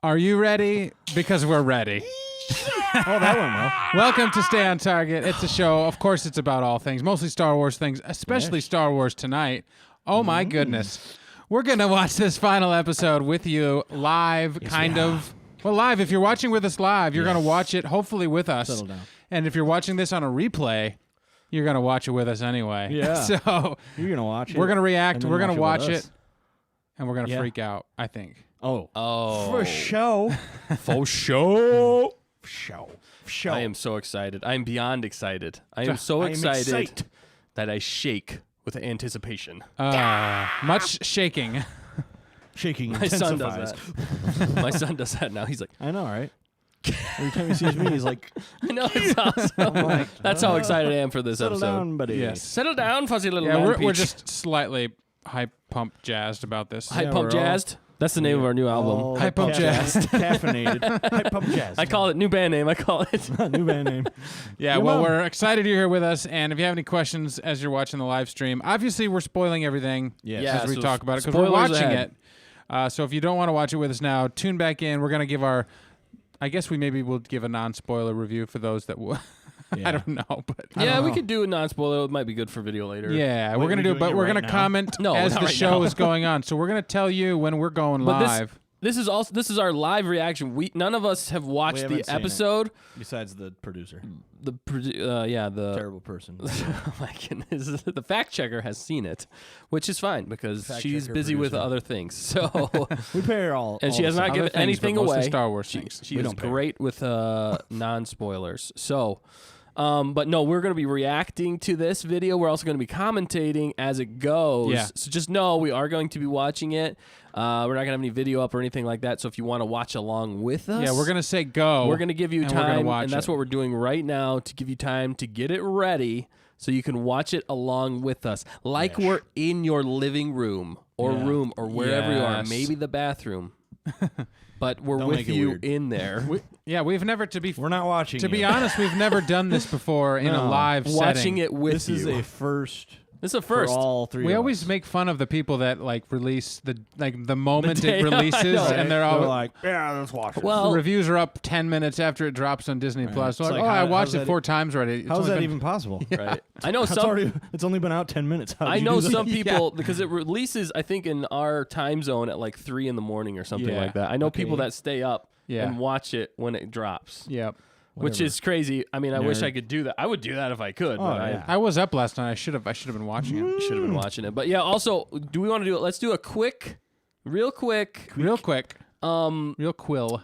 Are you ready? Because we're ready. Oh, that went well. Welcome to Stay on Target. It's a show. Of course, it's about all things, mostly Star Wars things, especially Star Wars tonight. Oh, my goodness. We're going to watch this final episode with you live, Well, live. If you're watching with us live, you're going to watch it hopefully with us. Settle down. And if you're watching this on a replay, you're going to watch it with us anyway. Yeah. So you're going to watch it. We're going to react. We're going to watch it. And we're going to freak out, I think. Oh. For show. For show. Show. I am so excited. I am beyond excited. I am so excited that I shake with anticipation. Much shaking. Shaking My son intensifies. does that. My son does that now. He's like, I know, right? Every time he sees me, he's like, I know, it's awesome. That's how excited I am for this settle episode. down, buddy. Yes. Settle down, fuzzy little Yeah, man we're peach. just slightly high-pump jazzed about this. Hype Pump Jazzed. That's the name of our new album. All Hype Pump Jazz. Caffeinated. Hype Pump Jazz. I call it new band name. I call it. New band name. Yeah, Your well, mom. we're excited you're here with us, and if you have any questions as you're watching the live stream, obviously we're spoiling everything Yes. as we so talk about it because we're spoilers watching ahead. it. So if you don't want to watch it with us now, tune back in. We're going to give our, I guess we maybe will give a non-spoiler review for those that will. I don't know, but Yeah, we could do a non-spoiler. It might be good for video later. yeah, we're Wait, going to we do it, doing but it we're right going to now? comment No, as not the right show now. is going on. So we're going to tell you when we're going But live. this is our live reaction. None of us have watched the haven't seen it. episode. Besides the producer. The Terrible person. oh my goodness, the fact checker has seen it, which is fine because Fact she's checker, busy with producer. other things. So We pay her all. and she has not Other given things, anything but mostly away. Star Wars things. She We is don't pay her. great with non-spoilers. So, but no, we're going to be reacting to this video. We're also going to be commentating as it goes. Yeah. So just know we are going to be watching it. We're not going to have any video up or anything like that. So if you want to watch along with us, Yeah, we're gonna say go. we're going to give you and we're gonna time, watch and that's it. what we're doing right now to give you time to get it ready so you can watch it along with us, like Yes. we're in your living room or Yeah. room or wherever you are, Yes. maybe the bathroom. But we're Don't with make it you weird. in there. We've never We're not watching. to be you. honest, we've never done this before in a No. live Watching setting. it with This you. is a first. This is a For first. all three. We of always us. make fun of the people that like release the moment day- it I releases, know. and they're all like, yeah, let's watch it. Well, the reviews are up 10 minutes after it drops on Disney Plus. It's Like, like, oh, I how- watched how's it that 4 times already. It's how's only that been- even possible? right. I know It's only been out 10 minutes. How did I you know do that? some people because it releases, I think, in our time zone at like 3 a.m. or something Yeah. like that. I know people Okay. that stay up Yeah. and watch it when it drops, Yep. which Whatever. is crazy. I mean, I wish Nerd. I could do that. I would do that if I could. Oh, but yeah. I was up last night. I should have been watching it. I should have been watching it. But yeah, also, do we want to do it? Let's do a real quick, Real quick. Real quill.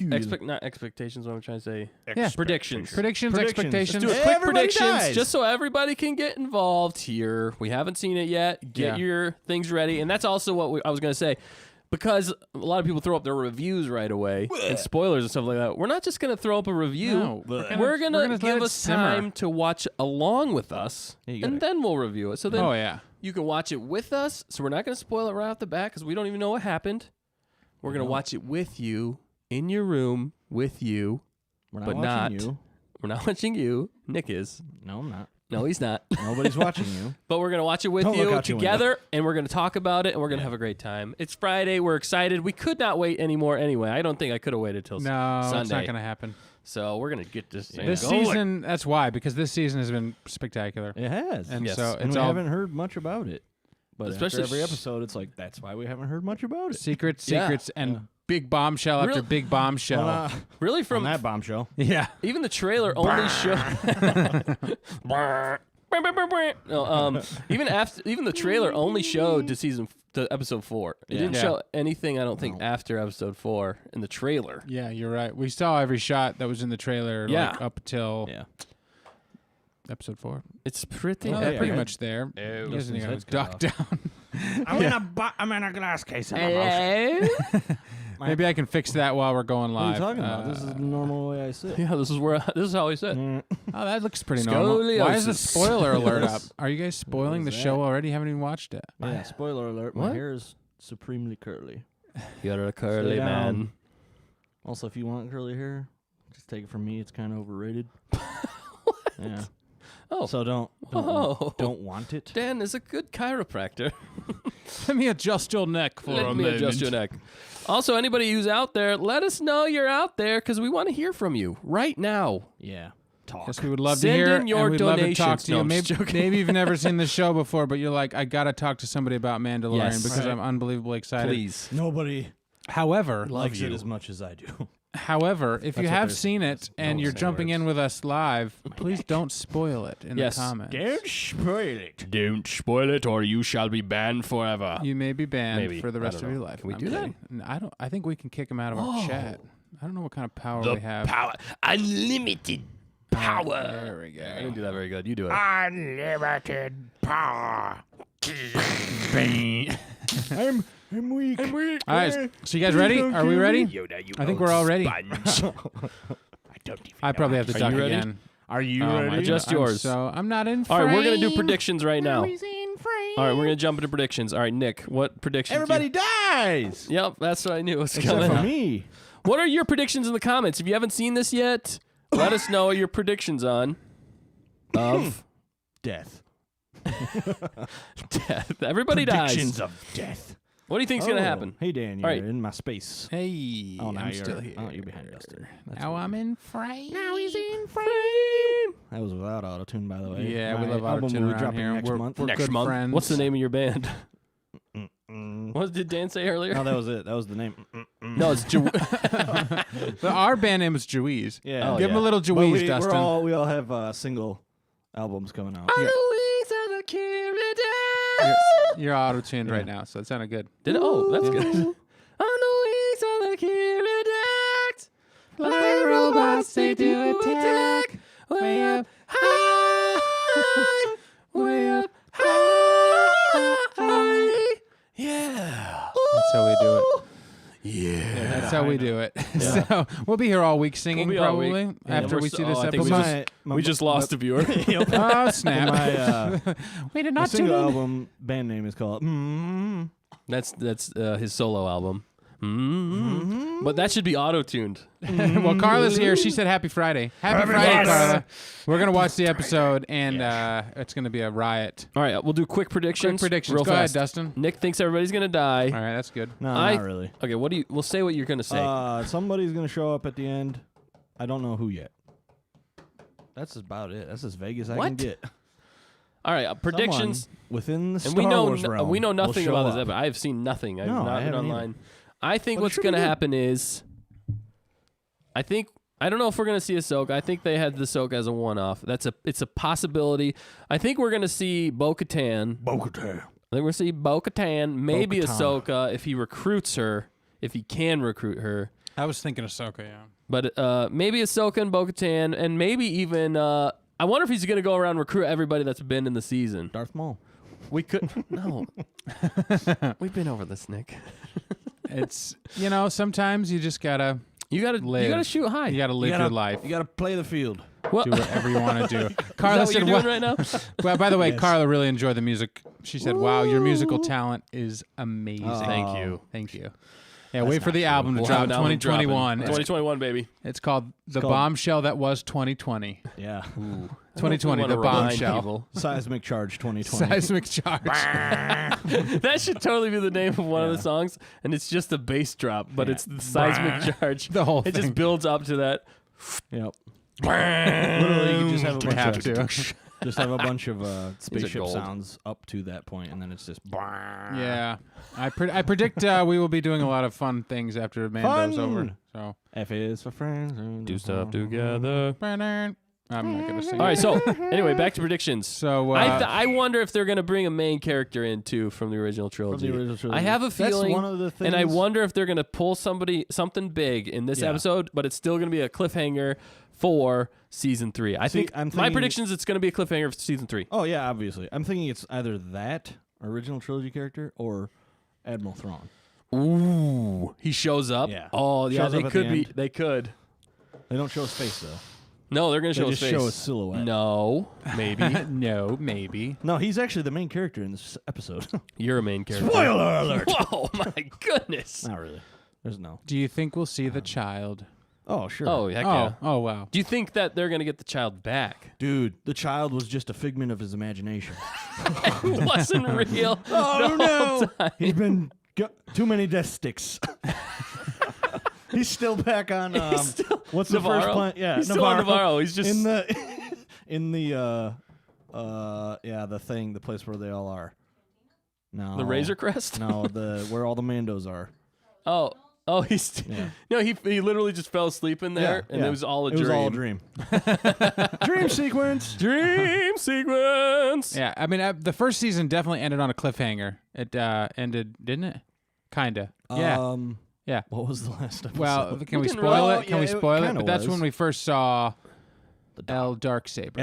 not expectations. What I'm trying to say. Yeah. Predictions. Predictions, Predictions. expectations. Do a quick Everybody predictions dies. just so everybody can get involved here. We haven't seen it yet. Get Yeah. your things ready. And that's also what I was going to say. Because a lot of people throw up their reviews right away and spoilers and stuff like that. We're not just going to throw up a review. No, We're going to let give it us simmer. time to watch along with us, you and gotta- then we'll review it. So then Oh yeah. you can watch it with us. So we're not going to spoil it right off the bat because we don't even know what happened. We're going to watch it with you, in your room, with you. We're not but watching not- you. We're not watching you. Nick is. No, I'm not. No, he's not. Nobody's watching you. But we're going to watch it with Don't look you out your together, and we're going to talk about it, and we're going to have a great time. It's Friday. We're excited. We could not wait anymore anyway. I don't think I could have waited till No, Sunday. it's not going to happen. So we're going to get this thing This going. season, that's why, because this season has been spectacular. It has. And Yes. so and it's we all haven't heard much about it. But Especially after every episode, it's like, that's why we haven't heard much about it. secrets, Yeah. and big bombshell after Real- big bombshell. On, Really, on from that bombshell. Yeah. even the trailer only showed. No, even the trailer only showed to episode 4. It Yeah. didn't Yeah. show anything. I don't think after episode 4 in the trailer. Yeah, you're right. We saw every shot that was in the trailer Yeah. like, up until Yeah. episode 4. It's pretty. Well, yeah, they're pretty yeah. much there. Oh, He doesn't Dustin's even head's duck cut down. I'm in a glass case. Hello? Maybe I can fix that while we're going What are live. you talking about? This is the normal way I sit. Yeah, this is how he said. Oh, that looks pretty normal. Why is the Scoliosis. spoiler alert up? Are you guys spoiling the is show that? already? Haven't even watched it. Yeah, spoiler alert. What? My hair is supremely curly. You're a curly Sit man. down. Also, if you want curly hair, just take it from me. It's kind of overrated. Yeah. Oh. So don't want it. Dan is a good chiropractor. Let me adjust your neck for a Let me moment. adjust your neck. Also, anybody who's out there, let us know you're out there because we want to hear from you right now. Yeah. Talk. Yes, we would love Send to hear in your and we'd love to talk donations. to No, you. I'm Maybe, just joking. maybe you've never seen the show before, but you're like, I gotta talk to somebody about Mandalorian Yes. because Right. I'm unbelievably excited. Please. Nobody However, loves it you. as much as I do. if you what have they're- seen it and don't you're say jumping in words. with us live, please don't spoil it in Yes. the comments. Don't spoil it. Don't spoil it or you shall be banned forever. You may be banned Maybe. for the I rest don't of your know. life. Can we I'm do that? kidding. I don't. I think we can kick him out of our chat. I don't know what kind of power The we have. power. Unlimited power. There we go. I didn't do that very good. You do it. Unlimited power. I'm weak. I'm weak. All right. So you guys ready? Are we ready? I think we're all ready. I don't even I probably have to Are duck you ready? again. Are you Oh, ready? my Just God. yours. So I'm not in. All right, we're going to do frame. predictions right now. All right, we're going to jump into predictions. All right, Nick, what predictions? Everybody dies. Yep, that's what I knew was Except coming. for me. What are your predictions in the comments? If you haven't seen this yet, let us know your predictions on of Death. death. Everybody Predictions dies. of death. What do you think's going to happen? Hey, Dan, you're All right. in my space. Hey, Oh, now I'm you're, still here. Oh, you're behind Dustin. That's Now weird. I'm in frame. Now he's in That was without autotune, by the way. Yeah, we My love album autotune will be around dropping here. next We're month. we're Next good month. friends. What's the name of your band? Mm. What did Dan say earlier? No, that was it. That was the name. No, it's Our band name is Juiz. Yeah. Give him a little Juiz, Dustin. We all have single albums coming out. On the wings of the Kyridax. You're auto-tuned right now, so it sounded good. Did it? Oh, that's good. On the wings of the Kyridax. Flying robots, they do attack. Way up high. Way up high. Yeah. That's how we do it. Yeah. That's how we do it. So we'll be here all week singing, We'll be all probably, week. after we're we so- see this I think episode. we just lost a viewer. Oh, snap. My we did my not tune single in. album band name is called. That's his solo album. But that should be auto-tuned. Well, Carla's here. She said happy Friday. Happy Friday, Carla. We're going to watch the episode, and it's going to be a riot. All right, we'll do quick predictions. Quick predictions. Real Go fast. ahead, Dustin. Nick thinks everybody's gonna die. All right, that's good. No, I- not really. Okay, we'll say what you're gonna say. Somebody's gonna show up at the end. I don't know who yet. That's about it. That's as vague as I can What? get. All right, predictions. Someone within the And Star Wars realm we know will nothing show about this up. episode. I have seen nothing. I've No, not I been haven't online. I think But it what's should going to be good. happen is, I don't know if we're going to see Ahsoka. I think they had the Ahsoka as a one-off. It's a possibility. I think we're going to see Bo-Katan. Bo-Katan. I think we're going to see Bo-Katan, maybe Bo-Katan. Ahsoka if he recruits her, if he can recruit her. I was thinking Ahsoka, yeah. But maybe Ahsoka and Bo-Katan, and maybe even I wonder if he's going to go around and recruit everybody that's been in the season. Darth Maul. We could no. We've been over this, Nick. It's, sometimes you just got to You gotta shoot high. you gotta live your life. You gotta play the field. What? Do whatever you want to do. Is Carla that what said, you're doing right now? Well, by the way, Yes. Carla really enjoyed the music. She said, wow, your musical talent is amazing. Thank you. Thank you. Yeah, wait for the not true. album to We'll drop have an album 2021. dropping. 2021, baby. It's called The called- Bombshell That Was 2020. Yeah. 2020, The Bombshell. Seismic Charge 2020. Seismic Charge. That should totally be the name of one of the songs, and it's just a bass drop, but it's the seismic charge. The whole It thing. just builds up to that. Yep. Literally, you just have a bunch have of to. just have a bunch of spaceship gold. sounds up to that point, and then it's just. Yeah. I predict we will be doing a lot of fun things after Mando's Fun. over. So, F is for friends. Do stuff together. I'm not going to sing. All right, so anyway, back to predictions. So, I wonder if they're going to bring a main character in, too, from the original trilogy. I have a feeling, That's one of the things. and I wonder if they're going to pull something big in this Yeah. episode, but it's still going to be a cliffhanger for season 3. I think I'm my thinking- prediction is it's going to be a cliffhanger for season 3. Oh yeah, obviously. I'm thinking it's either that original trilogy character or Admiral Thrawn. Ooh, he shows up. Yeah. Oh, yeah, Shows they up at could the be. end. They could. They don't show his face though. No, they're going to They show his just face. show his silhouette. No, maybe. no, maybe. No, he's actually the main character in this episode. You're a main character. Spoiler alert! Whoa, my goodness. Not really. There's no. Do you think we'll see the child? Oh sure. Oh, heck Oh, yeah. oh, wow. Do you think that they're going to get the child back? Dude, the child was just a figment of his imagination. It wasn't real. Oh the whole time. He's been too many death sticks. He's still back on. He's still- what's Navarro? the first planet? Yeah, He's still on Navarro. He's just in the the thing, the place where they all are. No, the Razor Crest. No, where all the Mandos are. Oh, he's Yeah. no. He literally just fell asleep in there, and it was all a dream. It was all a dream. Dream sequence. Dream sequence. Yeah, I mean, the first season definitely ended on a cliffhanger. It ended, didn't it? Kinda. Yeah. Yeah. What was the last episode? Well, can we didn't spoil really- it? Can yeah, we it spoil it? kinda But that's was. when we first saw El Darksaber.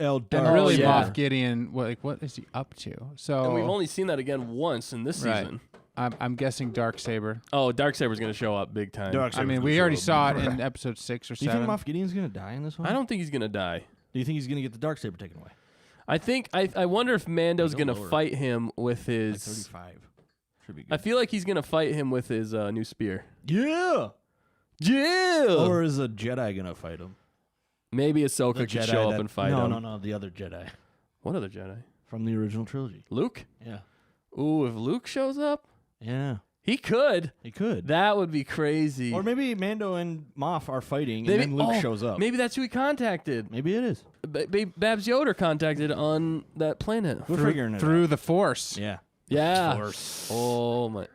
El and Dark. really, yeah. Moff Gideon. What is he up to? So And we've only seen that again once in this Right. season. I'm guessing Darksaber. Oh, Darksaber's going to show up big time. Darksaber's I mean, gonna we show already up. saw it in episode 6 or Do you think 7. Moff Gideon's gonna die in this one? I don't think he's going to die. Do you think he's gonna get the Darksaber taken away? I think I wonder if Mando's Go going to lower. fight him with Like his. 35. Should be good. I feel like he's going to fight him with his new spear. Yeah. Yeah. Or is a Jedi gonna fight him? Maybe Ahsoka The could Jedi show that- up and fight no, him. No, the other Jedi What other Jedi? from the original trilogy. Luke? Yeah. Ooh, if Luke shows up, Yeah. he could. He could. That would be crazy. Or maybe Mando and Moff are fighting, Maybe- and then Luke oh, shows up. Maybe that's who he contacted. Maybe it is. Babs Yoder contacted on that planet. We're figuring it through out. the Force. Yeah. Yeah. Of course. Oh my.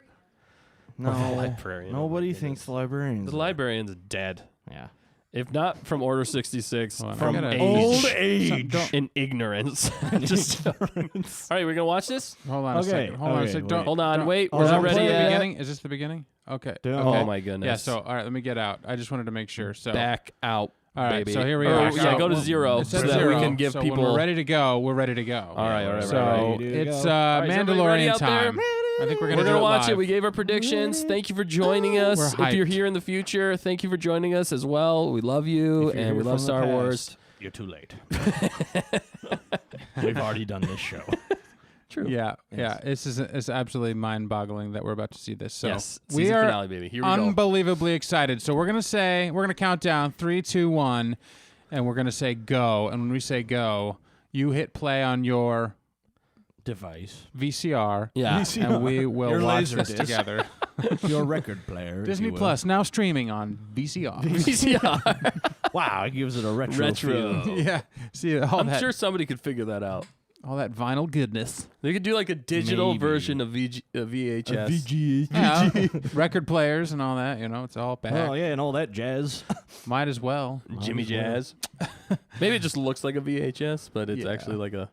No, The librarian. nobody thinks the librarian's The librarian's dead. Yeah. If not from Order 66, Hold on, from I gotta- age Old age. don't- and ignorance. Just all right, we're gonna watch this. Hold on a Okay, second. Hold on a okay, second. wait. Don't, Hold on, don't- wait. Oh, We're is not that ready the yet. beginning? Is this the beginning? Okay. Don't- Okay. Oh my goodness. Yeah. So all right, let me get out. I just wanted to make sure. So Back out, all right. baby. So here we Or, are. Yeah, So go to 0 it so says that 0. we can give so people. when we're ready to go. We're ready to go. All right, all right, So ready to it's go. right, is everybody ready Mandalorian out there? time. I think we're We're gonna gonna do watch live. it. We gave our predictions. Thank you for joining us. We're If you're hyped. here in the future, thank you for joining us as well. We love you If you're and we here love from the Star past, Wars. You're too late. We've already done this show. True. Yeah, Yes. yeah. It's absolutely mind-boggling that we're about to see this. So Yes. we Season are finale, baby. Here we go. unbelievably excited. So we're gonna count down 3, 2, 1, and we're gonna say go. And when we say go, you hit play on your Device. VCR. Yeah. And we will Your watch laser this disc. together. Your record player. if Disney you will. Plus now streaming on VCR. VCR. Wow, it gives it a retro. feel. Yeah, see all I'm that, sure somebody could figure that out. all that vinyl goodness. They could do like a digital Maybe. version of VHS. VGA. Yeah, record players and all that. You know, it's all back. Oh yeah, and all that jazz. Might as well. Jimmy Might as Jazz. Maybe it just looks like a VHS, but it's Yeah. actually like a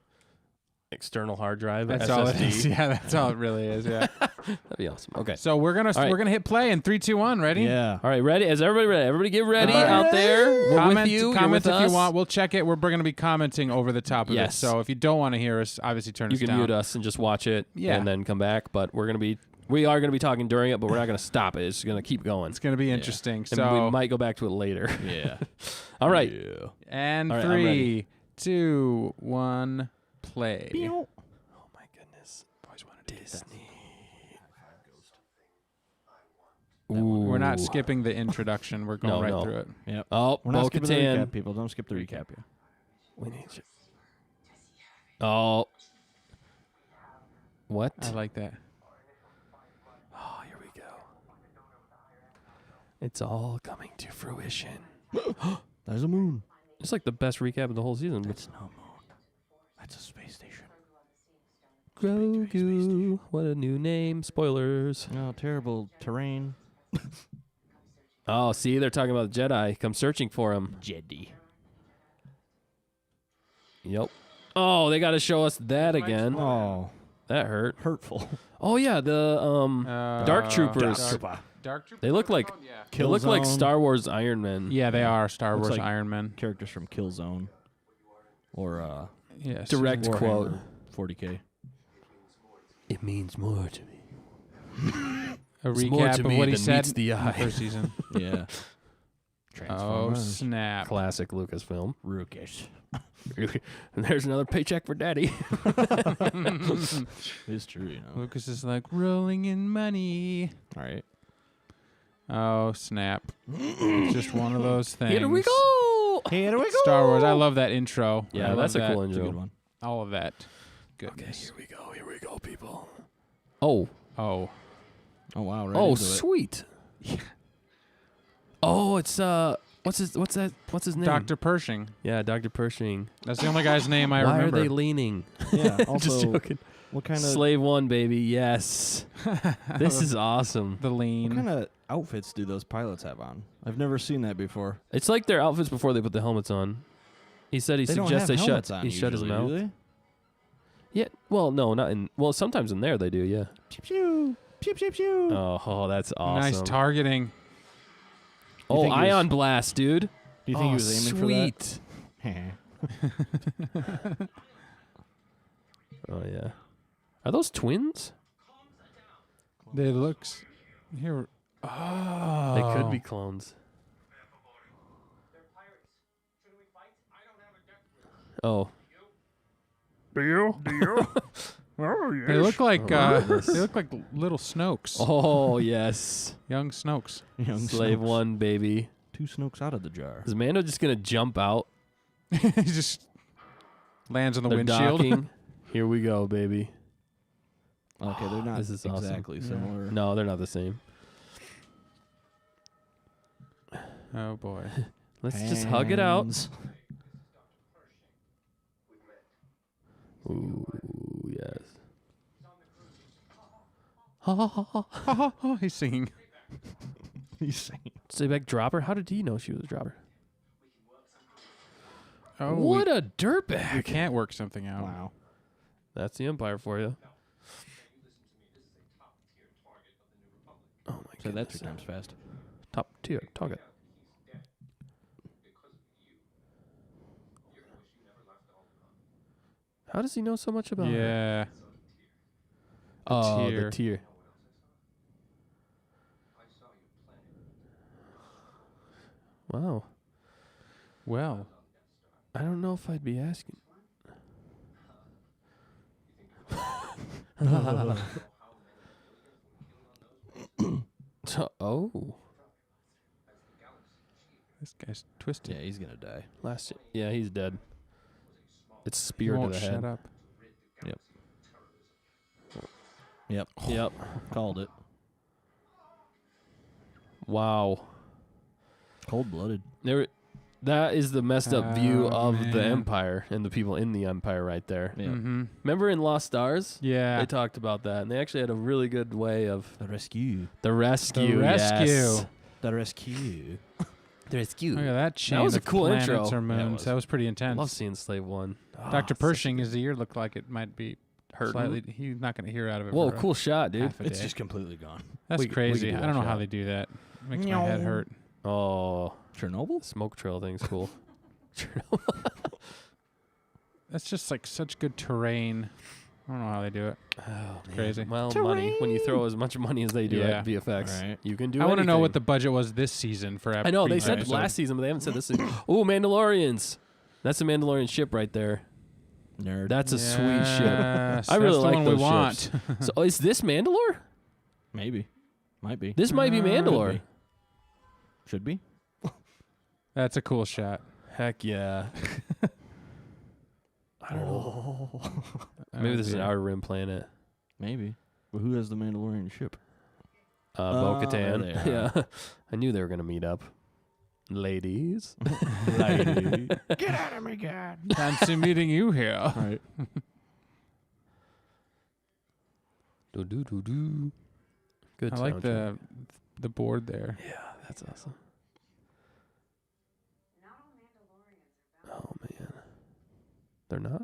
external hard drive. That's SSD. all it is. Yeah, that's all it really is. Yeah. That'd be awesome. Okay. So we're gonna right. hit play in 3, 2, 1. Ready? Yeah. All right, ready? Is everybody ready? Everybody get ready Everybody out there. We're Comment, with you. You're comment with if us. you want. We'll check it. We're going to be commenting over the top of it. Yes. So if you don't want to hear us, obviously turn You us can down. mute us and just watch it Yeah. and then come back. But we are gonna be talking during it, but we're not gonna stop it. It's gonna keep going. It's going to be interesting. And So we might go back to it later. Yeah. All right. Yeah. and All right, I'm 3, 2, 1, play. Oh my goodness. Always wanted Disney. We're not Ooh. skipping the introduction. We're going No, right no. through it. Yep. Oh, We're not skipping the Bo-Katan. recap, people. Don't skip the recap here. We need you. Oh. What? I like that. Oh, here we go. It's all coming to fruition. There's a moon. It's like the best recap of the whole season. That's no moon. That's a space station. Grogu. What a new name. Spoilers. Oh, terrible terrain. Oh, see, they're talking about the Jedi. Come searching for him. Jedi. Yep. Oh, they got to show us that again. Oh, That hurt. hurtful. Oh yeah, the Dark Troopers. Dark Troopers. They look like Yeah. they look like Killzone. Star Wars Iron Men. Yeah, they are Star Looks Wars like- Iron Man. Characters from Killzone. Or Yeah, Direct Susan quote. Warhammer. 40K. It means more to me. A It's more recap to of me what he than said meets the in eye. first season. Yeah. Oh Transformers. snap! Classic Lucasfilm. Rukish. And there's another paycheck for Daddy. It's true, you know. Lucas is like rolling in money. All right. Oh snap! It's just one of those things. Here we go. Here we go. Star Wars. I love that intro. I Yeah, love that's a that. cool It's a intro. good one. All of that. Okay, Goodness. here we go. Here we go, people. Oh, Oh. Oh, wow. Right oh, into it. sweet. Oh, it's what's his name? Dr. Pershing. Yeah, Dr. Pershing. That's the only guy's name I Why remember. are they leaning? Yeah. Just Also, joking. what kind of Slave One, baby. Yes. This is awesome. the lean. what kind of outfits do those pilots have on? I've never seen that before. It's like their outfits before they put the helmets on. He said he They don't suggests have they helmets shut. on He shut his usually, mouth. do they? Yeah. Well, no, not in. Well, sometimes in there they do. Yeah. Pew pew. Pew pew pew. Oh, that's awesome. Nice targeting. Oh, think he was- ion blast, dude. Do you think he was aiming sweet. for that? Oh yeah. Are those twins? They looks here. Oh. They could be clones. Oh. They look like Oh, goodness. they look like little Snokes. Oh yes. Young Snokes. Young Slave Snokes. One, baby. 2 Snokes out of the jar. Is Mando just gonna jump out? He just lands on the They're windshield. docking. Here we go, baby. Okay, they're not This is awesome. exactly similar. No, they're not the same. Oh boy. Let's just hug it out. Hands. Ooh, yes. Ha ha ha ha. Ha, ha, ha. He's singing. He's saying. Sayback dropper. How did he know she was a dropper? Oh, What a we dirtbag! can't work something out. Wow. That's the Empire for you. Oh my Say that goodness. 3 times fast. Top tier target. How does he know so much about her? Yeah. Oh, tier. the tier. Wow. Well. I don't know if I'd be asking. Oh. This guy's twisted. Yeah, he's gonna die. Yeah, he's dead. It's He spear to won't the shut head. up. Yep. Yep. Called it. Wow. Cold-blooded. That is the messed up view Oh, of the man. Empire and the people in the Empire right there. Yeah. Mm-hmm. Remember in Lost Stars? Yeah. They talked about that, and they actually had a really good way of The rescue. the rescue. The rescue. Yes. The rescue. The rescue. Look at that chain was a of cool planets intro. or Yeah, it moons. was. That was pretty I intense. love seeing Slave One. Dr. Oh, Pershing, his ear looked like it might be hurting. slightly. He's not going to hear out of it. Whoa, for cool shot, dude. half a It's day. just completely gone. That's we could crazy. do I that don't know how shot. they do that. Makes my head hurt. Oh, Chernobyl? smoke trail thing's cool. That's just like such good terrain. I don't know how they do it. Oh, crazy. Well, money. When you throw as much money as they do Yeah. at VFX, Right. you can do I want to know what anything. the budget was this season for. I know they each said episode. last season, but they haven't said this season. Oh, Mandalorians. That's a Mandalorian ship right there. Nerd. That's a sweet ship. Yes, I really that's the like one those we want. ships. So is this Mandalore? Maybe. Might be. This might be Mandalore. be. Should be. That's a cool shot. Heck yeah. I don't know. Maybe Oh, this is an dear. outer rim planet. Maybe. But who has the Mandalorian ship? Bo-Katan. there they are. Yeah. I knew they were going to meet up. Ladies. Lady. Get out of me, God. Fancy meeting you here. Right. Do. Good I like soundtrack. the board there. Yeah, that's awesome. Oh, man. They're not?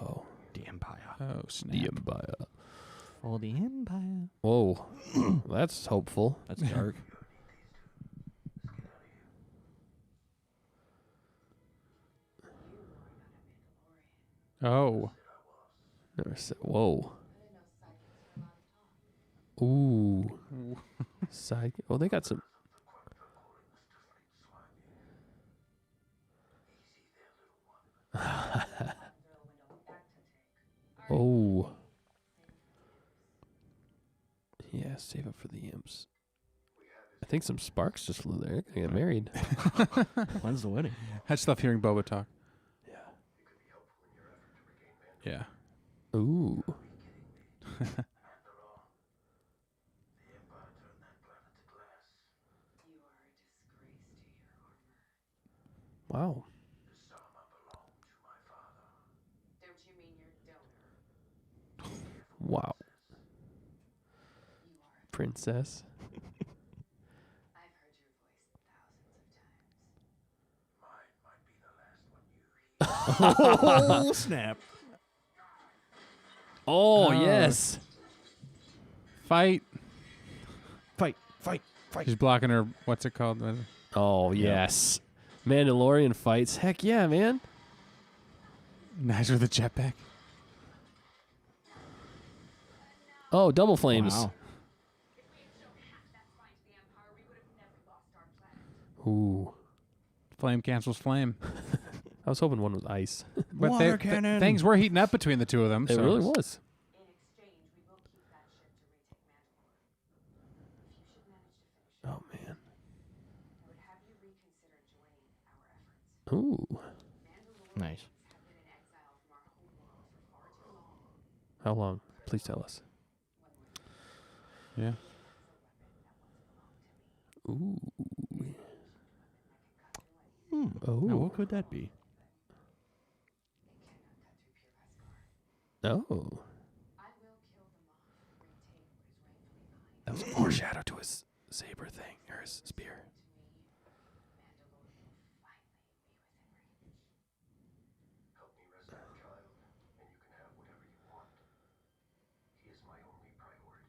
Oh. The Empire. Oh snap! The Empire. For the Empire. Whoa. That's hopeful. That's dark. Oh, Never said. Whoa. Ooh. Side. Oh, they got some. Oh. Yeah, save up for the imps. I think some sparks just flew there. Gonna get married. When's the wedding? I just love hearing Boba talk. Yeah. Ooh. Wow. Wow. Princess. Oh, snap. Oh, Oh. yes. Fight. Fight, fight, fight. She's blocking her. What's it called? Oh, yes. Mandalorian fights. Heck yeah, man. Nice with the jetpack. Oh, double flames. Wow. Ooh. Flame cancels flame. I was hoping one was ice. But Water cannon. things were heating up between the two of them. It so really was. Oh, man. Ooh. Nice. How long? Please tell us. Yeah. Ooh. Now, Oh. what could that be? Oh. That was a foreshadow to his saber thing, or his spear. Help me rescue the child, and you can have whatever you want. He is my only priority.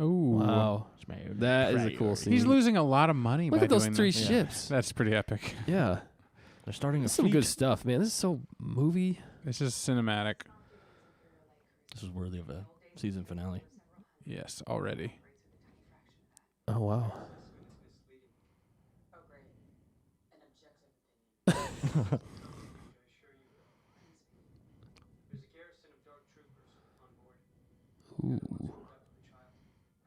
Ooh. Wow. That is a cool scene. He's losing a lot of money Look by at those doing 3 this. ships. That's pretty epic. Yeah. They're starting a That's some fleet. good stuff, man. This is so movie. This is cinematic. This is worthy of a season finale. Yes, already. Oh, wow. Ooh.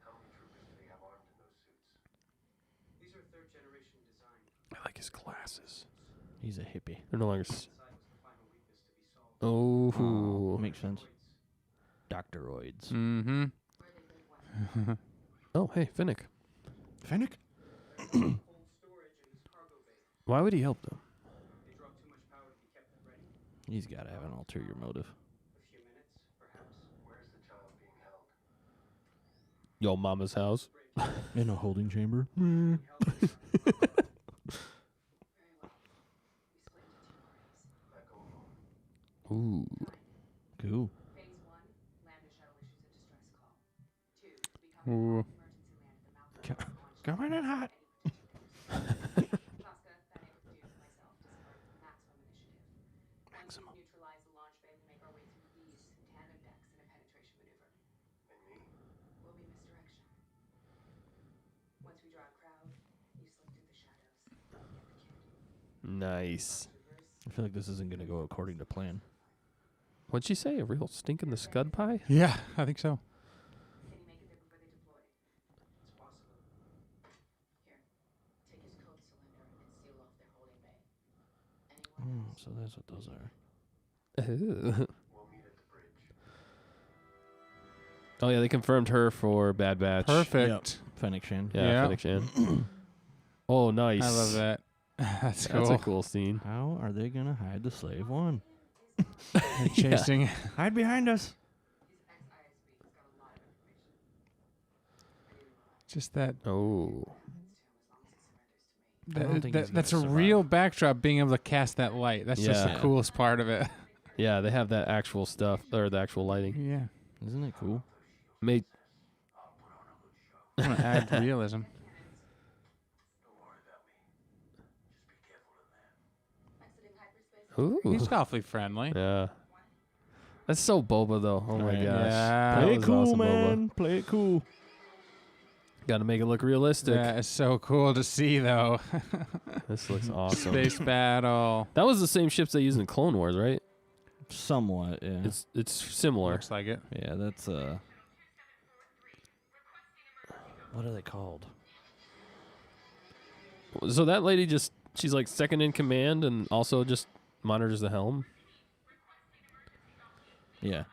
How many troopers do they have armed in those suits? These are third-generation design. I like his glasses. He's a hippie. They're no longer... Inside was the final weakness to be solved. Oh. Makes sense. Doctoroids. Mm-hmm. Oh, hey, Finnick. Fennec? Cold storage in his cargo bay. Why would he help them? They draw too much power to be kept ready. He's got to have an ulterior motive. A few minutes, perhaps. Where's the child being held? Yo, mama's house. In a holding chamber? We held it. Back home. Ooh. Cool. Phase 1, Lambda shuttle issues a distress call. 2, become Ooh. emergency land at the mouth of the launch. Coming in hot. Tosca, that I could do for myself to support maximum initiative. Once we've neutralized the launch bay, we make our way through these tandem decks in a penetration maneuver. And me? Will be misdirection. Once we draw a crowd, you slip through the shadows. Get the kid. Nice. I feel like this isn't going to go according to plan. What'd she say? A real stinking the scud pie? Yeah, I think so. Can you make it there before they deploy? It's possible. Here, take his code cylinder and seal off their holding bay. Anyone else? So that's what those are. We'll meet at the bridge. Oh, yeah, they confirmed her for Bad Batch. Perfect. Fennec Shan. Yeah, Yeah. Finnick Shan. Oh, nice. I love that. That's cool. That's a cool scene. How are they going to hide the slave one? Chasing. Hide behind us. His ex-ISB has got a lot of information. Just that. Oh. I don't think he's That's a gonna real survive. backdrop, being able to cast that light. That's just the Yeah. coolest part of it. Yeah, they have that actual stuff, or the actual lighting. Yeah. Isn't it cool? Made I want to add realism. Exiting hyperspace. Ooh. He's awfully friendly. Yeah. That's so Boba, though. Oh, my Right. gosh. Yeah. That Play it was cool, awesome, man. Play it cool. Got to make it look realistic. That is so cool to see, though. This looks awesome. Space battle. That was the same ships they used in Clone Wars, right? Somewhat, yeah. It's similar. Looks like it. Yeah, that's what are they called? So that lady just, she's like second in command and also just monitors the helm. Yeah.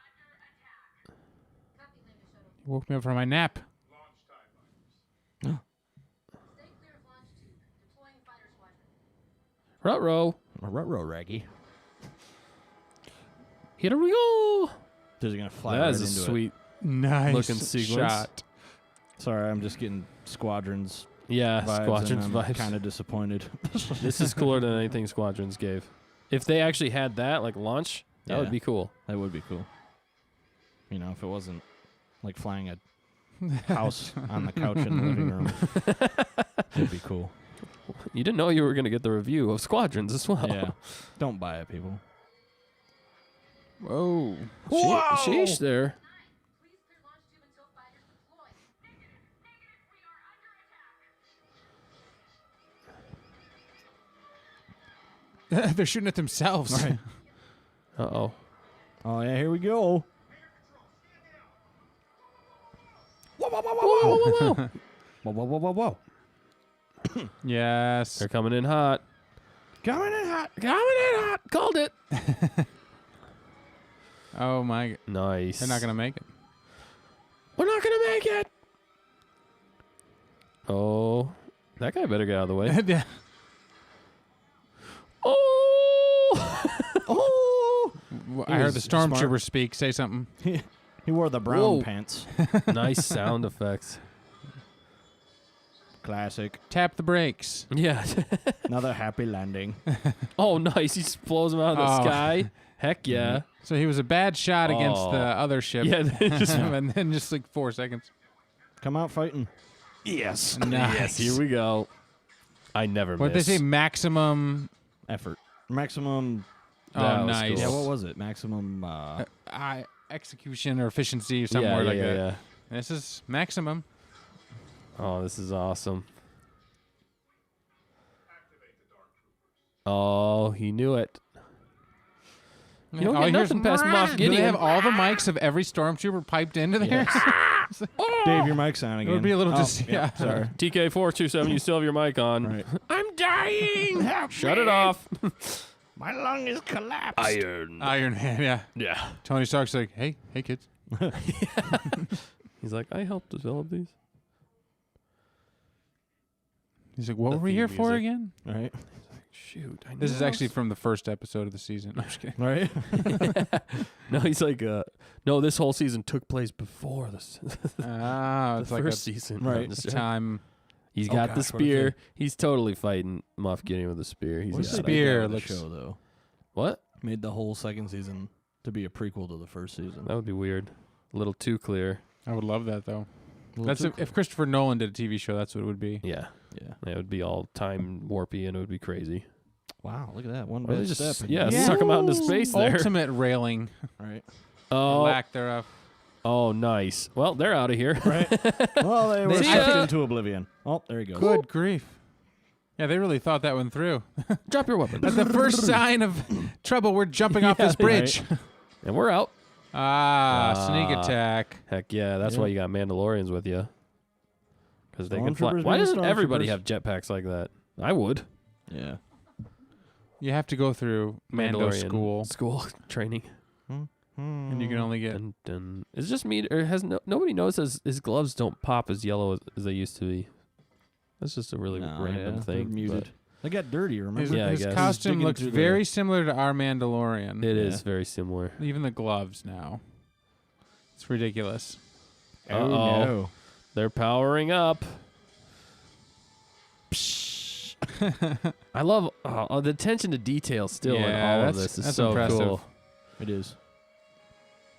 Woke me up from my nap. Stay clear of launch tube. Deploying fighter squadron. Ruh-roh. Ruh-roh, Raggy. Here we go. Is it gonna fly That right is a into sweet. Nice Looking sequence. shot. it? Sorry, I'm just getting Squadrons Yeah, vibes. Squadrons and I'm vibes. kind of disappointed. This is cooler than anything Squadrons gave. If they actually had that, like launch, that Yeah. would be cool. That would be cool. You know, if it wasn't like flying a house on the couch in the living room, it'd be cool. You didn't know you were going to get the review of Squadrons as well. Yeah. Don't buy it, people. Whoa. Sheesh there. Please clear launch tube until fighters deploy. They're shooting at themselves. Right. Uh-oh. Oh yeah, here we go. Whoa, whoa, whoa, whoa, whoa, whoa. Whoa, whoa, whoa, whoa, whoa. Yes. They're coming in hot. Coming in hot. Coming in hot. Called it. Oh my. Nice. They're not gonna make it. We're not going to make it. Oh. That guy better get out of the way. Yeah. Oh. Oh! I heard was the smart. stormtrooper speak. Say something. He wore the brown Whoa. pants. Nice sound effects. Classic. Tap the brakes. Yeah. Another happy landing. Oh, nice. He just blows them out of the Oh. sky. Heck yeah. So he was a bad shot against Oh. the other ship. Yeah. Just, And then just like 4 seconds. Come out fighting. Yes. Nice. yes, here we go. I never What did miss. they say? Maximum. Effort. Maximum. That Oh, was nice. Yeah, cool. what was it? Maximum. Execution or efficiency, some Yeah, word yeah, like yeah, that. yeah. This is maximum. Oh, this is awesome. Oh, he knew it. You don't get here's nothing past Moff Do they Gideon. have all the mics of every stormtrooper piped into there? Dave, your mic's on It again. would be a little Oh, just yeah. Sorry. TK427, you still have your mic on. Right. I'm dying. Shut it off. My lung is collapsed. Iron. Iron Man, yeah. Yeah. Tony Stark's like, hey kids. He's like, I helped develop these. He's like, what The were we theme here for music. again? Right. Shoot. I This knew is I actually was- from the first episode of the season. No, I'm just kidding. Right. No, he's like, no, this whole season took place before this. Ah, the it's like first a season. Right. This time. He's Oh, got gosh, the what a spear. thing. He's totally fighting Moff Gideon with a spear. He's What's got the it. spear of the looks- show though? What? Made the whole second season to be a prequel to the first season. That would be weird. A little too clear. I would love that though. Little That's too if Christopher Nolan did a TV show, that's what it would be. Yeah. Yeah. It would be all time warpy and it would be crazy. Wow, look at that. One Or they bad just step. and- yeah, suck him out into space there. Ultimate railing. Right. Oh, Lack thereof. oh, nice. Well, they're out of here. Right. Well, they were See sucked ya. into oblivion. Oh, there he goes. Good grief. Yeah, they really thought that one through. Drop your weapon. That's the first sign of trouble. We're jumping off this bridge. And we're out. Sneak attack. Heck yeah, that's Yeah. why you got Mandalorians with you. Because they can fly. Stormtroopers Why being doesn't everybody stormtroopers. have jetpacks like that? I would. Yeah. You have to go through Mando Mandalorian school, training. and you can only get. Dun, dun. Is it just me, or has nobody noticed his gloves don't pop as yellow as they used to be? That's just a really random they're thing. muted. They got dirty, His, remember? Yeah, I his guess. costume Digging looks through the- very similar to our Mandalorian. It is Yeah. very similar. Even the gloves now. It's ridiculous. Oh, Uh-oh. no. They're powering up. I love the attention to detail still in Yeah, all of that's- this is that's so impressive. cool. It is.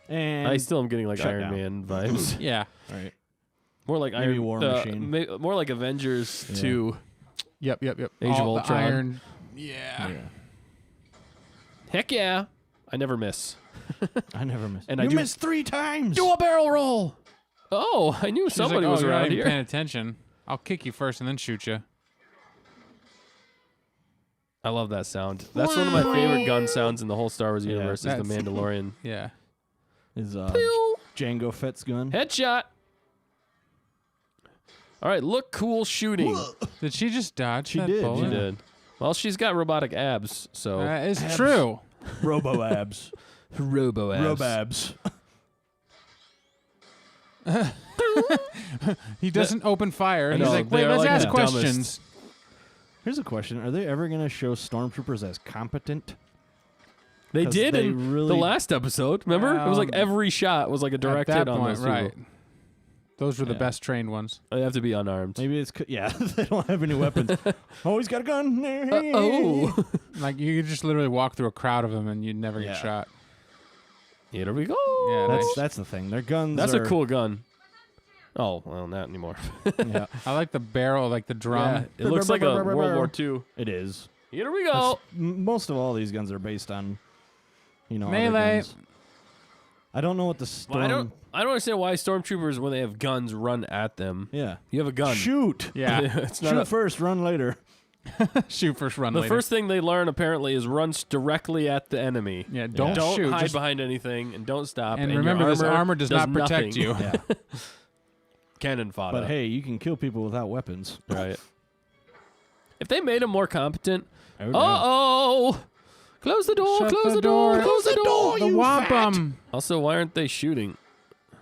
And I still am getting like shut Iron down. Man vibes. Yeah. right. More like Maybe Iron War Machine. more like Avengers Yeah. 2. Yep. Age of All the Ultron. Iron. Yeah. Yeah. Heck yeah. I never miss. I never missed. And you I do- missed 3 times. Do a barrel roll. Oh, I knew She's somebody like, was you're not around even here. paying attention. I'll kick you first and then shoot you. I love that sound. That's one of my favorite gun sounds in the whole Star Wars Yeah, universe is the that's- Mandalorian. Yeah. Is Pew! Django Fett's gun. Headshot. All right, look cool shooting. Did she just dodge She that did, bullet? She did. Well, she's got robotic abs, so That is true. Robo abs. robo abs. Robabs. He doesn't open fire. I He's know, like, they wait, are let's like ask the dumbest. questions. Here's a question: are they ever going to show stormtroopers as competent? They 'Cause did they in really- the last episode. Remember? It was like every shot was like a direct At hit that on point, those right. people. Those were the Yeah. best trained ones. They have to be unarmed. Maybe it's yeah. They don't have any weapons. Oh, he's got a gun. Oh. Like you could just literally walk through a crowd of them and you'd never Yeah. get shot. Here we go. Yeah, That's the thing. Their guns. That's are, a cool gun. Oh, well, not anymore. Yeah, I like the barrel, like the drum. Yeah, it looks like a World War II. it is. Here we go. Most of all these guns are based on, other Melee. guns. I don't know what the storm. Well, I don't understand why stormtroopers, when they have guns, run at them. Yeah. You have a gun. Shoot. Yeah. It's not Shoot a- first, run later. Shoot first, run the later. first thing they learn apparently is run directly at the enemy. Yeah, don't Don't shoot. hide just- behind anything and don't stop. and your remember, this armor does not protect nothing. you. Yeah. Cannon fodder. But hey, you can kill people without weapons. Right. If they made him more competent. Oh, no. Uh-oh. Close the door. Shut Close the the door. door. Close the door. The wampum. Also, why aren't they shooting?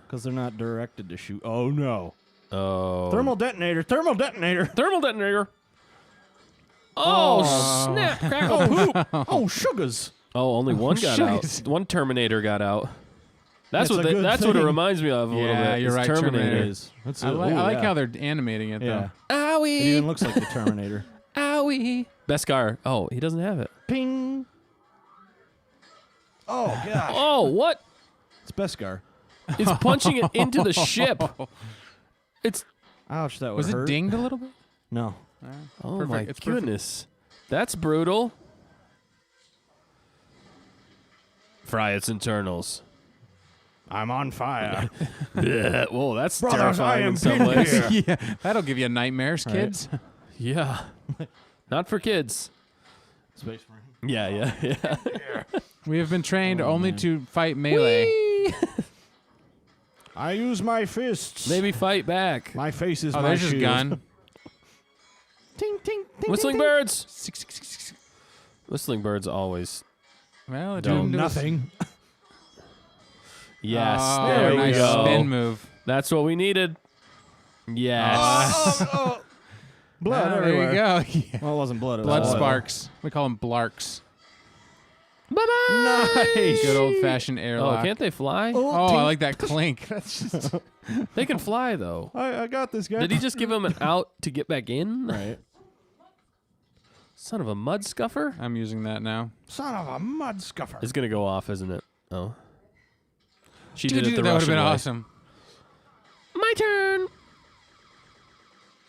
Because they're not directed to shoot. Oh no! Oh. Thermal detonator! Thermal detonator! Thermal detonator. Oh, snap. Crackle poop. Oh, sugars! Oh, only one got out. shit. One Terminator got out. That's That's what a good that's what it thing. reminds me of a little Yeah, bit. you're is right, Terminator. Terminator. Is. That's I it. like, Ooh, I like yeah. how they're animating it, Yeah. though. Owie. It even looks like the Terminator. Owie. Beskar. Oh, he doesn't have it. Ping. Oh gosh. Oh, what? It's Beskar. It's punching it into the ship. It's Ouch, that Was would it hurt. dinged a little bit? No. oh Perfect. my It's perfect. goodness. That's brutal. Fry its internals. I'm on fire. Yeah. Whoa, that's Brothers, I terrifying am in some pinned ways. here. Yeah, that'll give you nightmares, Right. kids. Yeah. Not for kids. Space Marine. Yeah. We have been trained Oh, only man. to fight melee. Whee! I use my fists. Maybe fight back. My face is Oh, my there's his shield. gun. Ting, ting, ting, Whistling ting, ting. birds. Whistling birds always. Well, it Don't. didn't do Nothing. Yes. Oh, there we nice go. spin move. That's what we needed. Yes. Blood Ah, everywhere. There you go. Yeah. Well, it wasn't blood. It was Blood oil. sparks. We call them blarks. Bye-bye. Nice. Good old fashioned Oh, airlock. can't they fly? Oh, I like that clink. That's just They can fly, though. I got this guy. Did he just give him an out to get back in? Right. Son of a mud scuffer? I'm using that now. Son of a mud scuffer. It's going to go off, isn't it? Oh. She Dude, did it the that would have Russian been way. awesome. My turn.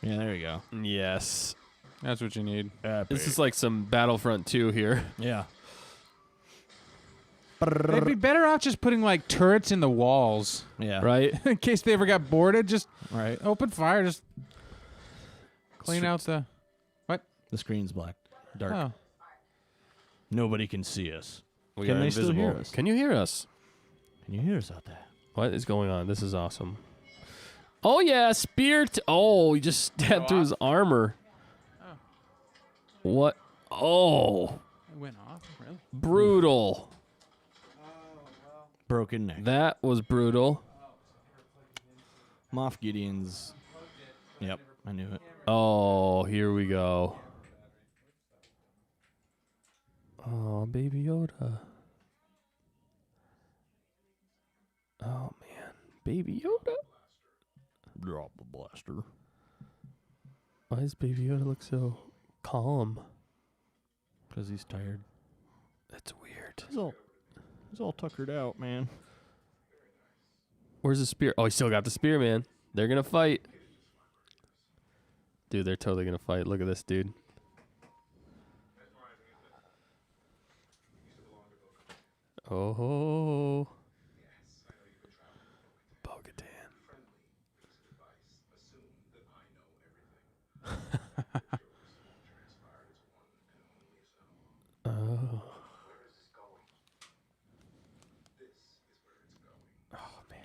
Yeah, there you go. Yes. That's what you need. This is like some Battlefront 2 here. Yeah. They'd be better off just putting like turrets in the walls Yeah. Right? in case they ever got boarded. Just Right. open fire. Just clean out the. The screen's black. Dark. Oh, Nobody can see us. We Can are they still invisible. hear us? Can you hear us? Can you hear us out there? What is going on? This is awesome. Oh, yeah. Spear. Oh, he just stabbed through his armor. What? Oh, it went off. Really? brutal. Broken neck. That was brutal. Moff Gideon's. Yep, I knew it. Oh, here we go. Oh, Baby Yoda. Oh, man. Baby Yoda. Drop the blaster. Why does Baby Yoda look so calm? Because he's tired. That's weird. He's all tuckered out, man. Where's the spear? Oh, he still got the spear, man. They're going to fight. Dude, they're totally going to fight. Look at this, dude. Oh. Bo-Katan. Oh. Oh, man.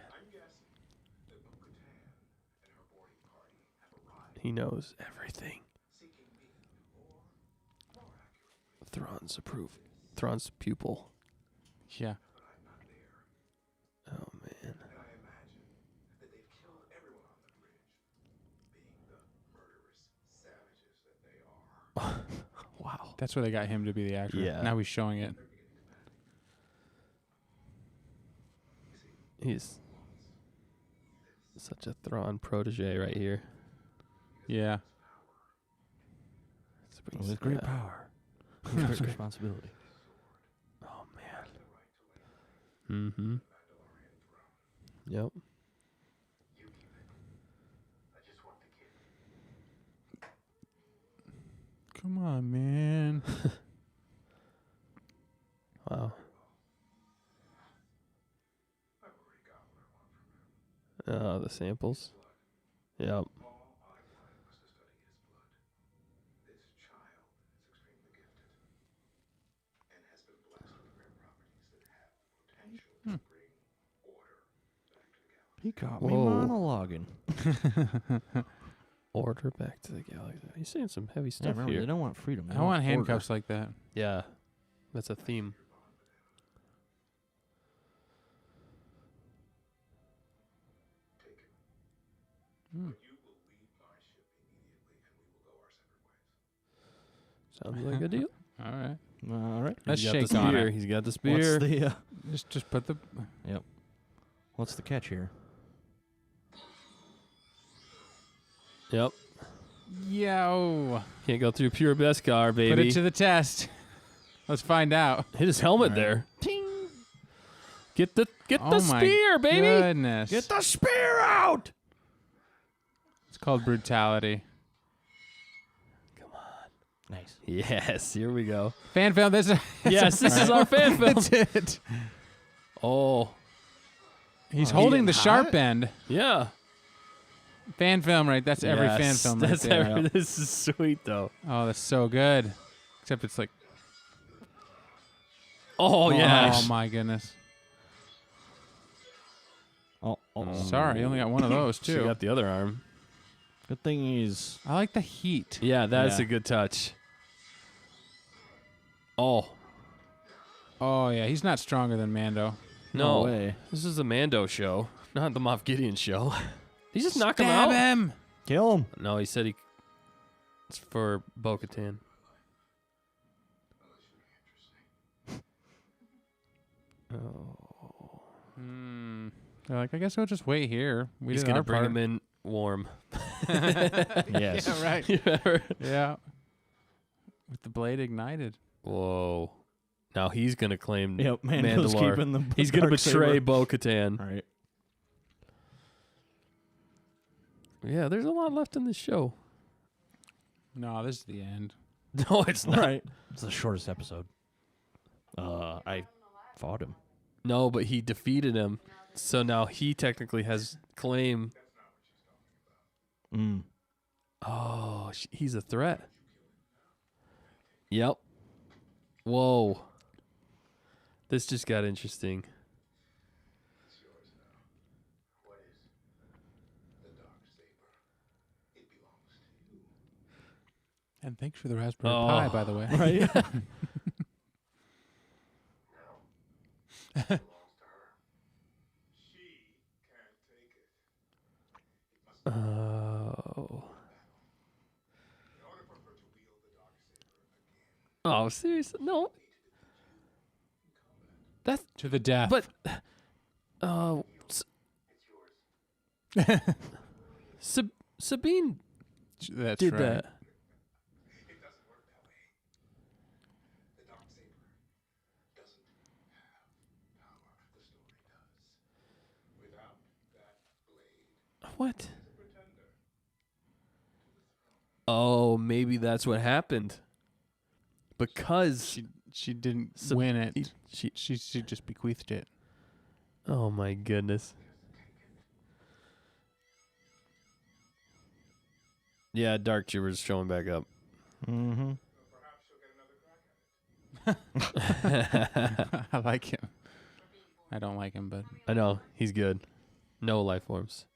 He knows everything. Thrawn's pupil. Yeah. Oh, man. Wow. That's where they got him to be the actor. Yeah. Now he's showing it. He's such a Thrawn protege right here. Yeah. This brings- With great yeah. power. With great responsibility. Oh, man. Mm-hmm. Yep. Come on, man. Wow. Oh, the samples. Yep. He caught me Whoa. monologuing. Order back to the galaxy. He's saying some heavy Yeah, stuff remember, here. they don't want freedom. They I want order. handcuffs like that. Yeah, that's a theme. Sounds like a deal. All right. All right. Let's He's got shake the on spear. it. He's got the What's spear. the Just put the. Yep. What's the catch here? Yep. Yo. Can't go through pure Beskar, baby. Put it to the test. Let's find out. Hit his helmet All right. there. Ting. Get the Oh my spear, baby. Goodness. Get the spear out! It's called brutality. Nice. Yes, here we go. Fan film. This. Yes, this is our fan film. That's it. Oh, He's He holding the didn't sharp hide? end. yeah. Fan film, right? That's every fan Yes, film right That's there. this is sweet though. Oh, that's so good. Except it's like. Oh yeah. Oh my goodness. Oh, Sorry, you only got one of those She too. got the other arm. Good thing he's. I like the heat. Yeah, that's Yeah. a good touch. Oh Oh yeah, he's not stronger than Mando. no, way. this is the Mando show, not the Moff Gideon show. He just knock him Stab out. him. Kill him. No, he said it's for Bo-Katan. Oh. They're like, I guess we'll just wait here. We He's did gonna our bring part. him in warm. Yes. Yeah, right. You ever- Yeah. With the blade ignited. Whoa. Now he's gonna claim Yep, Mando's Mandalore. keeping the He's gonna dark betray saber. Bo-Katan. Right. Yeah, there's a lot left in this show. No, this is the end. No, it's not. Right. It's the shortest episode. I fought him. No, but he defeated him, so now he technically has claim. Mm. Oh, he's a threat. Yep. Whoa. This just got interesting. And thanks for the raspberry Oh. pie, by the way. Right. Oh. Oh, seriously? No. That's To the death. but. Oh. Sabine That's did right. that. What? Oh, maybe that's what happened. Because She didn't Sab- win it. she. She just bequeathed it. Oh my goodness. Yeah, Dark Trooper's showing back up. Mm-hmm. I like him. I don't like him, but I know he's good. No life forms.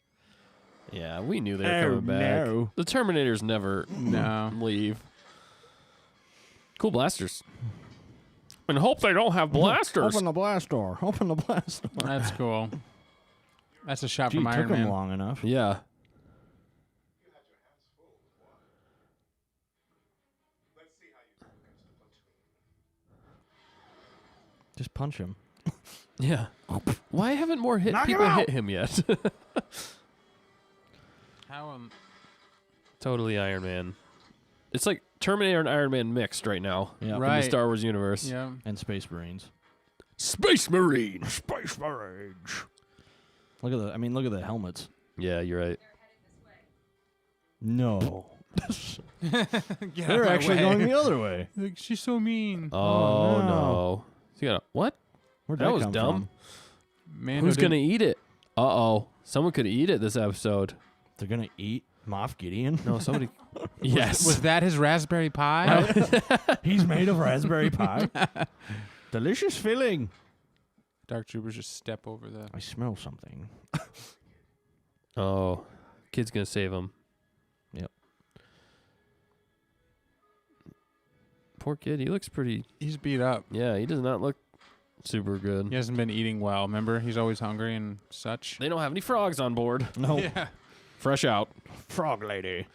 Yeah, we knew they were Oh, coming back. no. The Terminators never no. leave. Cool blasters. And hope they don't have blasters. Open the blast door. Open the blast door. That's cool. That's a shot Gee, from Iron took him Man. long enough. Yeah. Just punch him. Yeah. Why haven't more Knock him people out! hit him yet? How Totally Iron Man. It's like Terminator and Iron Man mixed right now Yeah. in Right. the Star Wars universe. Yeah. And Space Marines. Space Marine. Space Marines. Look at look at the helmets. Yeah, you're right. No. Get They're actually going the other way. Like, she's so mean. Oh, no. no. So you got what? Where'd That was come dumb. from? Mando Who's didn't- gonna eat it? Uh-oh. Someone could eat it this episode. They're gonna eat Moff Gideon. No, somebody. Yes. Was that his raspberry pie? He's made of raspberry pie. Delicious filling. Dark Troopers just step over the. I smell something. Oh, kid's gonna save him. Yep. Poor kid. He looks pretty. He's beat up. Yeah, he does not look super good. He hasn't been eating well. Remember, he's always hungry and such. They don't have any frogs on board. No. Yeah. Fresh out. Frog lady.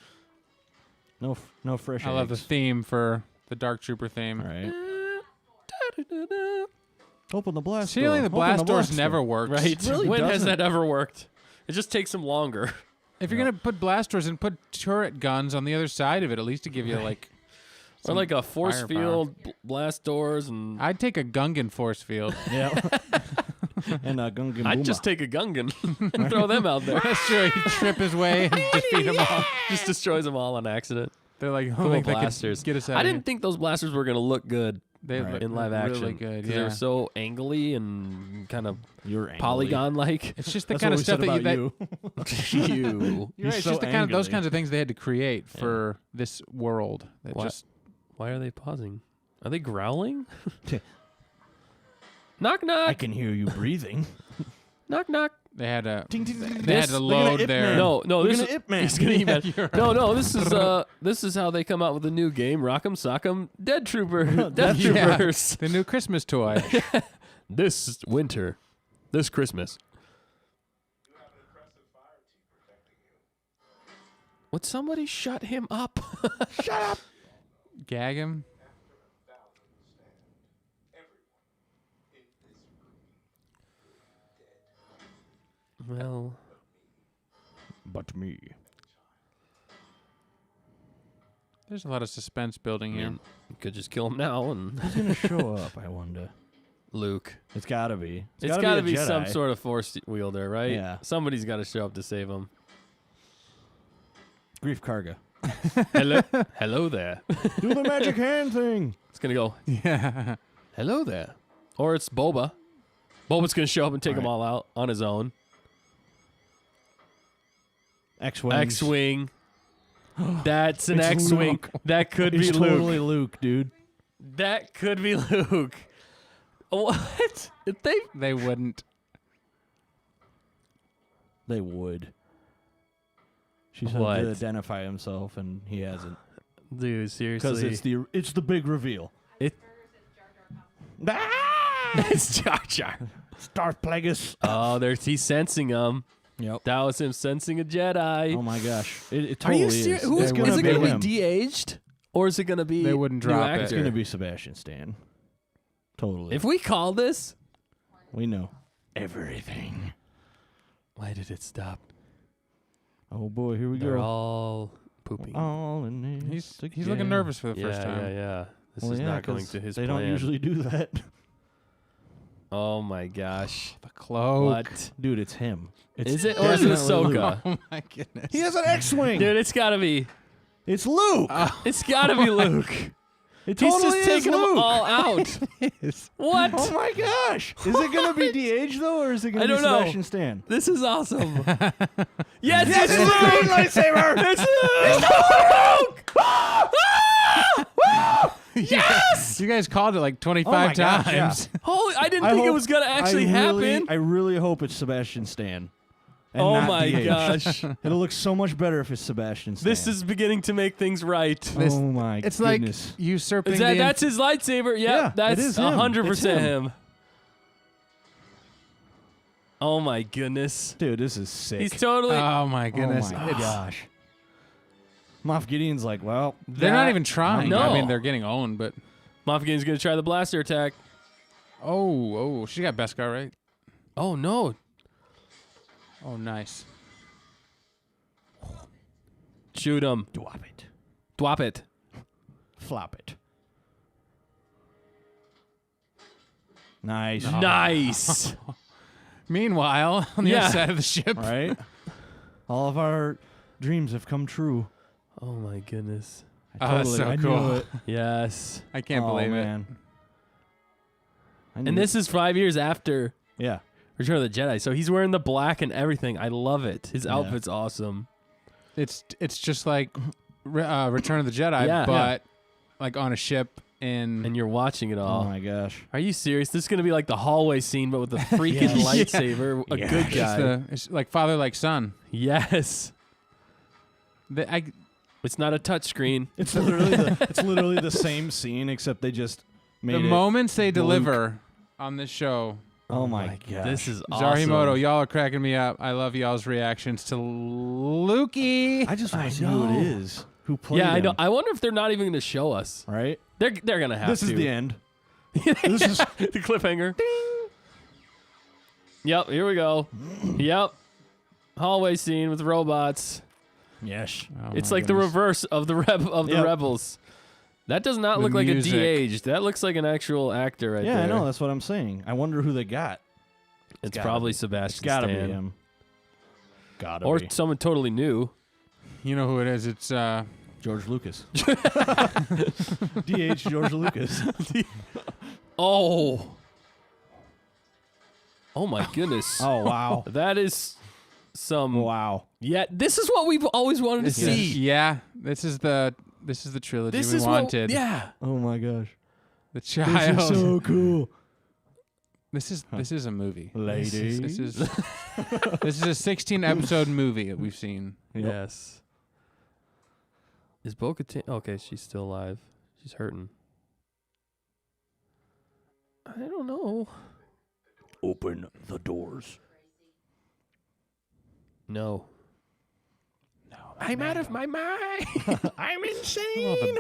No fresh I love the eggs. theme for the Dark Trooper theme. All right. Open the blast Sealing the door. blast Open the doors blast never door. works. Right? really When has doesn't. that ever worked? It just takes them longer. If you're gonna put blast doors and put turret guns on the other side of it, at least to give you like. Or like a force firepower. field, blast doors, and I'd take a Gungan force field. Yeah. And Gungan I'd Boomer. just take a Gungan and throw them out there. That's true. He'd trip his way and defeat them all. Just destroys them all on accident. They're like, Cool oh, they could blasters. get us out. I of didn't think those blasters were gonna look good They Right. look in live action. Really good. 'cause they Yeah. were so angly and kind of You're angry. polygon-like. It's just the That's kind what of stuff we that said you. about you. You're right. He's It's so just the kind of those angry. kinds of things they had to create for this world. That What? just Why are they pausing? Are they growling? Knock knock. I can hear you breathing. Knock knock. they had to. Ding, ding, ding, ding. They had to They're load gonna Ip their. Man. No, We're this gonna is Ip Man. He's gonna Yeah, Ip you're Man. No, this is how they come out with a new game. Rock'em Sock'em Dead Trooper. Death Yeah. Troopers. The new Christmas toy. This winter. This Christmas. Would somebody shut him up? Shut up. Gag him. Well, But me. There's a lot of suspense building I here. mean, you could just kill him now and Who's gonna show up? I wonder. Luke. It's gotta be. It's got to a be some Jedi. sort of force wielder, right? Yeah. Somebody's got to show up to save him. Grief Karga. Hello, hello there. Do the magic hand thing. It's gonna go. Yeah. Hello there. Or it's Boba. Boba's gonna show up and take them Right. all out on his own. X-Wing. X-wing. That's an It's X-wing. Luke. That could It's be Luke. totally Luke, dude. That could be Luke. What? They wouldn't. They would. She said What? to identify himself, and he hasn't. Dude, seriously. Because it's the big reveal. It- Ah! it's Jar Jar. Darth Plagueis. Oh, he's sensing him. Yep. That was him sensing a Jedi. Oh my gosh. It Are totally you serious? is. Who is It's it gonna going to him. be de-aged? Or is it going to be They wouldn't new drop it. actor? It's going to be Sebastian Stan. Totally. If we call this, we know everything. why did it stop? Oh boy, here we They're go. all pooping. All in He's this looking together. nervous for the yeah, first time. yeah. This Well, is yeah, not going 'cause to his They plan. don't usually do that. Oh my gosh. The cloak. What? Dude, it's him. It's Is it or is it definitely Luke. Ahsoka? Oh my goodness. He has an X-Wing. Dude, it's got to be. It's Luke. It's got to be Luke. It He's totally just is taking Luke. them all out. What? Oh my gosh! Is it gonna be DH though, or is it gonna I be don't know. Sebastian Stan? This is awesome. Yes, Yes, it's a green lightsaber. It's Luke! Yes! You guys called it like 25 Oh my gosh, times. Holy, I didn't think it hope- was going to actually happen. I really hope it's Sebastian Stan. and Oh not my DH. gosh. It'll look so much better if it's Sebastian Stan. This is beginning to make things right. This- oh my It's goodness. like usurping Is that, the that's his lightsaber? Yeah, Yeah, that's it is him. 100% It's him. him. Oh my goodness. Dude, this is sick. He's totally. Oh my goodness. Oh my It's- gosh. Moff Gideon's like, well, They're not That- even trying. No. I mean, they're getting owned, but Moff Gideon's going to try the blaster attack. oh, she got Beskar, right? Oh no. Oh, nice. Shoot him. drop it, Dwop it. flop it. Nice. Nice. Meanwhile, on the Yeah. other side of the ship, Right? All of our dreams have come true. Oh my goodness. Oh, that's so I knew cool. it. Yes. I can't Oh, believe man. I And knew- this is 5 years after yeah. Return of the Jedi. So he's wearing the black and everything. I love it. His Yeah. outfit's awesome. it. It's just like Return of the Jedi, Yeah. but like on a ship in. And you're watching it all. Oh my gosh. Are you serious? This is going to be like the hallway scene, but with a freaking Yes. lightsaber. A Yes. good it's, guy. it's like father, like son. Yes. It's not a touchscreen. It's literally the same scene except they just made the it. moments they deliver on this show. Oh my god. This is awesome. Zarhimoto, y'all are cracking me up. I love y'all's reactions to Lukey. I just want to see who it is. Who played Yeah, I know. him, I wonder if they're not even going to show us. right? They're going to have This to. is the end. The cliffhanger. Ding. Yep, here we go. Yep. Hallway scene with robots. Yes. Oh It's my like the goodness. reverse of the Yep. rebels. That does not The look like music. a de-aged. That looks like an actual actor right Yeah, there. I know. That's what I'm saying. I wonder who they got. It's gotta probably be. Sebastian It's gotta Stan. be him. Gotta Or be. someone totally new. You know who it is? It's George Lucas. D.H. George Lucas. Oh. Oh my goodness. Oh, wow. That is some. Wow. Yeah, this is what we've always wanted to this is- see. yeah. This is the trilogy This we is wanted. what. Yeah. Oh, my gosh. The child. cool. This is a movie. Ladies. This is this is a 16-episode movie that we've seen. Yes. Is Bo-Katan... Okay, she's still alive. She's hurting. I don't know. Open the doors. No. I'm out of my mind. I'm insane.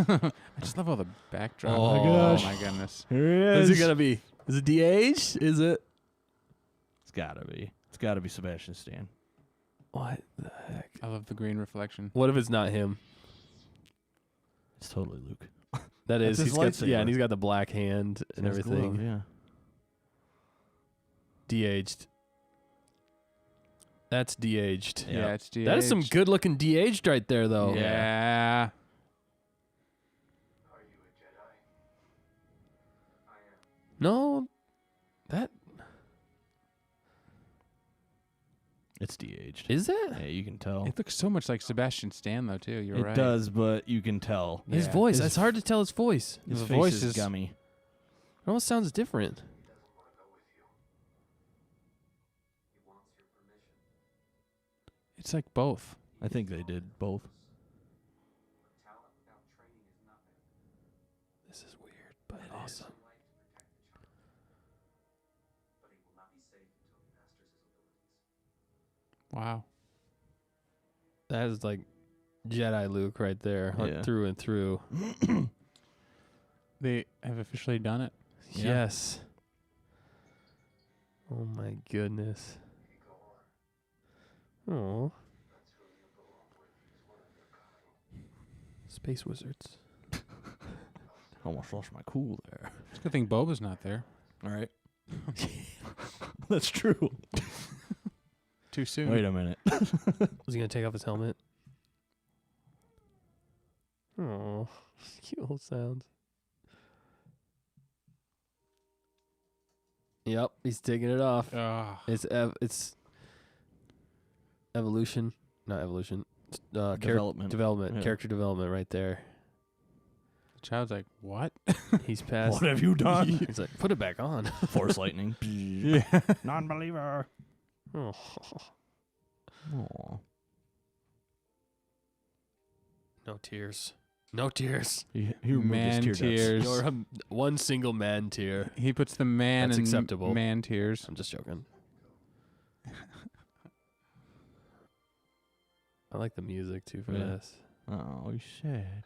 I just love all the backdrop. Oh my gosh. Oh my goodness. Here he Is it gonna be? Is it DH? Is it? It's gotta be. It's gotta be Sebastian Stan. What the heck? I love the green reflection. What if it's not him? It's totally Luke. That is. That's his He's got, lightsaber. yeah, and he's got the black hand and His everything. glove, yeah. De-aged. That's de-aged. Yeah. Yeah, it's DH. That is some good-looking de-aged right there, though. Yeah. Are you a Jedi? I am. No, that It's de-aged. is it. Yeah, you can tell. It looks so much like Sebastian Stan, though, too. You're It right. does, but you can tell. His Yeah. voice. His It's hard to tell his voice. His The face voice is is- gummy. It almost sounds different. He doesn't want to go with you. He wants your permission. It's like both. I think they did both. But talent without training is nothing. This is weird, but He awesome. life to protect the child. But he will not be safe until he masters his abilities. Wow. That is like Jedi Luke right there, Yeah. through and through. They have officially done it. Yeah. Yes. Oh my goodness. Oh. Space wizards. Almost lost my cool there. It's a good thing Boba's not there. All right. That's true. Too soon. Wait a minute. Was he gonna take off his helmet? Oh, cute little sounds. Yep, he's taking it off. Ugh. It's evolution, not evolution. Development. Development, Yeah. character development, right there. The child's like, what? He's past. What have you done? He's like, put it back on. Force lightning. Yeah. Non-believer. Oh. Aw. No tears. No tears. He removed Man his tear ducts. tears. You're one single man tear. He puts the man That's in acceptable. man tears. I'm just joking. I like the music too for Yeah. this. Oh, he's sad.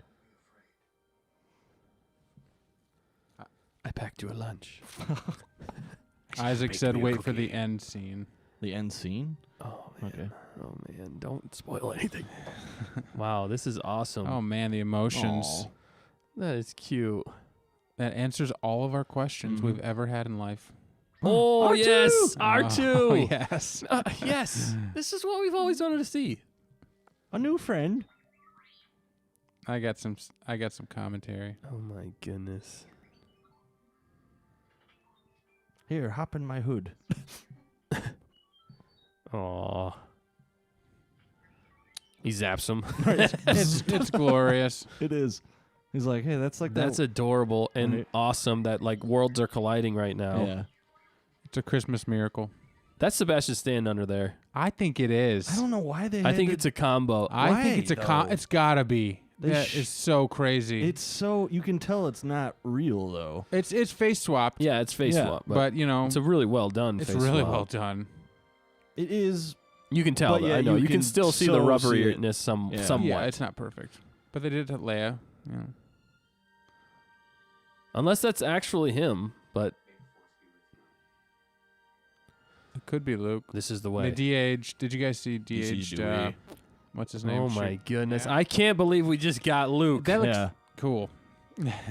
I packed you a lunch. Isaac baked said, me a wait for the cookie." end scene. The end scene? Oh man. Okay. Oh man, don't spoil anything. Wow, this is awesome. Oh, man, the emotions. Aw. That is cute. That answers all of our questions Mhm. we've ever had in life. Oh R2! yes, R2. Oh, yes. Yes, this is what we've always wanted to see. A new friend. I got some commentary. Oh my goodness. Here, hop in my hood. Aw. He zaps him. It's glorious. It is. He's like, hey, that's like That's that. adorable and Right. awesome that like worlds are colliding right now. Yeah. It's a Christmas miracle. That's Sebastian Stan under there. I think it is. I don't know why they. I had think to- it's a combo. I think it's a Why, though? it's gotta be. They That is so crazy. It's so you can tell it's not real though. It's face swapped. Yeah, it's face Yeah, swap, but you know, it's a really well done it's face really swap. well done. It is. You can tell. But Though, yeah, I know you you can can still see the so see it. rubberiness Yeah. somewhat. Yeah, it's not perfect, but they did it to Leia. Yeah. Unless that's actually him, but It could be Luke. this is the They way. de-aged. Did you guys see de-aged? Dewey. What's his name? Oh my Shoot. goodness. Yeah. I can't believe we just got Luke. That looks Yeah. cool.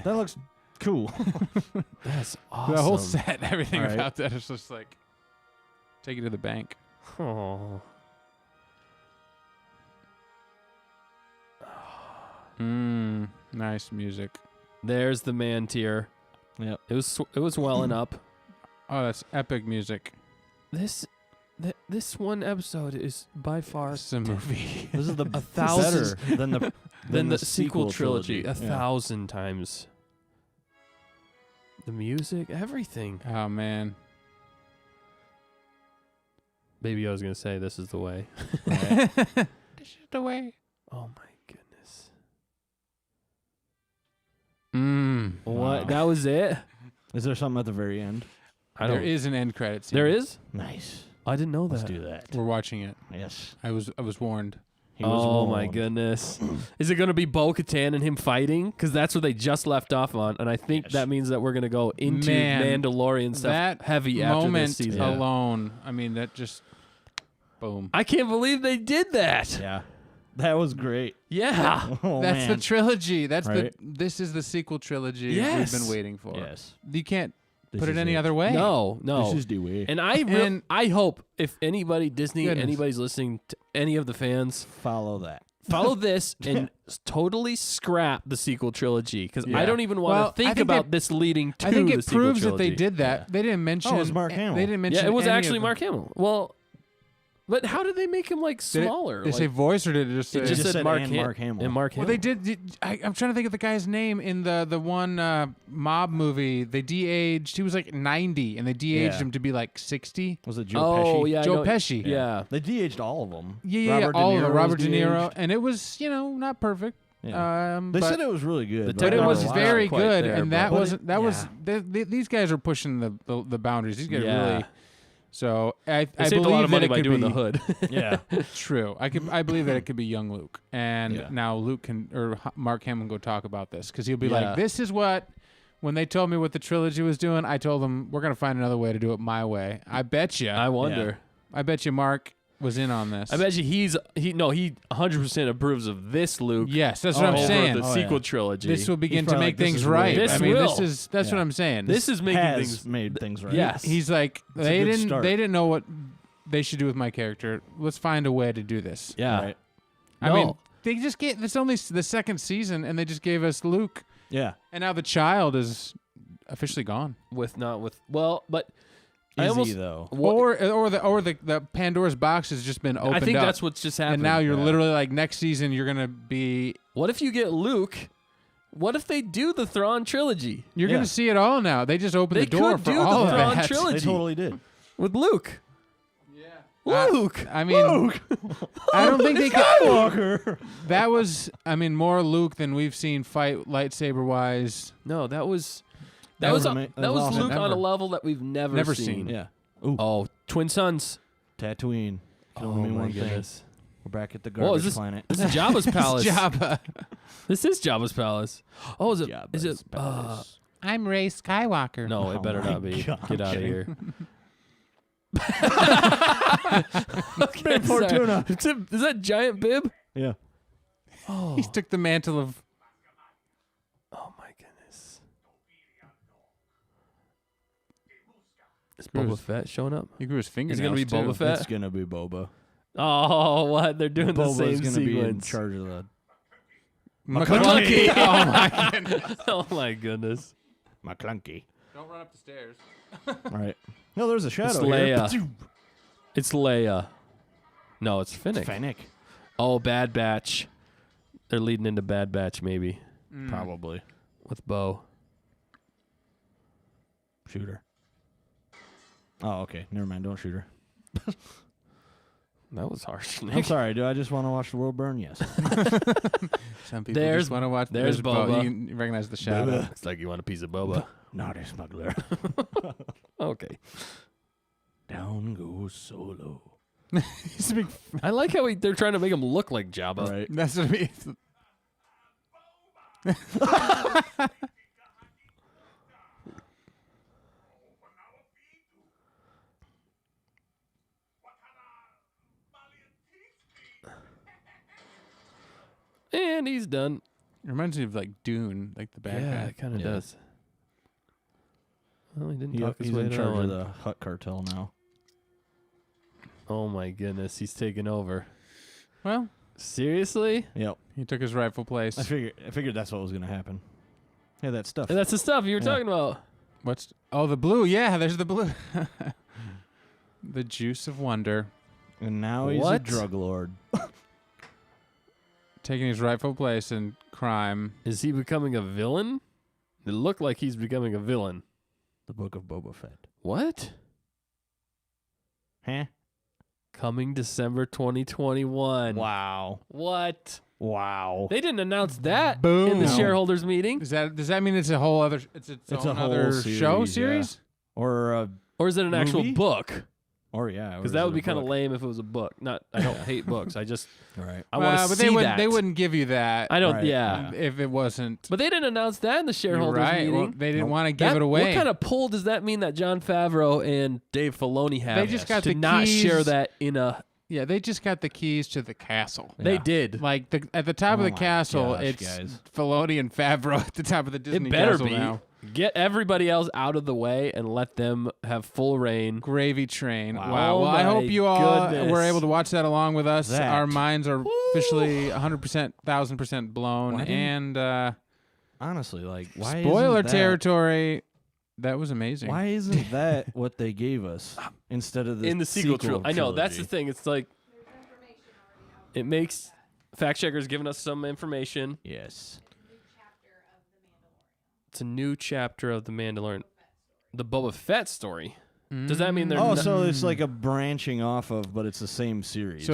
That looks cool. That's awesome. The whole set, everything All right. about that is just like, take it to the bank. Oh. Nice music. There's the man tier. Yep. It was welling up. Oh, that's epic music. This one episode is by far It's a movie. This is the 1,000 better than the than the sequel trilogy. Yeah. 1,000 times. The music, everything. Oh man. Maybe I was gonna say this is the way. This is the way. Oh my goodness. Wow. What? That was it? Is there something at the very end? I don't. There is an end credit scene. There is? Nice. I didn't know that. Let's do that. We're watching it. Yes. I was warned. He was Oh my warned. goodness. Is it going to be Bo-Katan and him fighting? Because that's what they just left off on. And I think Yes. that means that we're going to go into Man, Mandalorian stuff That heavy after moment this season. alone. I mean, that just boom. I can't believe they did that. Yeah. That was great. Yeah. Oh, That's man. the trilogy. That's Right. this is the sequel trilogy Yes. we've been waiting for. Yes. You can't This put it is any other way. No. This is the way. And And- I hope if anybody, Disney, Goodness. anybody's listening to any of the fans, Follow that. follow this and totally scrap the sequel trilogy because I Yeah. don't even want to Well, I think think about it- this leading to I think the it sequel proves that trilogy. they did that. Yeah. They didn't mention. Oh, it was Mark Hamill. They didn't mention. Yeah, it was any actually of Mark Hamill. Well, but how did they make him like Did it- smaller? They say voice or did it just say? it just just said said Mark, and Mark Hamill. And Mark Well, Hamill. they did. I'm trying to think of the guy's name in the one mob movie. They de-aged. He was like 90, and they de-aged Yeah. him to be like 60. Was it Joe Oh Pesci? yeah, I Joe know- Pesci. Yeah. They de-aged all of them. Yeah, Robert De all of Niro them. was Robert De Niro, de-aged. and it was not perfect. Yeah. They but, said it was really good. The but but it I don't was know technology's why. very quite good, there, and that but- wasn't. That was. yeah. These guys are pushing the boundaries. These guys Yeah. really. So I They I saved believe a lot of that money it by could doing be the hood. Yeah. true. I believe that it could be young Luke, and Yeah. now Luke Mark Hamill go talk about this because he'll be Yeah. like, "This is what." When they told me what the trilogy was doing, I told them we're gonna find another way to do it my way. I bet you. I wonder. I bet you Mark was in on this. I bet you he 100% approves of this Luke. Yes, that's what I'm over saying. the Oh, sequel yeah. trilogy. This will begin to probably make like, this things is way right. better. I mean, This that's Yeah. what I'm saying. this is making Has things. made things right. Yes. He's like a they good didn't start. they didn't know what they should do with my character. Let's find a way to do this. Yeah. Right. I No. mean, they just gave it's only the second season, and they just gave us Luke, Yeah. and now the child is officially gone. But I Is almost he though? what- Or the Pandora's box has just been opened I think up. that's what's just happened. and now you're Yeah. literally like next season you're gonna be What if you get Luke? What if they do the Thrawn trilogy you're Yeah. gonna see it all now. They just opened They the door could for do all the of Thrawn that. trilogy. They totally did. with Luke? Uh, Luke. I mean, I don't think they could. Walker. That was, I mean, more Luke than we've seen fight lightsaber wise. No, that was That was ama- that was awesome. Luke on a Never. level that we've never, Never seen. seen. Yeah. Ooh. Oh, twin sons. Tatooine. Can only mean my one thing. goodness. We're back at the Whoa, is garbage this- planet. This is Jabba's palace. Jabba. This is Jabba's palace. Oh, is it? Is it? Jabba's palace. I'm Ray Skywalker. No, Oh it better my not be. God, Get out of Jay. here. Bib Fortuna. Is that giant bib? Yeah. Oh, He took the mantle of. oh my goodness. Is Screws. Boba Fett showing up? He grew his fingernails. Is it gonna be too. Boba Fett? It's gonna be Boba. Oh, what? They're doing the Boba's same gonna be in sequence. charge of the McClunky. oh my goodness. Oh my goodness. McClunky. Don't run up the stairs. All right. No, there's a shadow It's here. Leia. It's Leia. No, it's Finnick. Fennec. Oh, Bad Batch. They're leading into Bad Batch maybe Probably. with Bo. Shoot her. Oh, okay. Never mind. Don't shoot her. That was harsh. I'm Nick. sorry. Do I just want to watch the world burn? Yes. Some people There's- just want to watch. there's Bo. Boba. You can recognize the shadow. Looks like you want a piece of boba. Naughty smuggler. Okay. Down goes Solo. He's a big. I like how they're trying to make him look like Jabba. Right. That's what I mean. done. It reminds me of like Dune, like the bad Yeah, guy. it kind of Yeah. does. Well, he didn't He's talk his way in to charge that of one. the Hut Cartel now. Oh my goodness, he's taking over. Well, Seriously? Yep. he took his rightful place. I figured that's what was gonna happen. Yeah, that stuff. And that's the stuff you were Yeah. talking about. What's the blue? Yeah, there's the blue. The juice of wonder, And now he's a What? drug lord. taking his rightful place in crime. Is he becoming a villain? It looked like he's becoming a villain. The Book of Boba Fett. What? Huh? Coming December 2021. Wow. What? Wow. They didn't announce that in Boom. the No. shareholders meeting. Does that mean it's a whole other? It's It's own a whole other show series, series? Or Or is it an actual Movie? book? yeah. Because that would be kind of lame if it was a book. Not, I don't hate books. I just, Right. I want to but see they that. wouldn't give you that. I don't. Right, Yeah. if it wasn't. But they didn't announce that in the You're shareholders right. meeting. Well, they didn't Nope. want to give That- it away. What kind of pull does that mean that Jon Favreau and Dave Filoni have? They just got to the not keys. share that in a. Yeah, they just got the keys to the castle. They Yeah. did. Like at the top Oh of the my castle, gosh, it's guys. Filoni and Favreau at the top of the Disney It better castle be. now. Get everybody else out of the way and let them have full reign. Gravy train. Wow. Wow. Oh Well, I hope my you all goodness. were able to watch that along with us. That. Our minds are officially 100%, 1,000% blown. Why didn't- And Honestly, like, why spoiler isn't that, territory. That was amazing. Why isn't that what they gave us instead of the In the sequel trilogy? trilogy. I know, that's the thing. It's like, it makes fact checkers giving us some information. Yes. It's a new chapter of the Mandalorian. The Boba Fett story. Does that mean they're Oh, not- so it's like a branching off of, but it's the same series.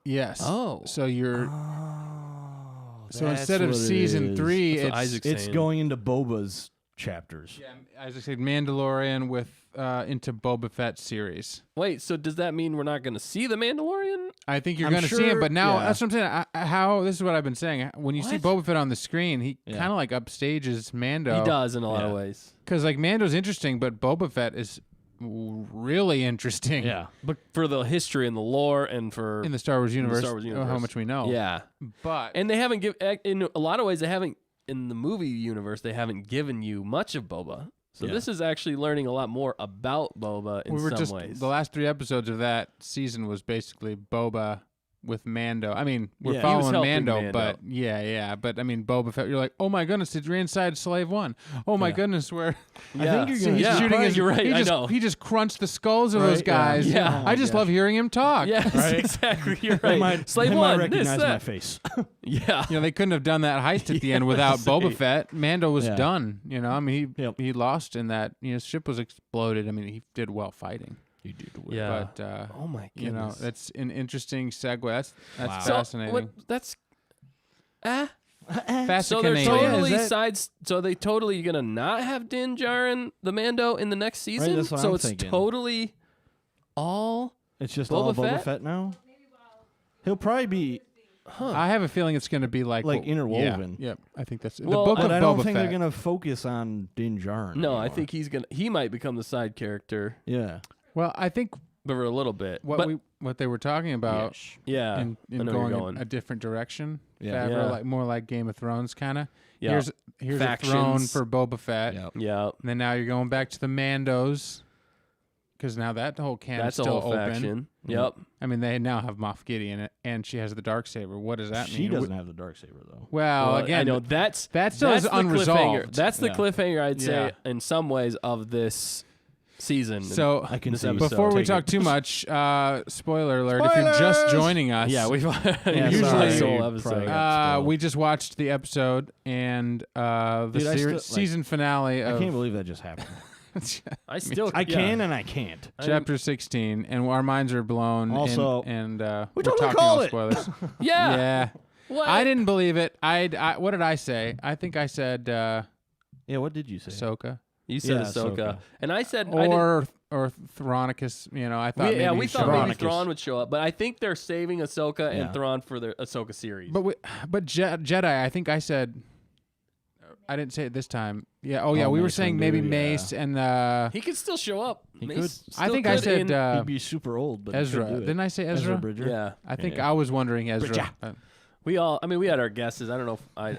Yes. Oh. So you're. Oh, So that's instead of what it season is. 3, That's what it's Isaac's It's saying. going into Boba's chapters. Yeah, as I said, Mandalorian with into Boba Fett series. Wait, so does that mean we're not going to see the Mandalorian? I think you're I'm going to see him, sure- but now yeah. that's what I'm saying. How this is what I've been saying. When you see What? Boba Fett on the screen, he Yeah. kind of like upstages Mando. He does in a lot of Yeah. ways. Because like Mando's interesting, but Boba Fett is really interesting. Yeah. But for the history and the lore and for In the Star Wars universe, Star Wars how universe. much we know. yeah. But And they haven't in a lot of ways they haven't in the movie universe they haven't given you much of Boba. So Yeah. this is actually learning a lot more about Boba in we were some just ways. the last 3 episodes of that season was basically Boba with Mando. I mean, we're Yeah. He was following helping Mando, Mando. but yeah. But I mean, Boba Fett. You're like, oh my goodness, did you're inside Slave One? Oh my Yeah. goodness, where I think you're gonna he's see shooting his. You're right. He I just, know. He just crunched the skulls of those Right, yeah. guys. Yeah. I just love hearing him talk. Yes, Right? exactly. You're They right. might, Slave they one, might this, recognize that. my face. Yeah. You know, they couldn't have done that heist at the end without Boba right. Fett. Mando was Yeah. done. You know, I mean, Yep. he lost in that. You know, his ship was exploded. I mean, he did well fighting. You did Yeah. But Oh my goodness. you know, that's an interesting segue. That's Wow. So, fascinating. what, that's So they're Fascinating. totally is that- sides. So they totally gonna not have Din Djarin the Mando in the next season. that's what so I'm it's thinking. totally all. It's just Boba all Boba Fett? Fett now? He'll probably be, I have a feeling it's going to be like interwoven. Yeah, I think that's Well, the book I- of but I don't Boba think Fett. they're going to focus on Din Djarin No, I anymore. think he might become the side character, Yeah. Well, I think but for a little bit. what but what they were talking about yeah, in I know going, you're going. a different direction. Yeah. Favreau, Yeah. like more like Game of Thrones kind of. Yeah. Here's Factions. a throne for Boba Fett. Yep. Yeah, And then now you're going back to the Mandos. Because now that whole camp that's is a still whole open. faction. Yep. I mean, they now have Moff Gideon, and she has the Darksaber. What does that She mean? doesn't have the Darksaber, though. Well, Well, again, I know that's that still that's is the cliffhanger. unresolved. That's the Yeah. cliffhanger I'd say Yeah. in some ways of this season. So I can This see episode. before we take talk it. too much, spoiler alert! If you're just Spoilers! joining us, yeah, we've Yeah, usually- sorry, this whole you episode. probably got spoiled. we just watched the episode and the Dude, I still, like, season finale I of can't believe that just happened. I still I yeah. can and I can't. chapter 16, and our minds are blown. Also, and we we're totally talking called all it. spoilers. Yeah. Yeah, What? I didn't believe it. I what did I say? I think I said Yeah, what did you say? Ahsoka You said Yeah, Ahsoka. Ahsoka. And I said I didn't, or Thronicus. You know, I thought maybe we thought Thrawn. maybe Thrawn would show up, but I think they're saving Ahsoka Yeah. and Thrawn for the Ahsoka series. But Jedi, I think I said. I didn't say it this time. Yeah. Oh, yeah. Oh, we were Mace saying Windu, maybe yeah. Mace and he could still show up. He Mace could. I still think I could said in- He'd be super old, but he Ezra. could do it. Didn't I say Ezra? Bridger. yeah. I think Yeah. I was wondering Ezra. Bridger. We had our guesses. I don't know if I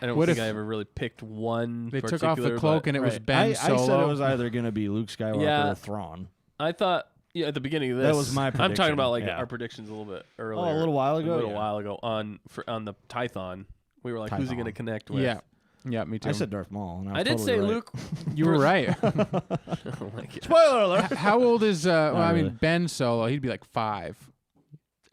don't What think if I ever really picked one. They took off the cloak and it was right. Ben I Solo. said it was either going to be Luke Skywalker Yeah. or Thrawn. I thought at the beginning of this. That was my I'm talking prediction, about like yeah. our predictions a little bit earlier. Oh, a little while ago? A little Yeah. while ago on the Tython. We were like, who's he going to Tython. connect with? Yeah, me too. I said Darth Maul. And I I did totally say right. Luke. you were right. Oh my God. Spoiler alert. How old is I mean really. Ben Solo? He'd be like 5.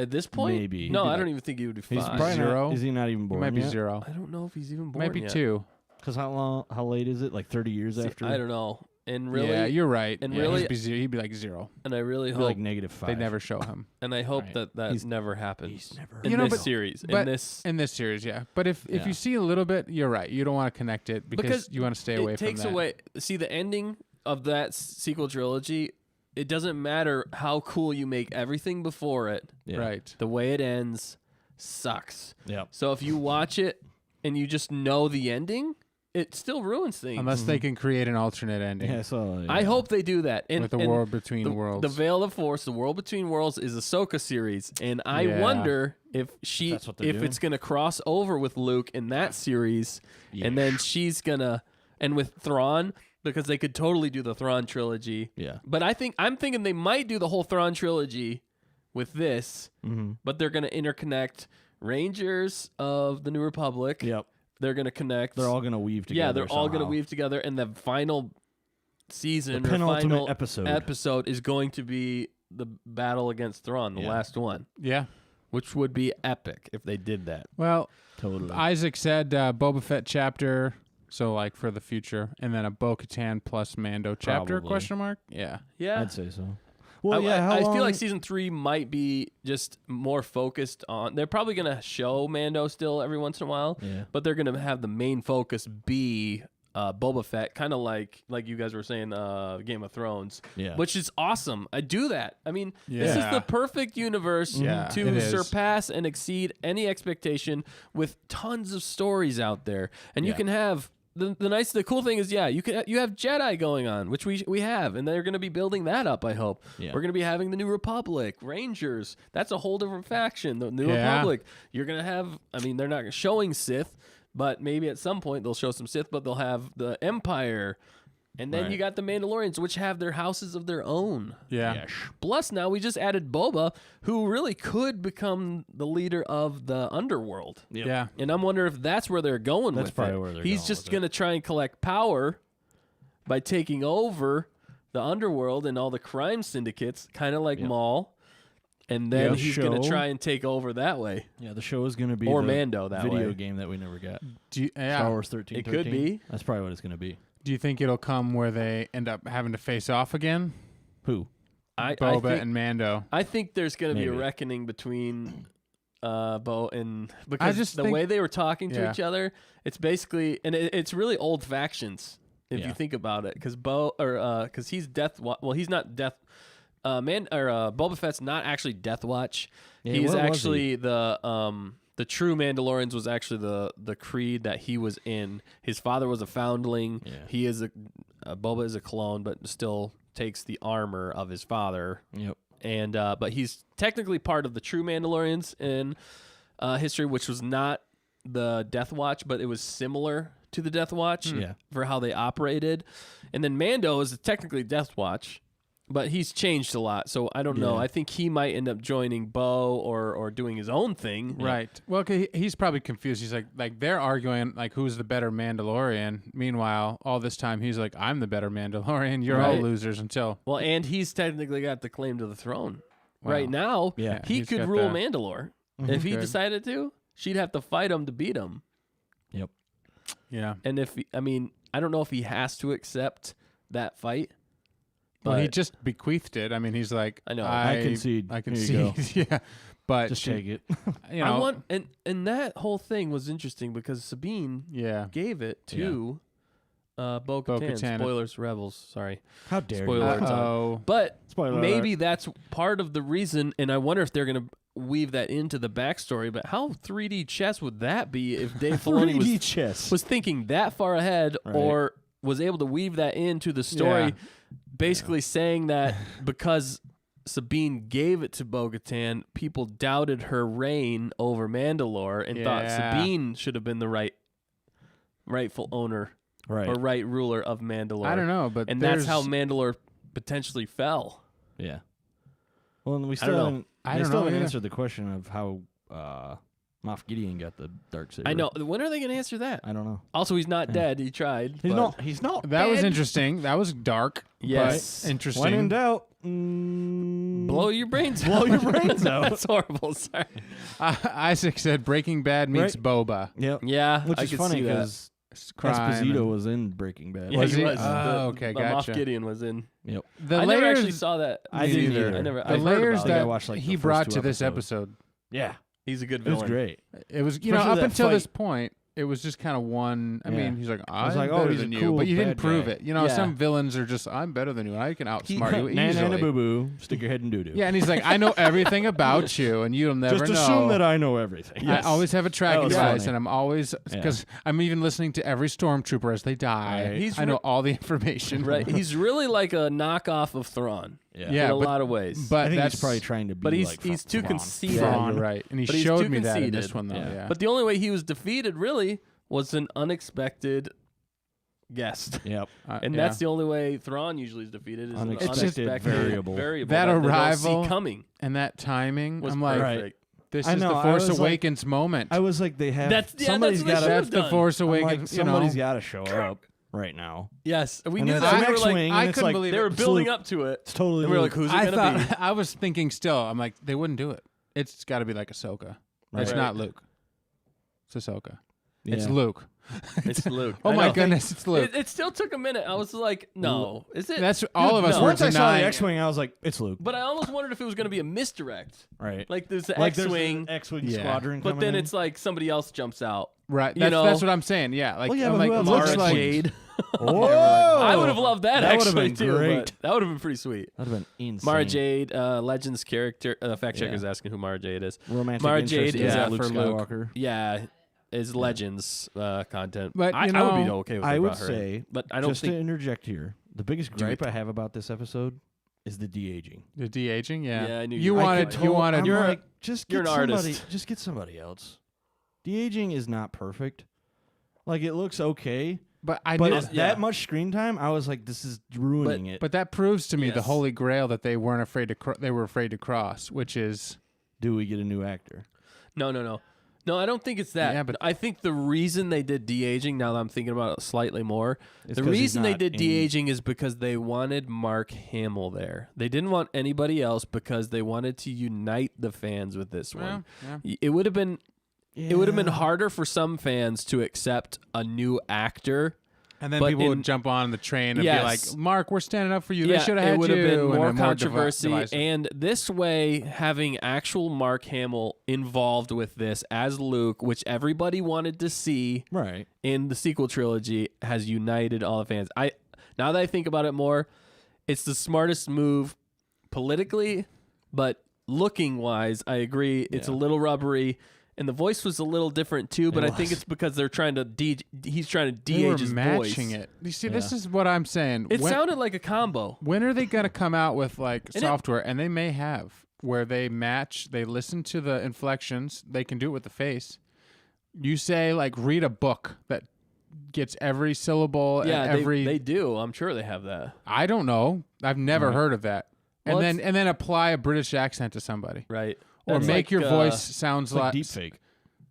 At this point, Maybe. No, He'd be I don't like- even think he would be He's 5. probably Zero? not. Is he not even He born might be yet? 0. I don't know if he's even born Might be yet. 2. Because how late is it? Like 30 years after? I don't know. And really, Yeah, you're right. and Yeah, really- he'd be like 0. and I really It'd be hope, like -5. They never show him and I hope Right. that He's- never happens. He's never. in You know, this but- series. but In this, in this series, yeah. But if Yeah. you see a little bit, you're right. You don't want to connect it because you want to stay away it from takes that. away. See, the ending of that sequel trilogy. It doesn't matter how cool you make everything before it. Yeah. Right. The way it ends sucks. Yep. So if you watch it and you just know the ending, it still ruins things. Unless they can create an alternate ending Yeah. So I hope they do that. And, with the and world between the, worlds. The Veil of Force, the World Between Worlds, is a Ahsoka series, and I Yeah. wonder if that's what they're doing. it's gonna cross over with Luke in that series, and then she's gonna, and with Thrawn, because they could totally do the Thrawn trilogy. Yeah. But I'm thinking they might do the whole Thrawn trilogy with this, Mm-hmm. but they're gonna interconnect Rangers of the New Republic. Yep. They're gonna connect. They're all gonna weave together. Yeah, they're all going to somehow. weave together, and the final season The or penultimate final episode. is going to be the battle against Thrawn, the Yeah. last one, yeah. which would be epic if they did that. Well, Totally. Isaac said Boba Fett chapter, so like for the future, and then a Bo-Katan plus Mando chapter? Probably. Question mark? Yeah. Yeah, I'd say so. Well, yeah. I How feel like long- season 3 might be just more focused on. They're probably going to show Mando still every once in a while, Yeah. but they're going to have the main focus be Boba Fett, kind of like you guys were saying, Game of Thrones. Yeah. Which is awesome. I do that. I mean, this is Yeah. the perfect universe Yeah, to it is. surpass and exceed any expectation with tons of stories out there. And you Yeah. can have the cool thing is, you have Jedi going on, which we have, and they're going to be building that up, I hope. Yeah. We're going to be having the New Republic, Rangers. That's a whole different faction, the New Yeah. Republic. You're going to have, I mean, they're not showing Sith, but maybe at some point they'll show some Sith, but they'll have the Empire. And then Right. you got the Mandalorians, which have their houses of their own. Yeah. Plus, now we just added Boba, who really could become the leader of the underworld. Yep. Yeah. And I'm wondering if that's where they're going That's with probably it. where they're He's going just with going to try and collect power by taking over the underworld and all the crime syndicates, kind of like Yep. Maul. And then Yeah, he's going to show- try and take over that way. Yeah, the show is going to be Or the Mando that video way. game that we never got. Yeah. Star Wars 13. It could be. That's probably what it's going to be. Do you think it'll come where they end up having to face off again? Who? I Boba think, and Mando. I think there's going to be a Maybe. reckoning between Bo and because just the think- way they were talking to Yeah. each other, it's basically it's really old factions if Yeah. you think about it. Because because he's well, he's not Death. Boba Fett's not actually Death Watch. Yeah, He's what was actually the true Mandalorians was actually the creed that he was in. His father was a foundling. Yeah. He is Boba is a clone, but still takes the armor of his father. Yep. And but he's technically part of the true Mandalorians in history, which was not the Death Watch, but it was similar to the Death Watch Yeah. for how they operated. And then Mando is technically Death Watch, but he's changed a lot. So I don't know. Yeah. I think he might end up joining Bo or doing his own thing. Right. Well, 'cause he's probably confused. He's like they're arguing like who's the better Mandalorian. Meanwhile, all this time he's like, I'm the better Mandalorian. You're all Right. losers until Well, and he's technically got the claim to the throne. Right Wow. now, Yeah, he he's could got rule the- Mandalore. If he Good. decided to, she'd have to fight him to beat him. Yep. yeah. And I don't know if he has to accept that fight. But Well, he just bequeathed it. I mean, he's like, I know. I concede. I Here you concede. yeah. But Just she- take it. You I know, want and that whole thing was interesting because Sabine yeah. gave it to Bo-Katan. Bo-Katan. Spoilers, Rebels. Sorry, How dare Spoiler you? alert. Oh. but Spoiler maybe alert. that's part of the reason. And I wonder if they're gonna weave that into the backstory. But how 3D chess would that be if Dave Filoni 3D chess. was thinking that far ahead, Right. or was able to weave that into the story? Yeah. Basically saying that because Sabine gave it to Bo-Katan, people doubted her reign over Mandalore and thought Yeah. Sabine should have been the rightful owner Right. or right ruler of Mandalore. I don't know, but And that's how there's- Mandalore potentially fell. Yeah. Well, and we I still don't know. haven't, I they don't still know haven't either. answered the question of how Moff Gideon got the Darksaber. I know. When are they going to answer that? I don't know. Also, he's not dead. He tried. He's but- not. He's not. That was dead. interesting. That was dark. Yes. But interesting. When in doubt, Blow your brains out. blow your brains out. That's horrible. Sorry. Isaac said Breaking Bad meets Right. Boba. Yep. Yeah, Which I is could funny see that. because Crime Esposito and- was in Breaking Bad. Yeah, Was he? was. Oh, okay, gotcha. Moff Gideon was in. Yep. The I layers, never actually saw that. I didn't either. I never. the I've heard layers about I it. that watched, like, he the first brought 2 to this episodes. episode. Yeah. He's a good It villain. was great. It was, Especially up that until fight. this point, it was just kind of one. I Yeah. mean, he's like, I'm like, oh, better he's a than you, cool but you didn't bad prove guy. it. You know, Yeah. some villains are just, I'm better than you, and I can outsmart you Nana easily. boo boo. Stick your head in doo doo. Yeah, and he's like, I know everything about you, and you'll never Just know. assume that I know everything. I always have a tracking was device, funny. and I'm always because I'm even listening to every stormtrooper as they die. Right. He's I know all the information. Right. He's really like a knockoff of Thrawn. Yeah, in a but- lot of ways. But I think that's he's probably trying to be But he's like he's too Thrawn. conceited. Yeah, you're right, and he But he's showed too me that in this conceited. one though. Yeah. Yeah, But the only way he was defeated really was an unexpected guest. Yep. And yeah. that's the only way Thrawn usually is defeated is an Unexpected unexpected variable. variable That they don't arrival see coming and that timing. was I'm like, perfect. Right. this I is know, the I Force was like- Awakens moment. I was like, they have. That's- yeah, somebody's that's what got they to. should've That's the done. Force I'm Awakens. like, you know, somebody's got to show up right now. Yes, we And knew it's that. an We were like, X-wing, I and it's couldn't like, believe they were it. building Luke. up to it. It's totally. And we were like, Luke. who's it I gonna be? thought I was thinking still. I'm like, they wouldn't do it. It's got to be like Ahsoka. It's Right. not Luke. It's Ahsoka. It's Yeah. Luke. It's Luke. Oh I my know. goodness, it's Luke. It still took a minute. I was like, no, is it? That's all of us no. were Once I saw denying the it. X-wing, I was like, it's Luke. But I almost wondered if it was going to be a misdirect. Right. Like there's the Like there's X-wing, an X-wing Yeah. squadron. but coming then in. it's like somebody else jumps out. Right. You That's, know- that's what I'm saying. Yeah. Like, Well, yeah, I'm but like, who else looks looks Mara like Jade. Whoa! I would have loved that, That would've actually been too. great. But that would have been pretty sweet. That'd have been insane. Mara Jade, Legends character. Fact Yeah. checker's asking who Mara Jade is. Romantic Mara interest Jade in is Luke for Luke. Skywalker. Yeah, is Legends content. But, I you would be know, okay with I it would about her. say, But I don't just think to interject here, the biggest Do gripe it. I have about this episode is the de-aging. the de-aging. Yeah. Yeah, I knew you you wanted. could You wanted. I'm You're a- like, just you're get an somebody. artist. Just get somebody else. De-aging is not perfect. Like it looks okay, but I but knew. it's Yeah. that much screen time, I was like, this is ruining it. But that proves to me the Yes. holy grail that they weren't afraid to. They were afraid to cross, which is. do we get a new actor? No, I don't think it's that. Yeah, but- I think the reason they did de-aging, now that I'm thinking about it slightly more, It's the 'cause he's reason they not did in- de-aging is because they wanted Mark Hamill there. They didn't want anybody else because they wanted to unite the fans with this one. Yeah. It would have been it would have been Yeah. harder for some fans to accept a new actor. And then But people in- would jump on the train and Yes. be like, "Mark, we're standing up for you. Yeah, they should have had it would you." have been and more then controversy, divisive. and this way, having actual Mark Hamill involved with this as Luke, which everybody wanted to see Right. in the sequel trilogy, has united all the fans. Now that I think about it more, it's the smartest move politically, but looking wise, I agree it's a little rubbery. And the voice was a little different too, but I think it's because they're trying to he's trying to they were de-age his matching voice. it. You see, this is what I'm saying. It sounded like a combo. When are they going to come out with like And software? And they may have where they match. They listen to the inflections. They can do it with the face. You say like read a book that gets every syllable Yeah, and every. they do. I'm sure they have that. I don't know. I've never heard of that. Well, and then apply a British accent to somebody, Right. or That's make like, your voice sounds It's like like deep fake.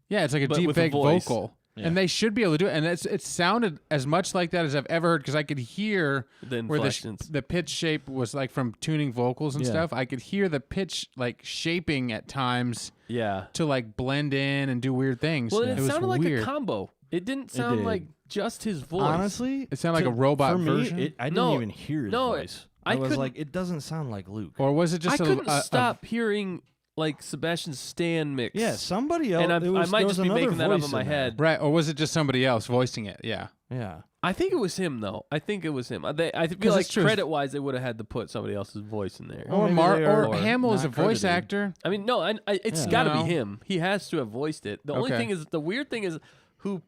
Yeah, it's like a But deep with a fake voice. vocal. Yeah. And they should be able to do it. And it sounded as much like that as I've ever heard because I could hear The where inflections. the pitch shape was like from tuning vocals and Yeah. stuff. I could hear the pitch like shaping at times Yeah. to like blend in and do weird things. Well, it it was sounded like weird. a combo. It didn't sound did. like just his voice. Honestly, It sounded like a robot for me, version? I didn't No, even hear his no, voice. I I was couldn't- like, it doesn't sound like Luke. Or was it I just couldn't a stop hearing like Sebastian Stan mix. Yeah, somebody else. And I it was, might there just was be another making that up voice in my there. head. right? Or was it just somebody else voicing it? Yeah. Yeah. I think it was him though. I think it was him. I feel 'Cause like it's true. credit wise, they would have had to put somebody else's voice in there. Or maybe they are Hamill is a not voice credited. actor. I mean, no, it's Yeah. got to No. be him. He has to have voiced it. The only Okay. thing is, the weird thing is, who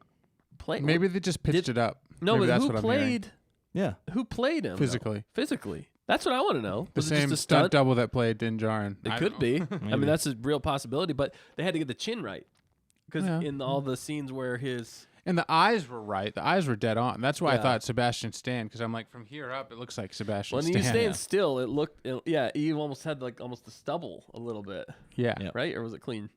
played? Maybe they just pitched Did- it up. no, Maybe but that's who what I'm hearing. played? Yeah. Who played him though? Physically? Physically, That's what I want to know. The Was it same just a stunt stunt? double that played Din Djarin. It I could don't be. know. I mean, that's a real possibility. But they had to get the chin right because Yeah. in all the scenes where his And the eyes were right. The eyes were dead on. That's why I Yeah. thought Sebastian Stan, because I'm like, from here up, it looks like Sebastian when Stan. he was staying still, it looked he almost had like almost the stubble a little bit, Yeah. Yep. right? Or was it clean?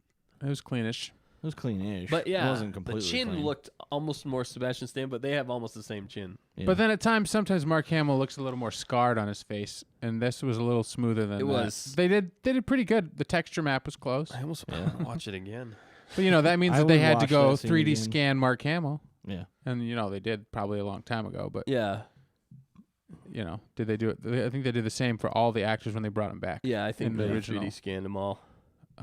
It was cleanish. It was clean-ish. But yeah, it wasn't completely the chin clean. looked almost more Sebastian Stan, but they have almost the same chin. Yeah. But then at times, sometimes Mark Hamill looks a little more scarred on his face, and this was a little smoother than It that. was. They did pretty good. The texture map was close. I almost want to watch it again. But, that means I that they would had to watch go that scene 3D again. scan Mark Hamill. yeah. And, they did probably a long time ago. But, Yeah, did they do it? I think they did the same for all the actors when they brought him back. yeah. I think In the they original. 3D scanned them all.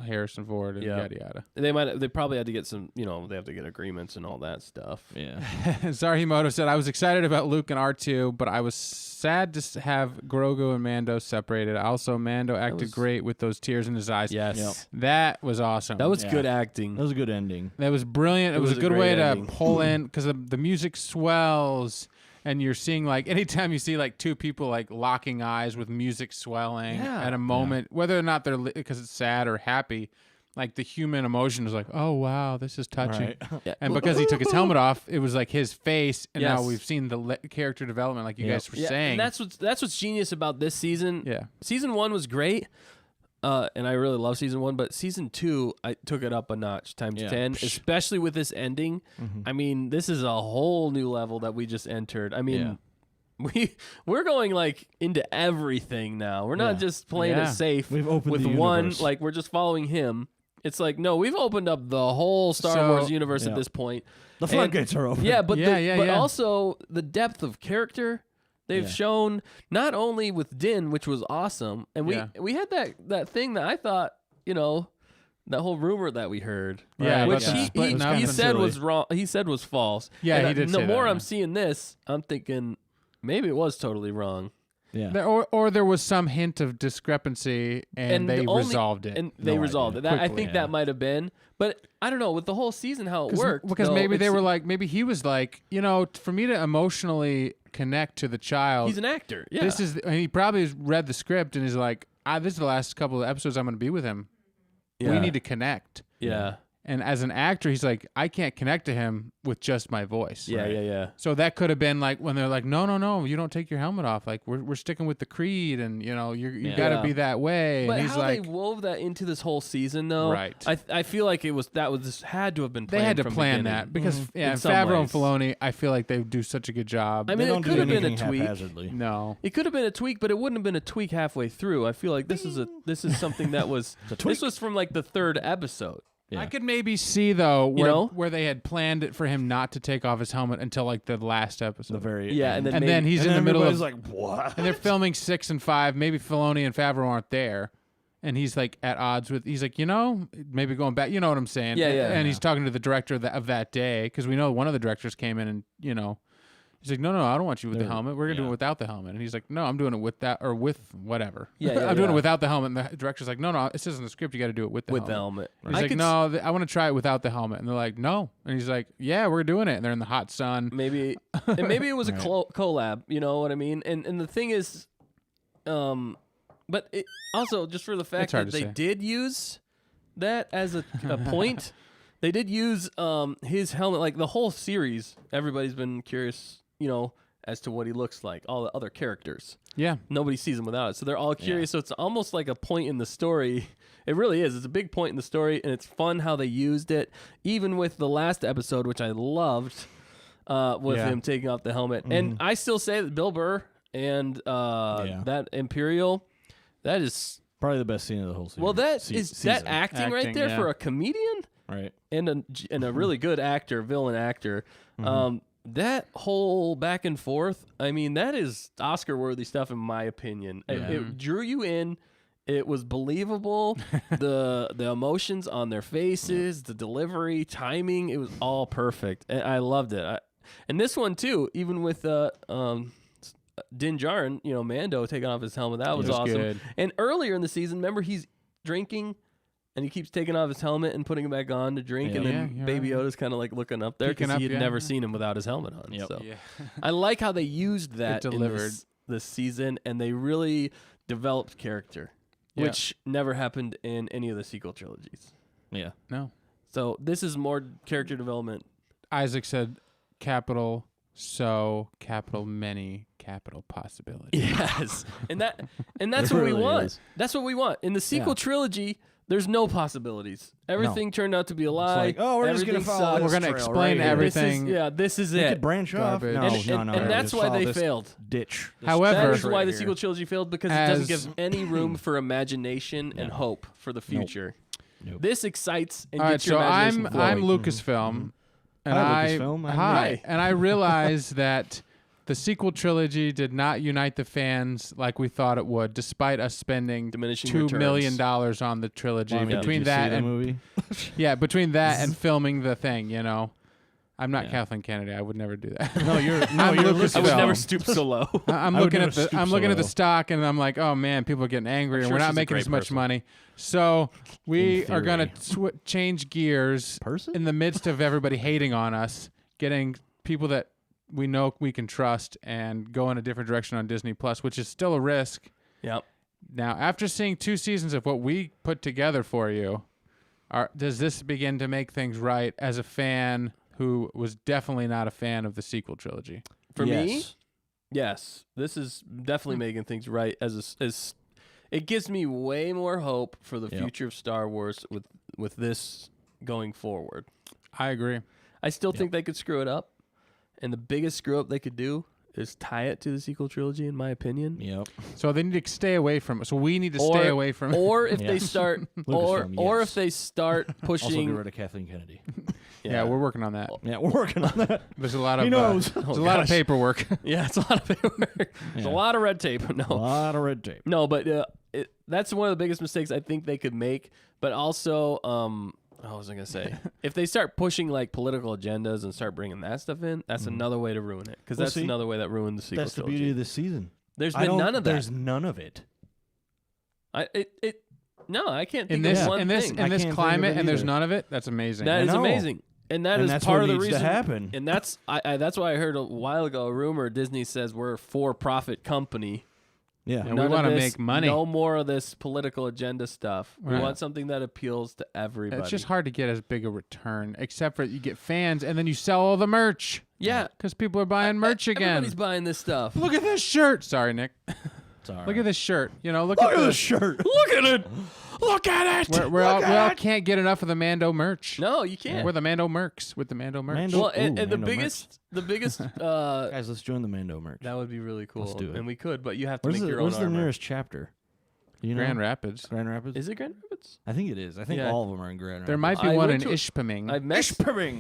Harrison Ford and Yeah. yada yada. They probably had to get some. They have to get agreements and all that stuff. Yeah. Zarhimoto said, I was excited about Luke and R2, but I was sad to have Grogu and Mando separated. Also, Mando acted was- great with those tears in his eyes. Yes, Yep. That was awesome. that was Yeah. good acting. That was a good ending. That was brilliant. It was a good great way to ending. pull in because the music swells, and you're seeing anytime you see two people locking eyes with music swelling Yeah. at a moment, whether or not they're because it's sad or happy, the human emotion is oh wow, this is touching. Right. Yeah. And because he took his helmet off, it was his face, and now Yes. we've seen the character development, like you Yep. guys were Yeah, saying. and that's what's genius about this season. Yeah. Season 1 was great, and I really love season 1. But season 2, I took it up a notch, times Yeah. 10, especially with this ending. I mean, this is a whole new level that we just entered. I mean, we're going into everything now. We're not Yeah. just playing Yeah. it safe We've opened with the one. universe. We're just following him. It's no, we've opened up the whole Star So- Wars universe Yeah. at this point. The floodgates are open. Yeah, but Yeah. also the depth of character they've Yeah. shown, not only with Din, which was awesome, and Yeah. we had that thing that I thought, that whole rumor that we heard, Yeah, which about the he splitting up he and said silly. was wrong. He said was false. Yeah, And he did The say that, more yeah. I'm seeing this, I'm thinking maybe it was totally wrong. Yeah. Or there was some hint of discrepancy, and they the only- resolved it. And they No resolved idea. it. I Quickly, think yeah. that might have been, but I don't know with the whole season how it worked. Because though, maybe they it's- were maybe he was for me to emotionally connect to the child. he's an actor. Yeah, This is, and he probably has read the script and is this is the last couple of episodes I'm going to be with him. We Yeah. need to connect. yeah. And as an actor, he's I can't connect to him with just my voice. Yeah. So that could have been when they're no, you don't take your helmet off. We're sticking with the creed, and you got to Yeah. be that way. But and he's how they wove that into this whole season, though, Right. I feel like this had to have been. they Planned had to from plan beginning. that because In some Favreau ways. and Filoni, I feel like they do such a good job. I They mean, don't it do could have been a anything tweak. haphazardly. No. It could have been a tweak, but it wouldn't have been a tweak halfway through. I feel like this is something that was. This was from the third episode. Yeah. I could maybe see though know? where they had planned it for him not to take off his helmet until the last episode. The very Yeah, end. and then maybe- he's And in the then middle of everybody's like, what? and they're filming 6 and 5. Maybe Filoni and Favreau aren't there, and he's at odds with. He's maybe going back. You know what I'm saying? Yeah. And he's talking to the director of that day because we know one of the directors came in and he's like, no, I don't want you with the helmet. We're gonna do it without the helmet. And he's like, no, I'm doing it with that or with whatever. Yeah, I'm doing yeah. it without the helmet. And the director's like, no, it says in the script you got to do it with the with the helmet. helmet. He's I like, could no, I want to try it without the helmet. And they're like, no. And he's like, yeah, we're doing it. And they're in the hot sun. maybe and maybe it was a Right. collab. You know what I mean? And the thing is, but it, also just for the fact It's hard that to they say. did use that as a point. They did use his helmet, the whole series. Everybody's been curious, as to what he looks like. All the other characters, Yeah. nobody sees him without it, so they're all curious. So it's almost like a point in the story. It really is. It's a big point in the story, and it's fun how they used it. Even with the last episode, which I loved, with Yeah. him taking off the helmet. And I still say that Bill Burr and that Imperial, that is Probably the best scene of the whole season. well, that Se- is season. that acting right Acting, there yeah. for a comedian Right. and a really good actor, villain actor. That whole back and forth, I mean, that is Oscar-worthy stuff in my opinion. It drew you in. It was believable. the emotions on their faces, the delivery, timing, it was all perfect. And I loved it. And this one too, even with Din Djarin, Mando taking off his helmet, that was was awesome. good. And earlier in the season, remember he's drinking and he keeps taking off his helmet and putting it back on to drink, and Yeah, then you're Baby right. Yoda's kind of looking up there Peeking because he up, had yeah. never seen him without his helmet on. Yep. So Yeah. I like how they used that. It delivered. this season, and they really developed character, Yeah. which never happened in any of the sequel trilogies. Yeah. No. So this is more character development. Isaac said capital, so capital many, capital possibilities. Yes, and that's It what we really want. is. That's what we want. In the sequel trilogy, there's no possibilities. Everything turned out to be a lie. like, oh, we're just gonna Everything follow sucks. We're gonna trail explain right here. everything. This is We it. could branch off. Garbage. No, and, no, and, no. and that's just why follow they this failed. Ditch. This However- That is ditch why right the here. sequel trilogy failed, because it As- doesn't give any room for imagination and hope for the future. Nope. This excites and All right, gets your so imagination I'm flowing. Lucasfilm, and Hi, Lucasfilm. I'm hi, Nick. and I realize that the sequel trilogy did not unite the fans like we thought it would, despite us spending Diminishing $2 returns. million on the trilogy. Well, I mean, did between you that see the and movie? between that and filming the thing, I'm not Yeah. Kathleen Kennedy. I would never do that. No, you're I'm you're Lucasfilm. I would never Film. stoop so low. I'm I would looking never at the stoop I'm so looking at the low. stock, and I'm like, oh man, people are getting angry, and sure we're not she's a making great as much person. money. So we In are gonna theory. change gears Person? in the midst of everybody hating on us, getting people that we know we can trust, and go in a different direction on Disney Plus, which is still a risk. Yep. Now, after seeing 2 seasons of what we put together for you, does this begin to make things right as a fan who was definitely not a fan of the sequel trilogy? For me, Yes. yes, this is definitely making things right. As it gives me way more hope for the Yep. future of Star Wars with this going forward. I agree. I still think they could screw it up, and the biggest screw up they could do is tie it to the sequel trilogy, in my opinion. Yep. So they need to stay away from it. So we need to stay away from it. Or if they Yes. start, Lucasfilm, or yes. if they start Also, get pushing. rid of Kathleen Kennedy. Yeah, we're working on that. Yeah, we're working on that. There's a lot of He knows. there's a lot of gosh. paperwork. Yeah, it's a lot of paperwork. There's a Yeah. lot of red tape. A No, lot of red tape. no, but that's one of the biggest mistakes I think they could make. But also, what was I gonna say? If they start pushing like political agendas and start bringing that stuff in, that's another way to ruin it. Because Well, that's see, another way that ruined the sequel That's the trilogy. beauty of this season. There's I been don't- none of that. There's none of it. No, I can't In think this of one in this thing. I in this can't think of climate, it and there's either. none of it. That's amazing. That I is know. amazing, and that And is that's part what of the needs to reason. happen. And that's that's why I heard a while ago a rumor. Disney says we're a for-profit company. Yeah. And we None of wanna this- make money. No more of this political agenda stuff. We Right. want something that appeals to everybody. It's just hard to get as big a return, except for you get fans, and then you sell all the merch Yeah, because people are buying merch again. everybody's buying this stuff. Look at this shirt. Sorry, Nick. Sorry. Look at this shirt. Look Look at at the this shirt. Look at it. Look at it. we all can't get enough of the Mando merch. No, you can't. We're the Mando mercs with the Mando merch. Mando- Well, and Ooh, the Mando biggest, Guys, let's join the Mando merch. that would be really cool. Let's do it. And we could, but you have to Where's make the, your own where's the armor. nearest chapter? Do you know? Grand Rapids. Grand Rapids? Is it Grand Rapids? I think it is. I think Yeah. all of them are in Grand Rapids. There might be I one in went to- Ishpeming.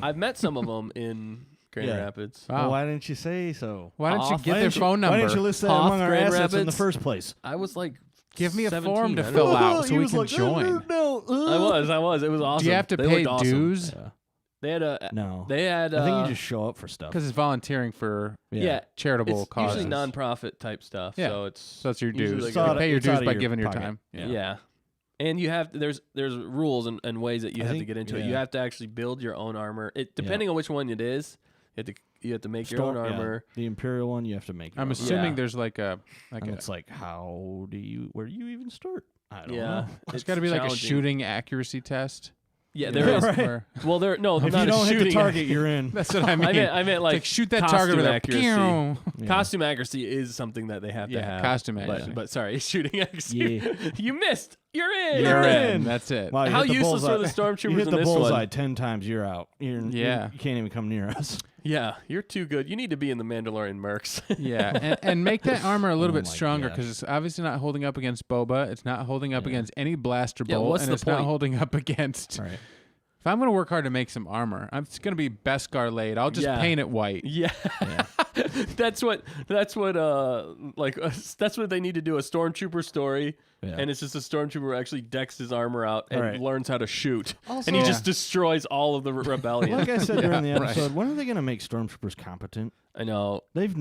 I've met some of them in Grand Yeah. Rapids. Wow. Well, why didn't you say so? Why don't you Hoff? get Why their didn't you- phone number? Why didn't you list that Hoff, among our Grand assets in the Rapids? first place? I was like, Give me a 17, form to I don't fill know. out so He we was can like, join. No. I was. It was awesome. Do you have to They pay looked awesome. dues? Yeah. They had a. No. They had. I think you just show up for stuff. Because it's volunteering for yeah. charitable It's causes. usually non-profit type stuff. Yeah. So it's So that's your usually dues. like You a- pay your It's out dues of by your giving your pocket. time. yeah. And you have there's rules and ways that you I have to think- get into it. yeah. You have to actually build your own armor. It depending on which one it is, you have to make your own Yeah. armor. The Imperial one, you have to make. your I'm own. assuming Yeah. there's like a And it's like, where do you even start? I don't Yeah, know. there's got to be like a challenging. shooting accuracy test. Yeah, You there know, is. right. where- Well, there no, If you not a don't hit the shooting. target, you're in. That's what I mean. I meant It's like like shoot that costume target with a accuracy. pew. Yeah. Costume accuracy is something that they have to Yeah, have. costume accuracy. But sorry, shooting accuracy. Yeah. You missed. You're in. You're in. in. That's it. Wow, you How hit the useless bullseye. were the stormtroopers You hit in the this bullseye one? 10 times, you're out. Yeah. You can't even come near us. Yeah, you're too good. You need to be in the Mandalorian mercs. Yeah, and make that armor a little Oh bit my stronger gosh. because it's obviously not holding up against Boba. It's not holding up against any blaster Yeah, bolt, what's and the it's not point? holding up against. Right. If I'm gonna work hard to make some armor, it's gonna be Beskar laid. I'll just Yeah. paint it white. Yeah. that's what that's what they need to do, a stormtrooper story. Yeah. And it's just a stormtrooper who actually decks his armor out and Right. learns how to shoot. Also- and he Yeah. just destroys all of the rebellion. Like I said during the right. episode, when are they going to make stormtroopers competent? I know. They've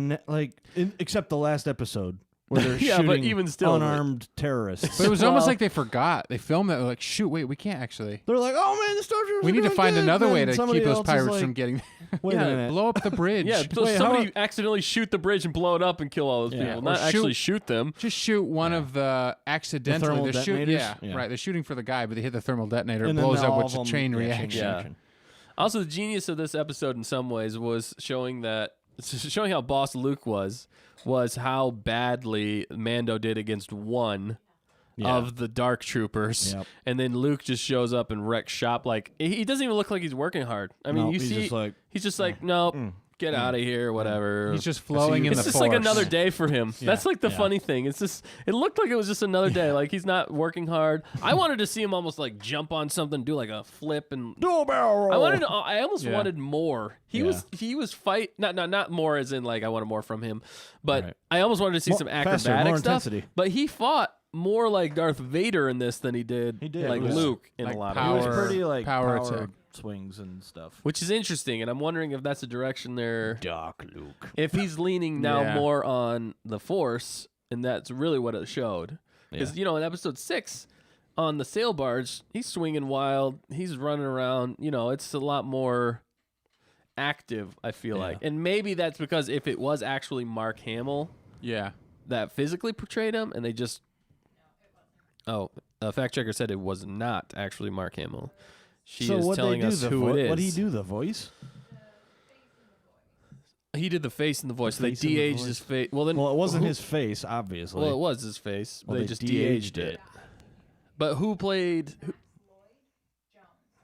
except the last episode. where they're Yeah, shooting but even still, unarmed terrorists. But it was almost Well- like they forgot. They filmed that. They're like, shoot, wait, we can't actually. They're like, oh man, the stormtroopers We are need to doing find good. another way Then to somebody keep those else is pirates like, from getting. Wait a minute. Blow up the bridge. Yeah, so Wait, somebody accidentally shoot the bridge and blow it up and kill all those Yeah. people, Or not actually shoot them. Just shoot one of the accidentally. thermal they're shooting. detonators? Yeah, Yeah. right. They're shooting for the guy, but they hit the thermal detonator. It And then blows up, all which of is a them- chain yeah, reaction. Yeah. Also, the genius of this episode in some ways was showing how boss Luke was how badly Mando did against one of the dark troopers. Yep. And then Luke just shows up and wrecks shop. Like, he doesn't even look like he's working hard. I mean, No, you he's see, just like, he's just like, nope, get out of here, whatever. He's just flowing in It's the just force. like another day for him. That's like the funny thing. It's just, it looked like it was just another day. Like, he's not working hard. I wanted to see him almost like jump on something, do like a flip, and do a barrel roll. I almost Yeah. wanted more. He was fight not more as in like I wanted more from him, but Right. I almost wanted to see More- some faster, acrobatic more stuff. intensity. But he fought more like Darth Vader in this than he did, He did. like It was Luke in like a lot He of was ways. power- pretty like power power attack. swings and stuff. Which is interesting, and I'm wondering if that's a direction they're Dark Luke. if he's leaning now Yeah. more on the Force, and that's really what it showed. Because Yeah. in episode 6 on the sail barge, he's swinging wild, he's running around. It's a lot more active, I feel Yeah. like, and maybe that's because if it was actually Mark Hamill Yeah. that physically portrayed him, and they just a fact checker said it was not actually Mark Hamill. She So is what telling they do us the who it is. What did he do? The voice? He did the face and the voice. So they Face and the de-aged voice. his face. Well, then Well, it wasn't who- his face, obviously. Well, it was his face. But Well, they they just de-aged de-aged it. it. But who played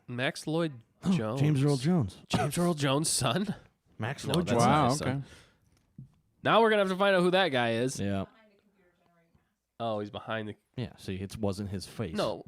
Max Lloyd Jones? James Earl Jones. James Earl Jones' son? Max No, Lloyd that's Jones. not Wow. his Okay. son. Now we're gonna have to find out who that guy is. Yeah. Oh, he's behind the. Yeah. See, it wasn't his face. No.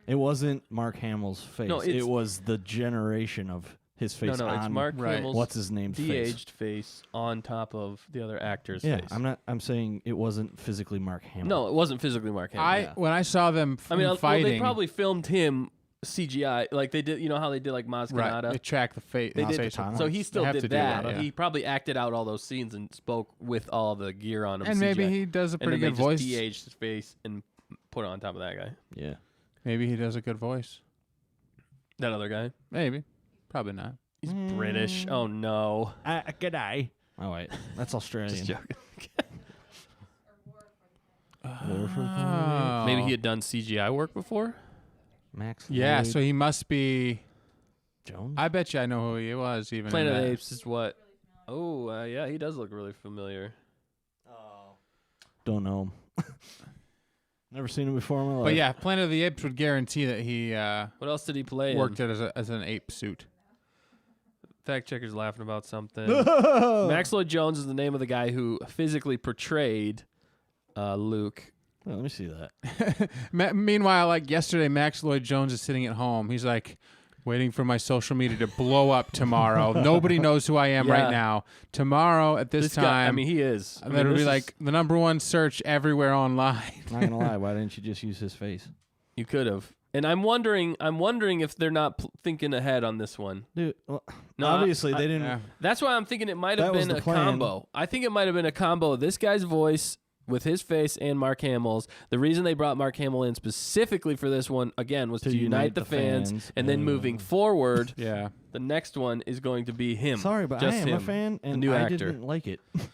It wasn't Mark Hamill's face. No, it's- it was the generation of his face No. It's on Mark right. Hamill's what's his name's face. de-aged face on top of the other actor's Yeah, face. I'm saying it wasn't physically Mark Hamill. No, it wasn't physically Mark Hamill. When I saw them well, fighting, they probably filmed him CGI, like they did. You know how they did like Maz right, Kanata? they track the face. They did, Katana. so he still have did to do that. that, yeah. He probably acted out all those scenes and spoke with all the gear on him. And maybe CGI. he does a And pretty then good they voice. just de-aged his face and put it on top of that guy. Yeah. Maybe he does a good voice. That other guy. Maybe. Probably not. He's British. Oh no. Good eye. Oh wait, that's Australian. Just joking. Oh. Maybe he had done CGI work before. Max. Yeah, Lloyd so he must be. Jones. I bet you I know who he was. Even in Planet of that. the Apes is what? Oh, yeah, he does look really familiar. Don't know him. Never seen him before in my life. But yeah, Planet of the Apes would guarantee that he What else did he play? worked it as an ape suit. Fact checker's laughing about something. Max Lloyd Jones is the name of the guy who physically portrayed Luke. Well, let me see that. Meanwhile, like yesterday, Max Lloyd Jones is sitting at home. He's like, waiting for my social media to blow up tomorrow. Nobody knows who I am Yeah. right now. Tomorrow at this guy, time, I mean, he is. I mean, that'll this be is- like the #1 search everywhere online. Not gonna lie, why didn't you just use his face, You could have. And I'm wondering if they're not thinking ahead on this one. dude? Well, No, obviously I- they didn't. Yeah. That's why I'm thinking it might have That was been the a plan. combo. I think it might have been a combo of this guy's voice with his face and Mark Hamill's. The reason they brought Mark Hamill in specifically for this one, again, was to unite the fans. And then moving forward, Yeah. the next one is going to be him. Sorry, but Just I am him, a fan, the and new I actor. didn't like it. Yeah, that's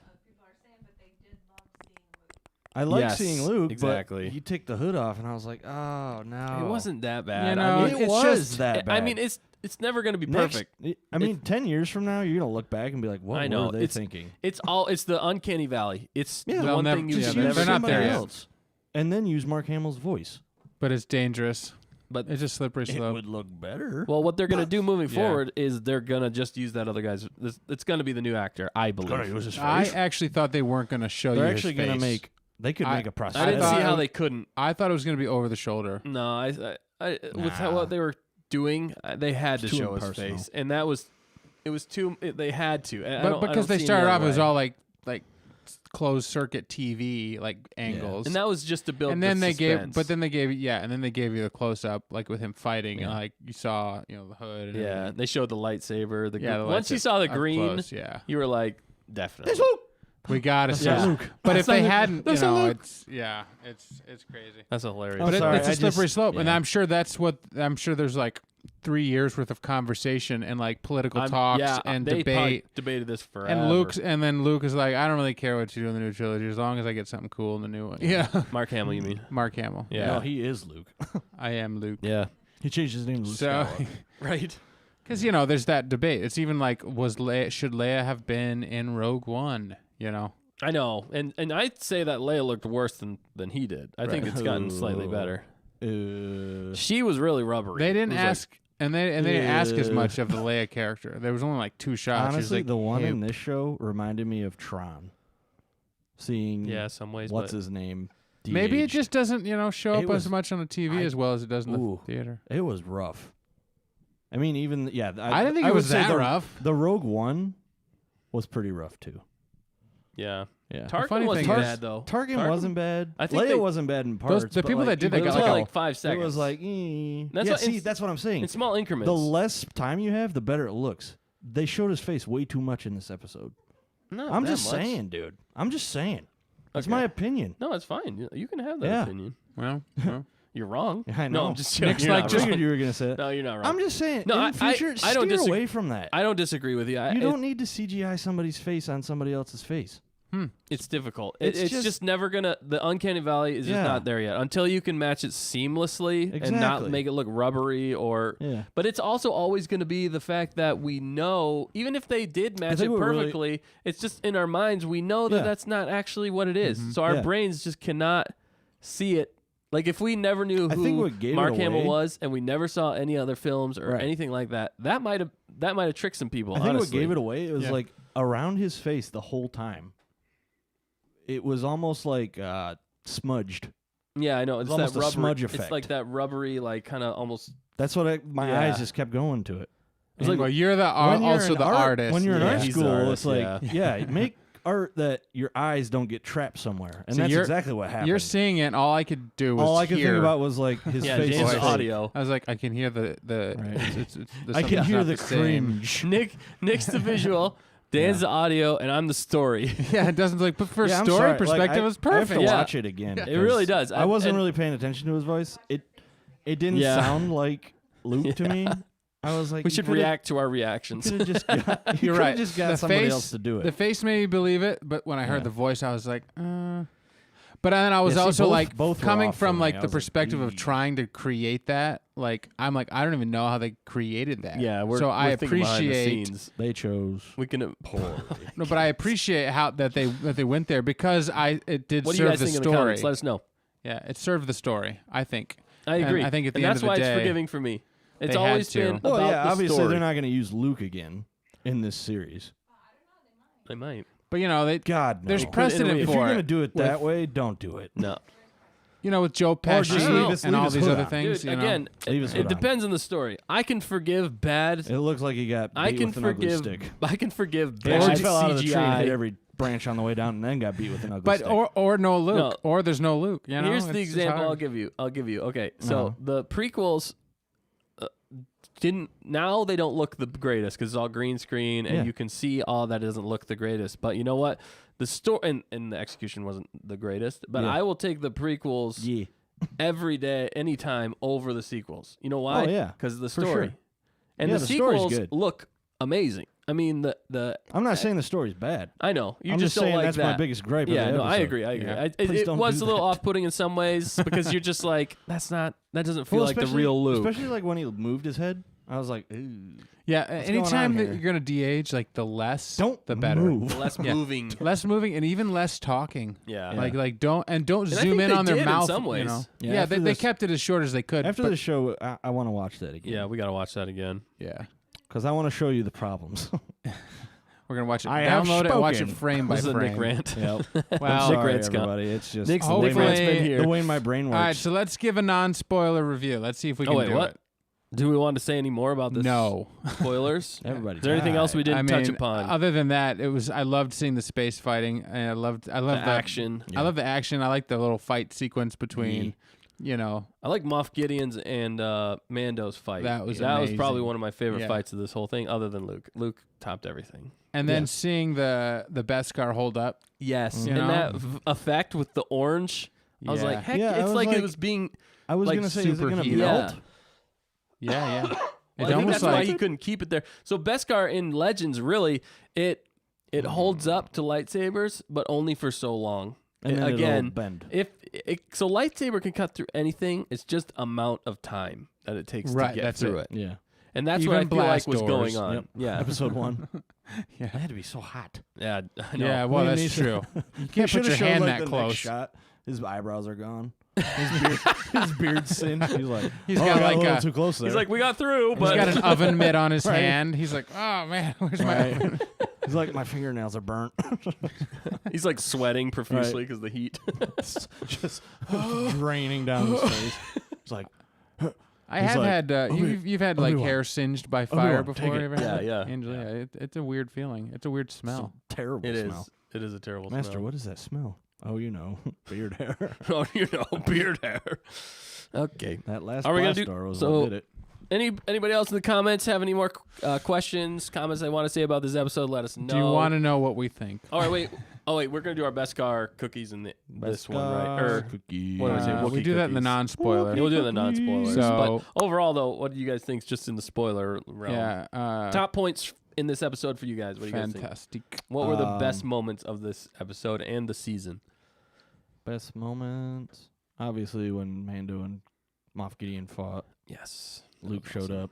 what people are saying, but they did love seeing Luke. I like Yes, seeing Luke, exactly. but you take the hood off, and I was like, oh no, It wasn't that bad. You know, I mean, It it's was just- that bad. I mean, it's never going to be Next- perfect. I mean, 10 years from now, you're gonna look back and be like, what I know, were they it's- thinking? It's the uncanny valley. It's Yeah. the They'll one never- thing you yeah, should they're- never they're not there compare. yet. else, and then use Mark Hamill's voice. But it's dangerous. But It's a slippery slope. look better. well, what they're going to do moving Yeah. forward is they're going to just use that other guy's. It's going to be the new actor, I believe. I actually thought they weren't going to show They're you actually his gonna face. make. They could I- make a I prosthetic. didn't thought see how it- they couldn't. I thought it was going to be over the shoulder. No, I with how, Nah. what they were doing, they had to It's too show his impersonal. face, and that was it was too. They had to, I But don't- I because don't they see any started other off, it was way. all like closed circuit TV like angles. and that was just to build. And then the they gave, suspense. but then they gave, and then they gave you the close up, like with him fighting, and Yeah. like you saw, the hood. And yeah, everything. they showed the lightsaber. Yeah. the once you lightsaber saw the up green, close, yeah. you were like, definitely. We gotta see Yeah. Luke. But if they hadn't, it's crazy. That's hilarious. But sorry, it's a I slippery just- slope, and yeah. I'm sure there's like 3 years worth of conversation and like political talks and they debate. probably debated this forever. And then Luke is like, I don't really care what you do in the new trilogy as long as I get something cool in the new one. Yeah, Mark Hamill, you mean? Mark Hamill. Yeah. No, he is Luke. I am Luke. Yeah. He changed his name to Luke So, Skywalker. Right. because there's that debate. It's even like, should Leia have been in Rogue One? I know, and I'd say that Leia looked worse than he did. I think it's gotten slightly better. She was really rubbery. They It didn't was like- ask, and they didn't ask as much of the Leia character. There was only like 2 shots. She was Honestly, like, the one hey, in this show reminded me of Tron. Seeing some ways. what's but his name? maybe it de-aged. just doesn't, show It up was- as much on the TV as well as it does in the Ooh. theater. It was rough. I mean, even I didn't think it would was say that the, rough. The Rogue One was pretty rough too. yeah. Yeah, funny Tarkin wasn't thing is- bad though. Tarkin wasn't bad. I think Leia they- wasn't bad in parts. the but, people like, that did But that it was got only like like 5 seconds. It was like, That's yeah. what- See, in- that's what I'm saying. in small increments. The less time you have, the better it looks. They showed his face way too much in this episode. Not I'm that just much. saying, dude. I'm just saying. That's Okay. my opinion. No, it's fine. You can have that Yeah. opinion. well, You're wrong. I know. No, I'm just joking. Nick's You're like, not figured wrong. you were gonna say it. No, you're not wrong. I'm just saying. No, in the future, I don't steer disagree. away from that. I don't disagree with you. You don't need to CGI somebody's face on somebody else's face. It's difficult. It's It's just- just never gonna. The uncanny valley is just Yeah. not there yet. Until you can match it seamlessly and Exactly. not make it look rubbery or. Yeah. But it's also always going to be the fact that we know, even if they did match it think what really- perfectly, it's just in our minds we know that Yeah. that's not actually what it is. So our Yeah. brains just cannot see it. Like if we never knew I think who what gave it Mark Hamill away- was, and we never saw any other films or Right. anything like that, that might have tricked some people. I think honestly. what gave it away, it was Yeah. like around his face the whole time. It was almost like smudged. Yeah, I know. It's almost that a rubbery, smudge It's effect. like that rubbery, like kind of almost. That's what my Yeah. eyes just kept going to it. It's like well, you're the When you're also an the art- artist. When you're in Yeah. art He's the school, artist, it's like, yeah, make art that your eyes don't get trapped somewhere, and See, that's you're- exactly what happened. You're seeing it. All I could do was All I could hear. think about was like his yeah, face. James' is audio. I was like, I can hear the Right. it's I can something's hear not the same. cringe. Nick's the visual, Dan's the audio, and I'm the story. Yeah, it doesn't like, but for Yeah, I'm story sorry. Like, perspective, I, it's perfect. I have to Yeah. watch it again. It really does. I wasn't And- really paying attention to his voice. It didn't Yeah. sound like Luke to me. I was like, We you should coulda- react to our You reactions. could have just got, You're right. Just got The somebody face- else to do The it. face made me believe it, but when I heard Yeah. the voice, I was like, But then I was Yeah, see, also both- like, both were coming off for from me. like I the was like, perspective of "Eee." trying to create that. Like, I'm like, I don't even know how they created that. Yeah, we're so I we're thinking behind the appreciate. scenes. They chose. We can. No, but I appreciate how that they went there because it did What do you serve guys the think in the story. comments? Let us know. Yeah, it served the story. I think. I And agree. I think at the and end that's of the why day, it's forgiving for me. It's they had always to. been Well, about yeah, the obviously story. they're not going to use Luke again in this series. They might. But they God, no. there's Could- precedent If for you're it. going to do it that way, don't do it. No. With Joe just Pesci leave us- and leave all us these hood other on. things. Dude, again, Leave us it hood on. depends on the story. I can forgive bad. It looks like he got beat I can with an ugly forgive. stick. I can forgive He bad actually fell out of the tree and hit CGI. every branch on the way down and then got beat with an ugly but stick. or no Luke, No. or there's no Luke. Here's It's the just example hard. I'll give you. Okay, so Uh-huh. the prequels didn't. Now they don't look the greatest because it's all green screen and Yeah. you can see all that doesn't look the greatest. But you know what? The story and the execution wasn't the greatest. But Yeah. I will take the prequels Yeah. every day, anytime over the sequels. You know why? Oh, yeah. Because of the For story. sure. And Yeah, the the story's sequels good. look amazing. I mean the I'm not saying the story's bad. I know you I'm just just saying don't like that's that. my biggest gripe. Yeah, of the no, I episode. agree. I agree. Yeah. It Please don't was do a little that. off-putting in some ways because you're just like that doesn't feel Well, like the especially- real Luke. Especially like when he moved his head, I was like, ooh. Yeah, What's going anytime on that here? you're gonna de-age, like the less, Don't the better. move. Less Yeah. moving. Less moving and even less talking. Yeah. Like don't And I zoom think in they on their did in mouth. some ways. Yeah, Yeah, after they this- kept it as short as they could. After but- the show, I want to watch that again. Yeah, we got to watch that again. yeah, Because I want to show you the problems. we're gonna watch it. I have Download it and watch it spoken. frame by This is a frame. Nick rant. Yep. Well, I'm sorry, Rant's gone. everybody. It's just Nick's the way, hopefully- Nick Rant's been here. the way my brain works. all right, so let's give a non-spoiler review. Let's see if we Oh, can wait, do what? it. Do we want to say any more about this? No. Spoilers? Everybody Is there anything else we died. didn't I touch mean, upon? other than that, I loved seeing the space fighting, and I love the action. I love the action. I like the little fight sequence between you know, I like Moff Gideon's and Mando's fight. That was probably amazing. one of my favorite Yeah. fights of this whole thing, other than Luke. Luke topped everything. and then seeing the Beskar hold up. Yes, You and know? that effect with the orange, I was like, heck, Yeah, I it's was like it like- was being. I was like gonna say, is it gonna superheated. melt? Yeah. Well, It I think almost that's why like he couldn't keep it there. So Beskar in Legends, really, it holds up to lightsabers, but only for so long. And then Again, it'll bend. So lightsaber can cut through anything. It's just amount of time that it takes Right, to get that's through it. it. Yeah. And that's Even what I feel like blast was doors. going on. Yep. Yeah. Episode 1. Yeah. It had to be so hot. Yeah, I know. Yeah, well, Maybe that's they true. You They can't put should've your showed, hand like, that the close. next shot. His eyebrows are gone. His beard's singed. He's like, He's oh, got I like a little a- too close there. He's like, we got through, He's but got an oven mitt on his Right. hand. He's like, oh man, where's my oven? He's like, my fingernails are burnt. he's like sweating profusely because the heat. It's just draining down his face. It's like, I He's have like, had you've had like Obi-Wan. hair singed by fire Obi-Wan, take before. it. You ever had Yeah, that? yeah. Angela, yeah. It's a weird feeling. It's a weird it's a smell. terrible It is. smell. It is a terrible Master, smell. what does that smell? Oh, you know, beard hair. Oh, beard hair. Okay. That last Are we gonna blast do- door was so- what did it. Anybody else in the comments have any more questions, comments they want to say about this episode? Let us know. Do you want to know what we think? All right, wait. Oh, wait. We're gonna do our Beskar cookies in this one, right? Or Cookie. what do I say? we Wookiee do that in the cookies. non-spoiler. Yeah, we'll do it in the non-spoilers. So- but overall, though, what do you guys think? Just in the spoiler realm. Yeah. Top points in this episode for you guys. What do you guys think? Fantastic. What were the best moments of this episode and the season? Best moments? Obviously, when Mando and Moff Gideon fought. Yes. Luke showed up.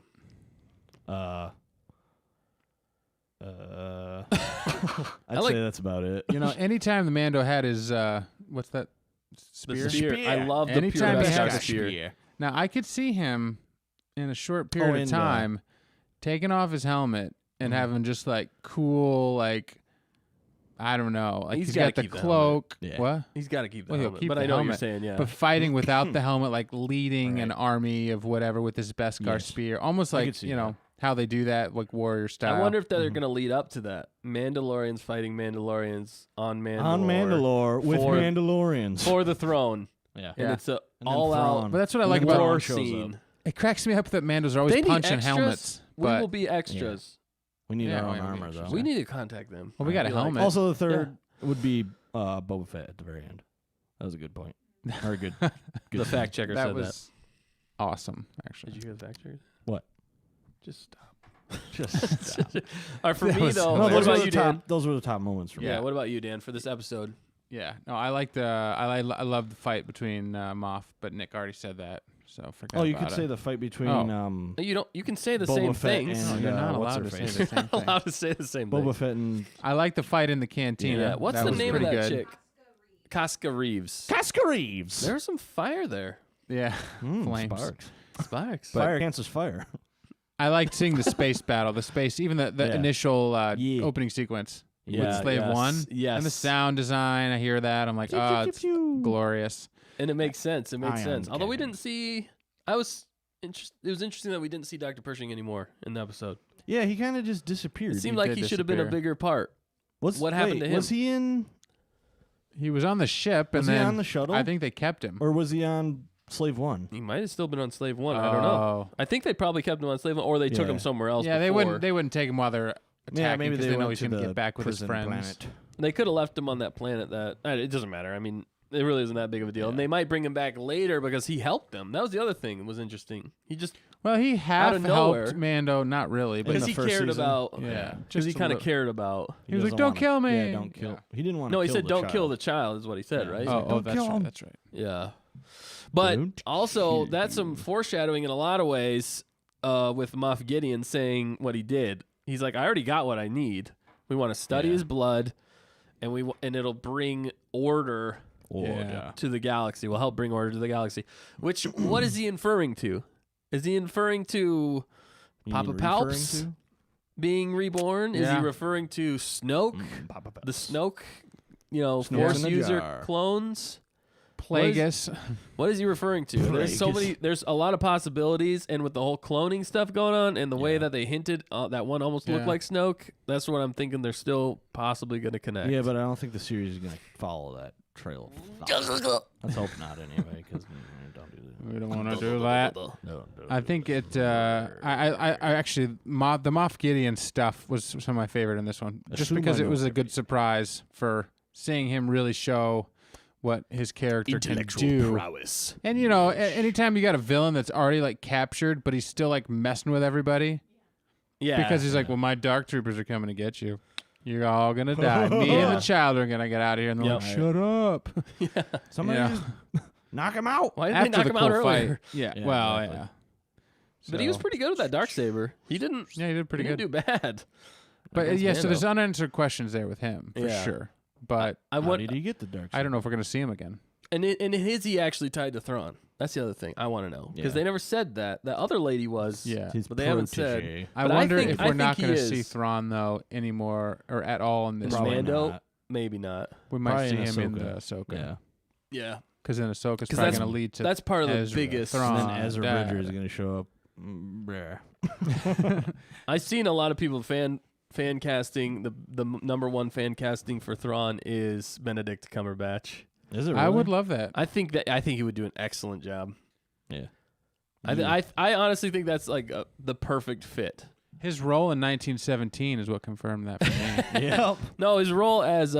I'd like- say that's about it. You know, anytime the Mando had his what's that spear? The spear. I love the Anytime pure he had Beskar a spear. Now I could see him in a short period of in the- time taking off his helmet and Mm-hmm. having just like cool, like I don't know, like He's he's gotta got the keep the cloak. helmet. Yeah. What? He's got to keep the Well, he'll helmet. keep But the I know what you're helmet, saying, yeah. But fighting without the helmet, like leading an Right. army of whatever with his Beskar Yes. spear, almost I like could see you know how they do that, like warrior style. I wonder if they're going to lead up to that. Mandalorians fighting Mandalorians on Mandalore. On Mandalore with for- Mandalorians. For the throne. yeah. And it's a And then all-out Thrawn. But that's what I And like then about Thrawn war shows scene. up. it. Cracks me up that Mandos are always They need punching extras. helmets. We but will be extras. We need Yeah, our we own have armor, extras. though. We need to contact them. Well, we got a Be like, helmet. Also, the third would be Boba Fett at the very end. That was a good point. Or a good. good The scene. fact checker that said was awesome, that. actually. Did you hear the fact checker? What? Just stop. Just stop. All right, for That me, was though, No, what those were about the you, top. Dan? Those were the top moments for me. Yeah, what about you, Dan, for this episode? Yeah, no, I liked. I love the fight between Moff, but Nick already said that, so forget. Oh, you about could it. say the fight between No, you don't. You can say the Boba same Fett things. and No, you're not what's allowed her to say face? the same thing. Allowed to say the same Boba thing. Fett and I like the fight in the cantina. Yeah. What's That the was name of pretty that good. chick? Casca Reeves. Casca Reeves. There's some fire there. Yeah, flames. Sparks. Sparks. Fire cancels fire. I liked seeing the space battle, the space, even the Yeah. initial Yeah. opening sequence with Yeah, Slave yes, One. yes. And the sound design, I hear that. I'm like, oh, it's glorious. And it makes sense. It makes Ion sense. Although we cannon. didn't see, it was interesting that we didn't see Dr. Pershing anymore in the episode. Yeah, he kind of just disappeared. It seemed He like did he should have been a disappear. bigger part. What's, what happened wait, to him? Was he in, He was on the ship, Was and he then on the shuttle? I think they kept him. or was he on Slave One? He might have still been on Slave One. I don't know. Oh. I think they probably kept him on Slave One, or they took Yeah. him somewhere else. Yeah, before. they wouldn't take him while they're attacking. Yeah, maybe 'cause they know went he's to gonna the get back with his prison friends. planet. They could have left him on that planet. It doesn't matter. I mean, it really isn't that big of a deal. And they might bring him back later because he helped them. That was the other thing that was interesting. He just Well, he half of nowhere. helped Mando, not really, but In because the he first cared season? about. Yeah, because just he a kind of little- cared about. He was like, doesn't "Don't wanna- kill me." Yeah, don't kill. Yeah. He didn't want to No, he kill said, the "Don't child. kill the child," is what he said, Yeah. right? Oh, Don't that's kill right. him. That's right. Yeah. But Don't also, kill that's some foreshadowing in a lot of ways with Moff Gideon saying what he did. He's like, I already got what I need. We want to study his blood, and it'll bring order Yeah. to the galaxy. Will help bring order to the galaxy. Which, what is he inferring to? Is he inferring to You Papa mean referring Palps to? being reborn? Is Yeah. he referring to Snoke? Papa The Palps. Snoke, Snoke's Force in a user jar. clones? Plagueis. What is he referring to? There's so many. There's a lot of possibilities, and with the whole cloning stuff going on, and the way that they hinted that one almost looked Yeah. like Snoke, that's what I'm thinking. They're still possibly going to connect. Yeah, but I don't think the series is gonna follow that trail of thought. Let's hope not anyway, because don't do that. We don't want to do that. No. I think it. I actually the Moff Gideon stuff was some of my favorite in this one, just because it was a good surprise for seeing him really show what his character can do. prowess. And anytime you got a villain that's already like captured, but he's still like messing with everybody, Yeah, because he's like, well, my dark troopers are coming to get you. You're all gonna die. Me and the child are gonna get out of here. And they're Yep. like, shut up. Somebody Yeah. just knock him out. Why didn't After they knock the him cool out earlier? fight. Yeah. Yeah, Well, exactly. yeah. But he was So- pretty good with that darksaber. He didn't. Yeah, he did pretty he good. didn't do bad. But against yeah, so Mando. there's unanswered questions there with him for Yeah. sure. But I How want. did he get the dark? I don't know if we're gonna see him again. And is he actually tied to Thrawn? That's the other thing I want to know because Yeah. they never said that. The other lady was. Yeah. His but they haven't protege. said. I But I wonder think- if I we're not think going he to see is. Thrawn though anymore or at all in this In one. Mando, not. maybe not. We might Probably see in him in Ahsoka. the Ahsoka. Yeah. Yeah, Because then Ahsoka's 'Cause probably that's- going to lead to that's part of the Ezra, biggest- Thrawn, And then Ezra Dad. Bridger is going to show up. Bleh. I've seen a lot of people fan casting. The number one fan casting for Thrawn is Benedict Cumberbatch. Is it? I really? would love that. I think he would do an excellent job. Yeah. I honestly think that's like the perfect fit. His role in 1917 is what confirmed that for me. Yep. No, his role as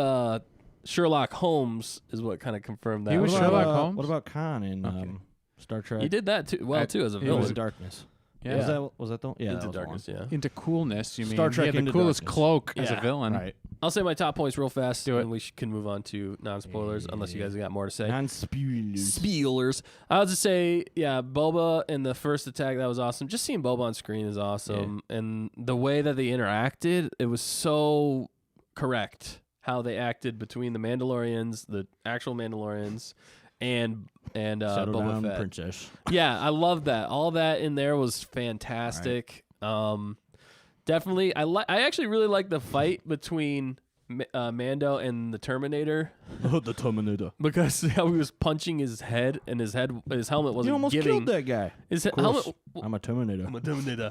Sherlock Holmes is what kind of confirmed that. He was What about, Sherlock Holmes? What about Khan in Okay. Star Trek? He did that too. Too as a he It was villain. Darkness. Yeah. Was that the one? Yeah, Into that was the Darkness, one. yeah. Into coolness, you mean? Star He Trek had the Into coolest Darkness. cloak as a Yeah. villain. Right. I'll say my top points real fast, Do it. and we can move on to non-spoilers, unless you guys got more to say. Non-spoilers. Spoilers. I'll just say, yeah, Boba in the first attack, that was awesome. Just seeing Boba on screen is awesome. And the way that they interacted, it was so correct how they acted between the Mandalorians, the actual Mandalorians, and Settle Boba down, Fett. princess. Yeah, I love that. All that in there was fantastic. Definitely, I actually really like the fight between Mando and the Terminator The Terminator. because how he was punching his head and his helmet wasn't You almost giving. killed that guy. His Of helmet. course. I'm a Terminator. I'm a Terminator.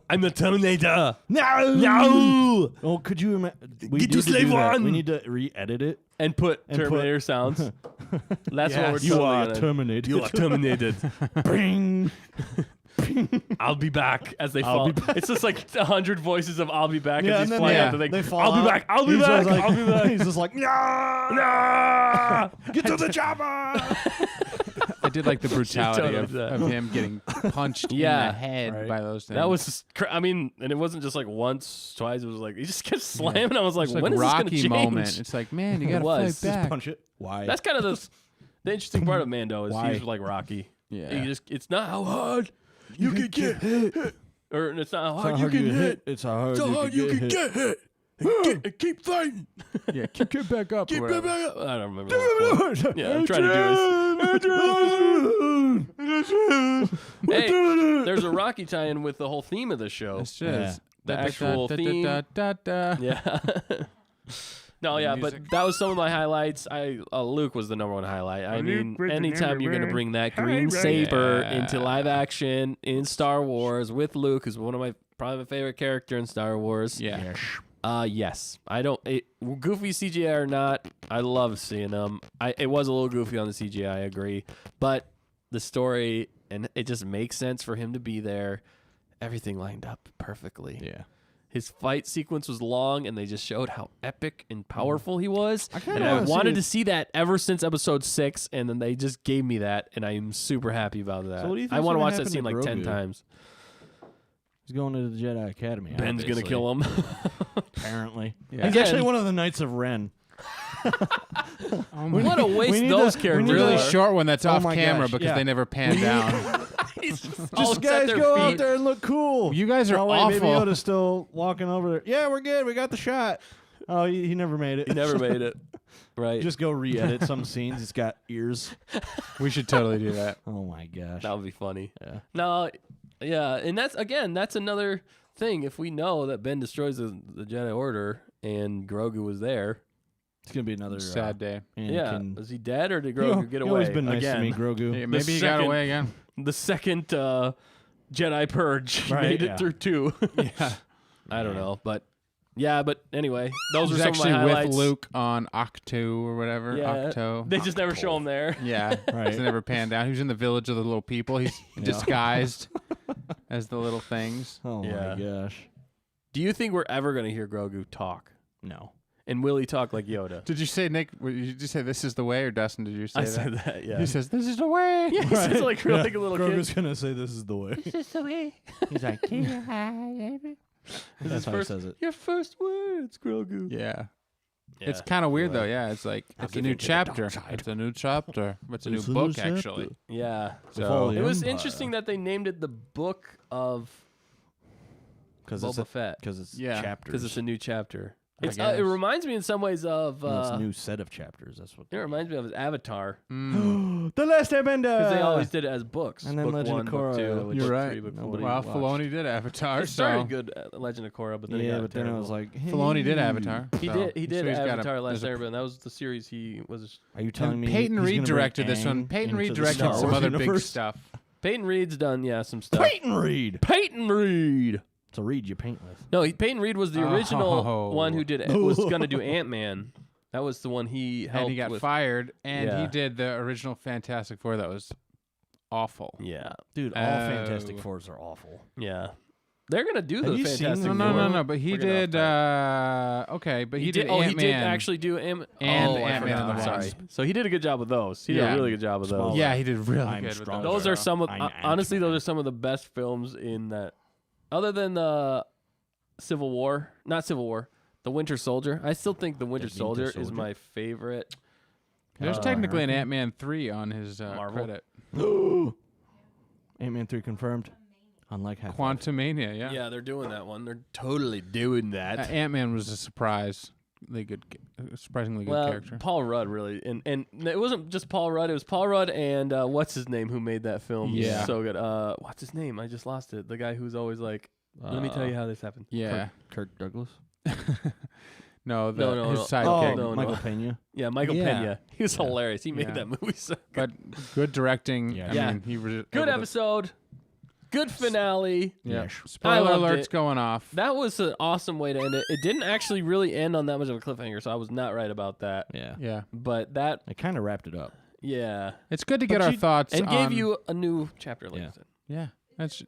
I'm the Terminator. No! No! Oh, could you imagine? Get to slave one! We need to re-edit it. And put And put- Terminator sounds. That's what we're You totally are gonna- Terminated. You are terminated. Bing. I'll be back as they I'll fall. be back. It's just like 100 voices of "I'll be back" Yeah, as and he's then flying yeah, out the thing. they fall I'll be out. back. I'll be He's back. just like- I'll be back. He's just like, no! No! Get to the chopper! I did like the brutality totally of, did that. of him getting punched in Yeah. the head Right. by those things. That was, just I mean, and it wasn't just like once, twice. It was like he just kept slamming. I was like, It's like when is this Rocky going to change? moment. It's like, man, you got to was. fight back. Punch it. Why? That's kind of the interesting part of Mando is Why? he's like Rocky. Yeah. It's not how hard you can get hit, or it's not how hard you can hit. It's how hard, It's how hard you can get hit. And keep fighting. Yeah, keep it back up. or Keep it whatever. back up. I don't remember. That yeah, I'm trying to do this. Hey, there's a Rocky tie-in with the whole theme of the show. It's Yeah. just The actual theme. Yeah. Yeah. No, yeah, but Music. that was some of my highlights. Luke was the number one highlight. I mean, anytime you're gonna bring that green saber into live action in Star Wars with Luke, who's one of probably my favorite character in Star Wars. Yeah. Yes. Goofy CGI or not, I love seeing them. It was a little goofy on the CGI, I agree, but the story and it just makes sense for him to be there. Everything lined up perfectly. Yeah. His fight sequence was long, and they just showed how epic and powerful he was. kinda And I wanna see wanted it. to see that ever since episode 6, and then they just gave me that, and I am super happy about that. So what do you I think's want to gonna watch that happen scene to like 10 Grogu? times. He's going to the Jedi Academy. Ben's going to obviously. kill him. Apparently. Yeah. He's actually one of the Knights of Ren. Oh my What a waste need those to- we characters need to- really are. short one that's Oh off my camera gosh, because yeah. they never pan down. He's just all Just at guys their go feet. out there and look cool. You guys are Oh, wait, awful. Baby Yoda's still walking over there. Yeah, we're good. We got the shot. Oh, he never made it. He never made it. Right. Just go re-edit some scenes. It's got ears. We should totally do that. Oh my gosh. That would be funny. Yeah. No, yeah, and that's another thing. If we know that Ben destroys the Jedi Order and Grogu was there, It's gonna be another sad day. Yeah. Anakin. Is he dead or did Grogu get You've away? always been nice again? to me, Grogu. Yeah, maybe he got second- away again. The second Jedi Purge Right, made it yeah. through 2. Yeah. I don't know, but yeah, but anyway, those He's are some actually of my with highlights. Luke on Octo or whatever. Yeah, Octo. they just never show him there. Yeah, Right. It's never panned out. He was in the village of the little people. He's disguised as the little things. Oh Yeah. my gosh. Do you think we're ever going to hear Grogu talk? No. And will he talk like Yoda? Did you say, Nick? Did you say this is the way, or Dustin? Did you say I that? said that, yeah. He says this is the way. Yeah, he says like, like a little Grogu's kid. gonna say this is the way. This is the way. He's like, That's how first- he says it. Your first words, Grogu. yeah. Yeah. It's kind of weird though. Yeah, it's like it's a give new in to the dark chapter. side. It's a new chapter. It's a new It's a new book chapter. actually. Yeah. So It was Empire. interesting that they named it the Book of Because Boba Fett. it's Yeah. chapters. Because it's a new chapter. I It's, guess. it reminds me in some ways of. No, it's a new set of chapters. That's what. It reminds me of Avatar. The Last Airbender. Because they always did it as books. and then book Legend 1, of book Korra, 2, which You're book right. 3, book 4. Nobody Well, watched. Filoni did Avatar. It started So good, Legend of Korra, but then it Yeah, got but then terrible. I was like, hey. Filoni did Avatar. He so- did. He did so he's got Avatar Last there's a- Airbender. That was the series he was. Are you telling And me Peyton he's Reed gonna bring directed this one. Aang Peyton Reed into the directed Star some Wars other big universe? stuff. Peyton Reed's done, some stuff. Peyton Reed. Peyton Reed. It's a reed you paint with. No, Peyton Reed was the original Oh. one who was going to do Ant-Man. That was the one he helped And he got with. fired, and he Yeah. did the original Fantastic Four. That was awful. Yeah, Dude, all Fantastic Oh. Fours are awful. yeah. They're going to do Have the you seen Fantastic them? No, Four. no, no, no. But he We're getting did. off Okay, but he, He did. did. Oh, he Ant-Man. did actually do And I Ant-Man forgot. and the I'm sorry. Wasp. So he did a good job with those. He did Yeah. a really good job with those. Yeah, he did really I'm good with strong. those. Those are some of I'm honestly, Ant-Man. those are some of the best films in that. Other than the Civil War, not Civil War, The Winter Soldier. I still think The Winter Winter Soldier is Soldier? my favorite. There's technically an Ant-Man 3 on his Marvel. credit. Ant-Man 3 confirmed. Unlike half. Quantumania, yeah. Yeah, they're doing that one. They're totally doing that. Ant-Man was a surprisingly good well, character. Paul Rudd really, and it wasn't just Paul Rudd. It was Paul Rudd and what's his name who made that film? Yeah. So good. What's his name? I just lost it. The guy who's always like, let me tell you how this happened. Yeah. Kirk Douglas. No, No, his no. sidekick. Oh, no, Michael no. Pena. Yeah, Michael Yeah. Pena. He was Yeah. hilarious. He made Yeah. that movie so good. But good directing. Yeah. Yeah. I mean, he was Good able to- episode. Good finale. Yeah. Yes. Spoiler loved alerts it. going off. That was an awesome way to end it. It didn't actually really end on that much of a cliffhanger, so I was not right about that. Yeah. Yeah. But that, It kind of wrapped it up. yeah. It's good to get But our you- thoughts And on, gave you a new chapter, like Yeah. I said. Yeah. That's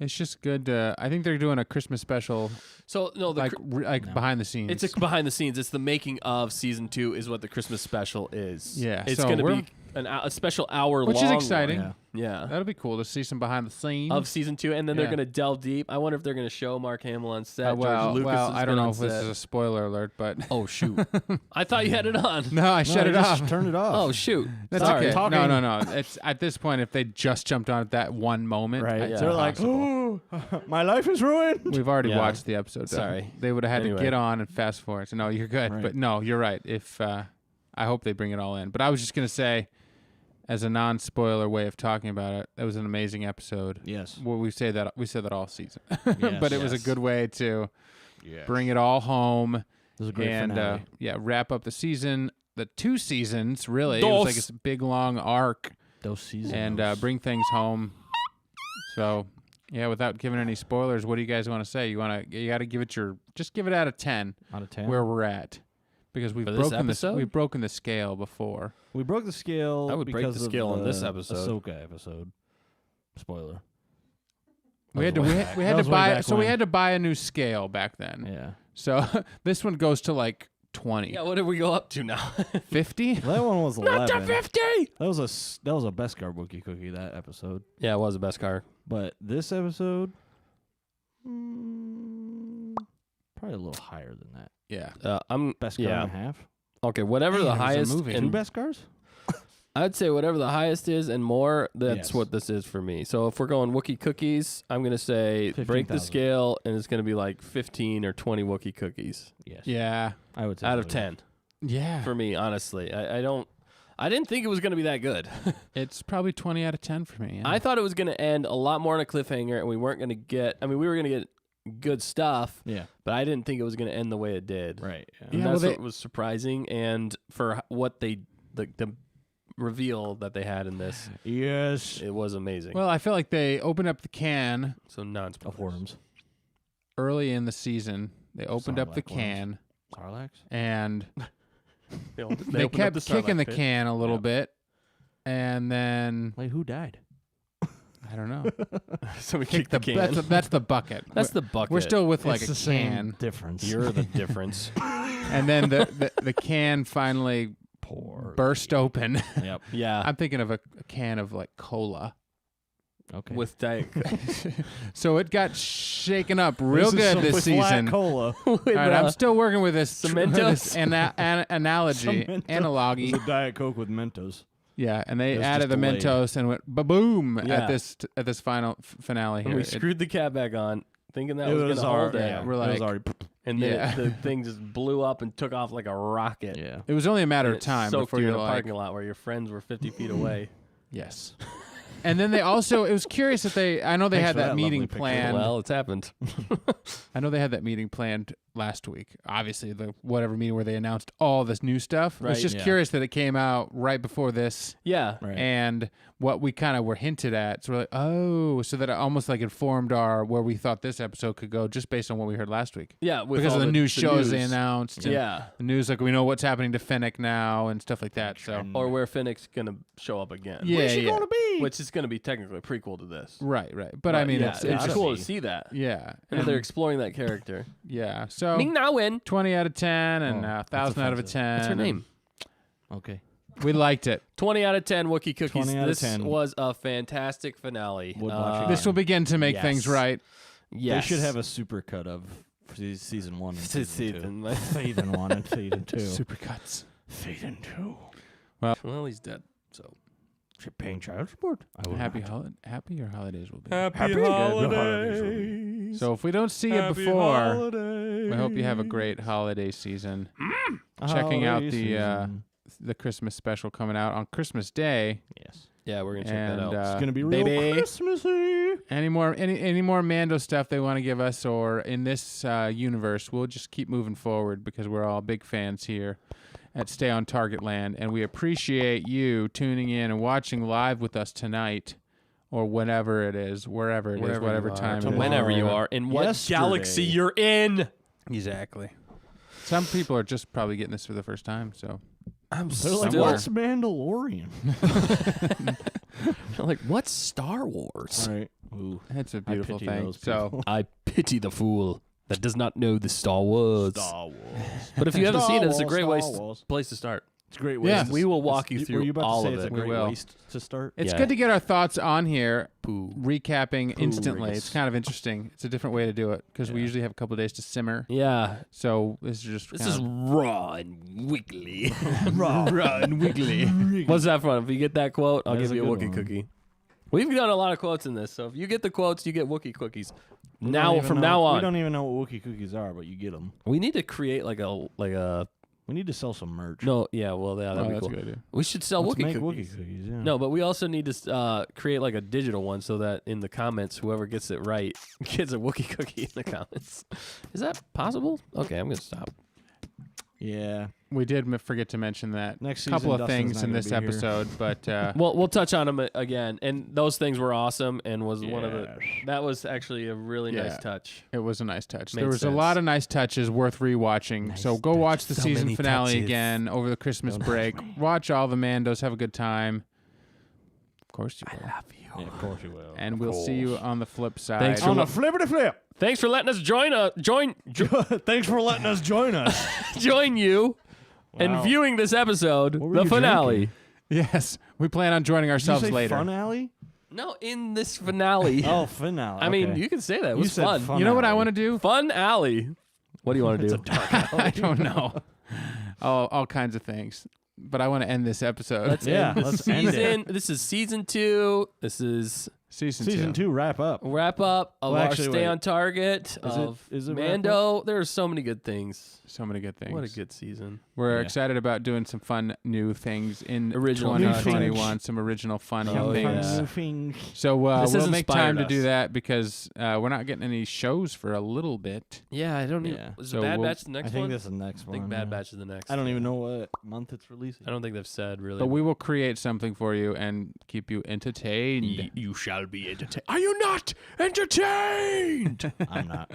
it's just good to, I think they're doing a Christmas special So, no, the like behind the scenes. it's a behind the scenes. It's the making of season 2 is what the Christmas special is. Yeah, It's so going to we're- be a special hour which long is one. exciting. Yeah. Yeah. That'll be cool to see some behind the scenes. Of season 2, and then they're Yeah. going to delve deep. I wonder if they're going to show Mark Hamill on set. well, George Lucas is I don't been know on if this set. is a spoiler alert, but Oh shoot! I thought you had it on. no, I shut it just off. Turned it off. Oh shoot! That's Sorry. okay. Talking. No. It's at this point, if they just jumped on at that one moment, Right. it's Yeah. They're like, impossible. oh, my life is ruined. We've already Yeah. watched the episode. though. Sorry. They would have had Anyway. to get on and fast forward. So no, you're good. Right. But no, you're right. If I hope they bring it all in. But I was just gonna say, as a non-spoiler way of talking about it, that was an amazing episode. Yes. Well, we said that all season, Yes. but it was a Yes. good way to Yeah. bring it all home It was a great and finale. wrap up the season. The 2 seasons, really. It was like this big long arc. Those seasons. And bring things home. So, yeah, without giving any spoilers, what do you guys want to say? You got to give it just give it out of 10 out of 10. where we're at, because we've For this broken episode? we've broken the scale before. We broke the scale. I would break because the of scale on this the episode. Ahsoka episode. Spoiler. We had to was way we back. had, we That had was to way buy back so we when. had to buy a new scale back then. Yeah. So this one goes to like 20. Yeah, what did we go up to now? 50? That one was 11. Not to 50. That was a Beskar Wookiee cookie, that episode. Yeah, it was the best car. But this episode, probably a little higher than that. Yeah. I'm Beskar yeah. and a half. Okay, whatever Hey, the there's a highest, movie. 2 and Beskars? I'd say whatever the highest is and more. That's Yes. what this is for me. So if we're going Wookiee cookies, I'm gonna say break the 15,000. scale, and it's gonna be like 15 or 20 Wookiee cookies Yes. Yeah. I would say out of so, yeah. 10 Yeah. for me. Honestly, I didn't think it was gonna be that good. It's probably 20 out of 10 for me. Yeah. I thought it was going to end a lot more on a cliffhanger, and we weren't going to get. I mean, we were going to get good stuff. Yeah. But I didn't think it was going to end the way it did. Right. Yeah. And Yeah, well, that's they- what was surprising. And for what the reveal that they had in this, Yes. it was amazing. Well, I feel like they opened up the can So non-spoilers. Of worms. early in the season. They opened up the Sarlacc worms. can Sarlacc? and They they opened up kept kicking the Sarlacc pit. can a little Yeah. bit, and then Wait, who died? I don't know. So we Kick kicked the can. That's the bucket. That's the bucket. We're still with like it's a the same can, difference. You're the difference. and then the can finally poor. burst open. Yep. Yeah. I'm thinking of a can of like cola. Okay. With Diet So it got shaken up real good this season. Cola. with, All right, I'm still working with this, Cementos? this analogy, It analogy. was a Diet Coke with Mentos. Yeah, and they It was added the just delayed. Mentos and went ba-boom Yeah. at this final finale and here. we It- screwed the cap back on, thinking that It was was going to hold already. it. Yeah, We're it was like- already. And then Yeah. the thing just blew up and took off like a rocket. Yeah. it was only a matter And of it time soaked before you you're in a like, parking lot where your friends were 50 feet away. yes. And then they also, it was curious that I know they Thanks had for that that meeting lovely picture. planned. Well, it's happened. I know they had that meeting planned last week. Obviously, the whatever meeting where they announced all this new stuff. I was Right, just yeah. curious that it came out right before this. Yeah. Right. And what we kind of were hinted at. So we're like, oh, so that it almost like informed where we thought this episode could go just based on what we heard last week. Yeah. With Because all of the new shows they news. announced. And Yeah. the news, like we know what's happening to Fennec now and stuff like that. So, Or where Finnick's going to show up again. yeah, yeah. be? Which is going to be technically a prequel to this. Right. But I mean, yeah, it's it's just, cool to see that. yeah. And they're exploring that character. Yeah. So Ming Na Wen. 20 out of 10 and Oh, 1,000 out of a 10. What's her name? Okay. We liked it. 20 out of 10 Wookiee cookies. 20 out of This 10. was a fantastic finale. Would watch it This will begin to make yes. things right. Yes. They should have a super cut of season 1 and season 2. season. Season 1 and season 2. Supercuts. Season 2. Well, he's dead. So You're paying child support. I would Happier holidays will be. Happy holidays. So if we don't see you before, we hope you have a great holiday season. Checking out the Christmas special coming out on Christmas Day. Yes. yeah, we're gonna check that And out. It's gonna be real Baby. Christmassy. any more Mando stuff they want to give us or in this universe, we'll just keep moving forward because we're all big fans here at Stay on Target Land, and we appreciate you tuning in and watching live with us tonight or whenever it is, wherever it is, Wherever whatever you are, time it is. whenever you are, in what Yesterday. galaxy you're in. Exactly. Some people are just probably getting this for the first time, so I'm They're like, still what's Mandalorian? like, what's Star Wars? Right. Ooh. it's a I beautiful pity thing. those So people. I pity the fool that does not know the Star Wars. Star Wars. But if you haven't Star seen it, it's a Wars, great Star Wars. place to start. It's a great way. Yeah, we will walk you through Were you about all to say of it's it. a We great will. waste to start? it's Yeah. good to get our thoughts on here, Poo. recapping instantly. Poo-rigus. It's kind of interesting. It's a different way to do it because we usually have a couple days to simmer. Yeah, So this is just this kind is of raw and wiggly. raw and wiggly. What's that from? If you get that quote, I'll That is give you a a good Wookiee one. cookie. We've done a lot of quotes in this, so if you get the quotes, you get Wookiee cookies. We Now, don't even from know- now we on, don't even know what Wookiee cookies are, but you get them. we need to create like a. We need to sell some merch. No, yeah, well, yeah, that'd be that's cool. a good idea. We should sell Let's Wookiee make cookies. Wookiee cookies. Yeah. No, but we also need to create like a digital one so that in the comments, whoever gets it right gets a Wookiee cookie in the comments. Is that possible? Okay, I'm gonna stop. Yeah. We did forget to mention that. Next couple season, of Dustin's things not in gonna this be here. episode, but Well, we'll touch on them again, and those things were awesome, and was one of the. Yes. That was actually a really Yeah. nice touch. it was a nice touch. Made There was sense. a lot of nice touches worth rewatching. So go watch the So season many finale touches. again over the Christmas break. Watch all the Mandos. Have a good time. Of course you will. Yeah, of course you will. And we'll see you on the flip side. Thanks for On a flippity flip. Thanks for letting us join Thanks for letting us join us. join you, and Wow. viewing this episode, What were the you finale. drinking? Yes, we plan on joining Did you ourselves say later. Fun Alley? No, in this finale. Oh, finale. I mean, okay. you can say that. It You was said fun. fun. You know what I alley. want to do? Fun alley. What do you want to do? I don't know. all kinds of things. But I want to end this episode. Let's Yeah, end let's end it. season. This is season 2. This is Season 2 wrap up. Wrap up of Well, our actually, Stay wait. on Target Is it wrap Mando. There are so many good things. So many good things. What a good season. We're Yeah. excited about doing some fun new things in Original 2021. Some original fun Oh, things. yeah. So This we'll has make time to inspired do us. that because we're not getting any shows for a little bit. Yeah, I don't Yeah. even. Is So the Bad we'll- Batch the next I think one? this is the next I think one. Bad yeah. Batch is the next. I don't even know what month it's releasing. I don't think they've said really. But we will create something for you and keep you entertained. You shall be entertained. Are you not entertained? I'm not.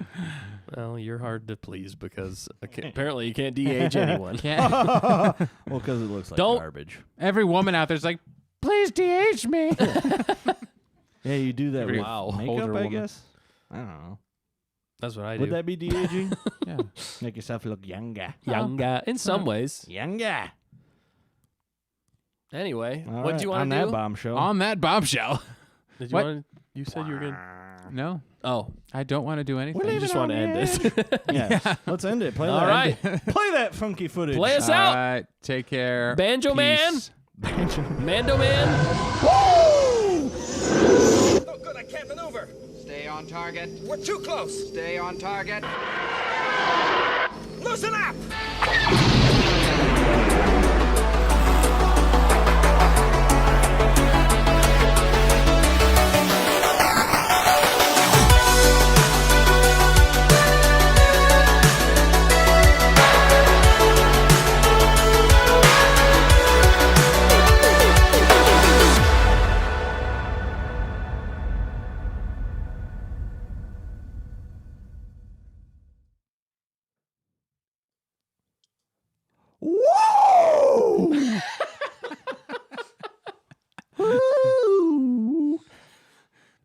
Well, you're hard to please because apparently you can't de-age anyone. Can't- Well, because it looks like Don't- garbage. Every woman out there's like, please de-age me. Yeah, you do that Every with older makeup, I woman. guess. I don't know. That's what I do. Would that be de-aging? Yeah. Make yourself look younger. Younger in some ways. Younger. Anyway, All what right, do you want on to that do? bombshell. On that bombshell. Did you What? want? You said you were gonna. No, Oh, I don't want to do anything. you just want to end it. yeah. Let's end it. Play All that. right. Play that funky footage. Play us All out, right, take care. Banjo Man. Peace. Mando Man. No good, I can't maneuver. Stay on target. We're too close. Stay on target. Loosen up!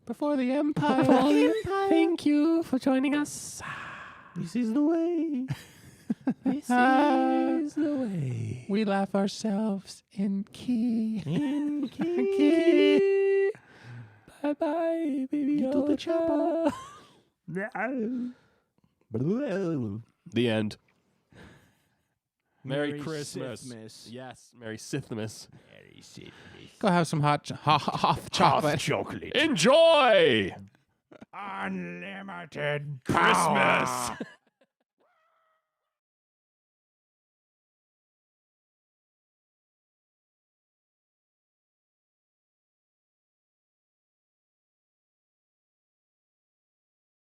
Before the Empire. Thank you for joining us. This is the way. This is the way. We laugh ourselves in key. Bye bye, baby. Into the chopper. The end. Merry Merry Christmas. Sithmas. Yes, Merry Sithmas. Go have some hot chocolate. chocolate. Enjoy! Unlimited Christmas!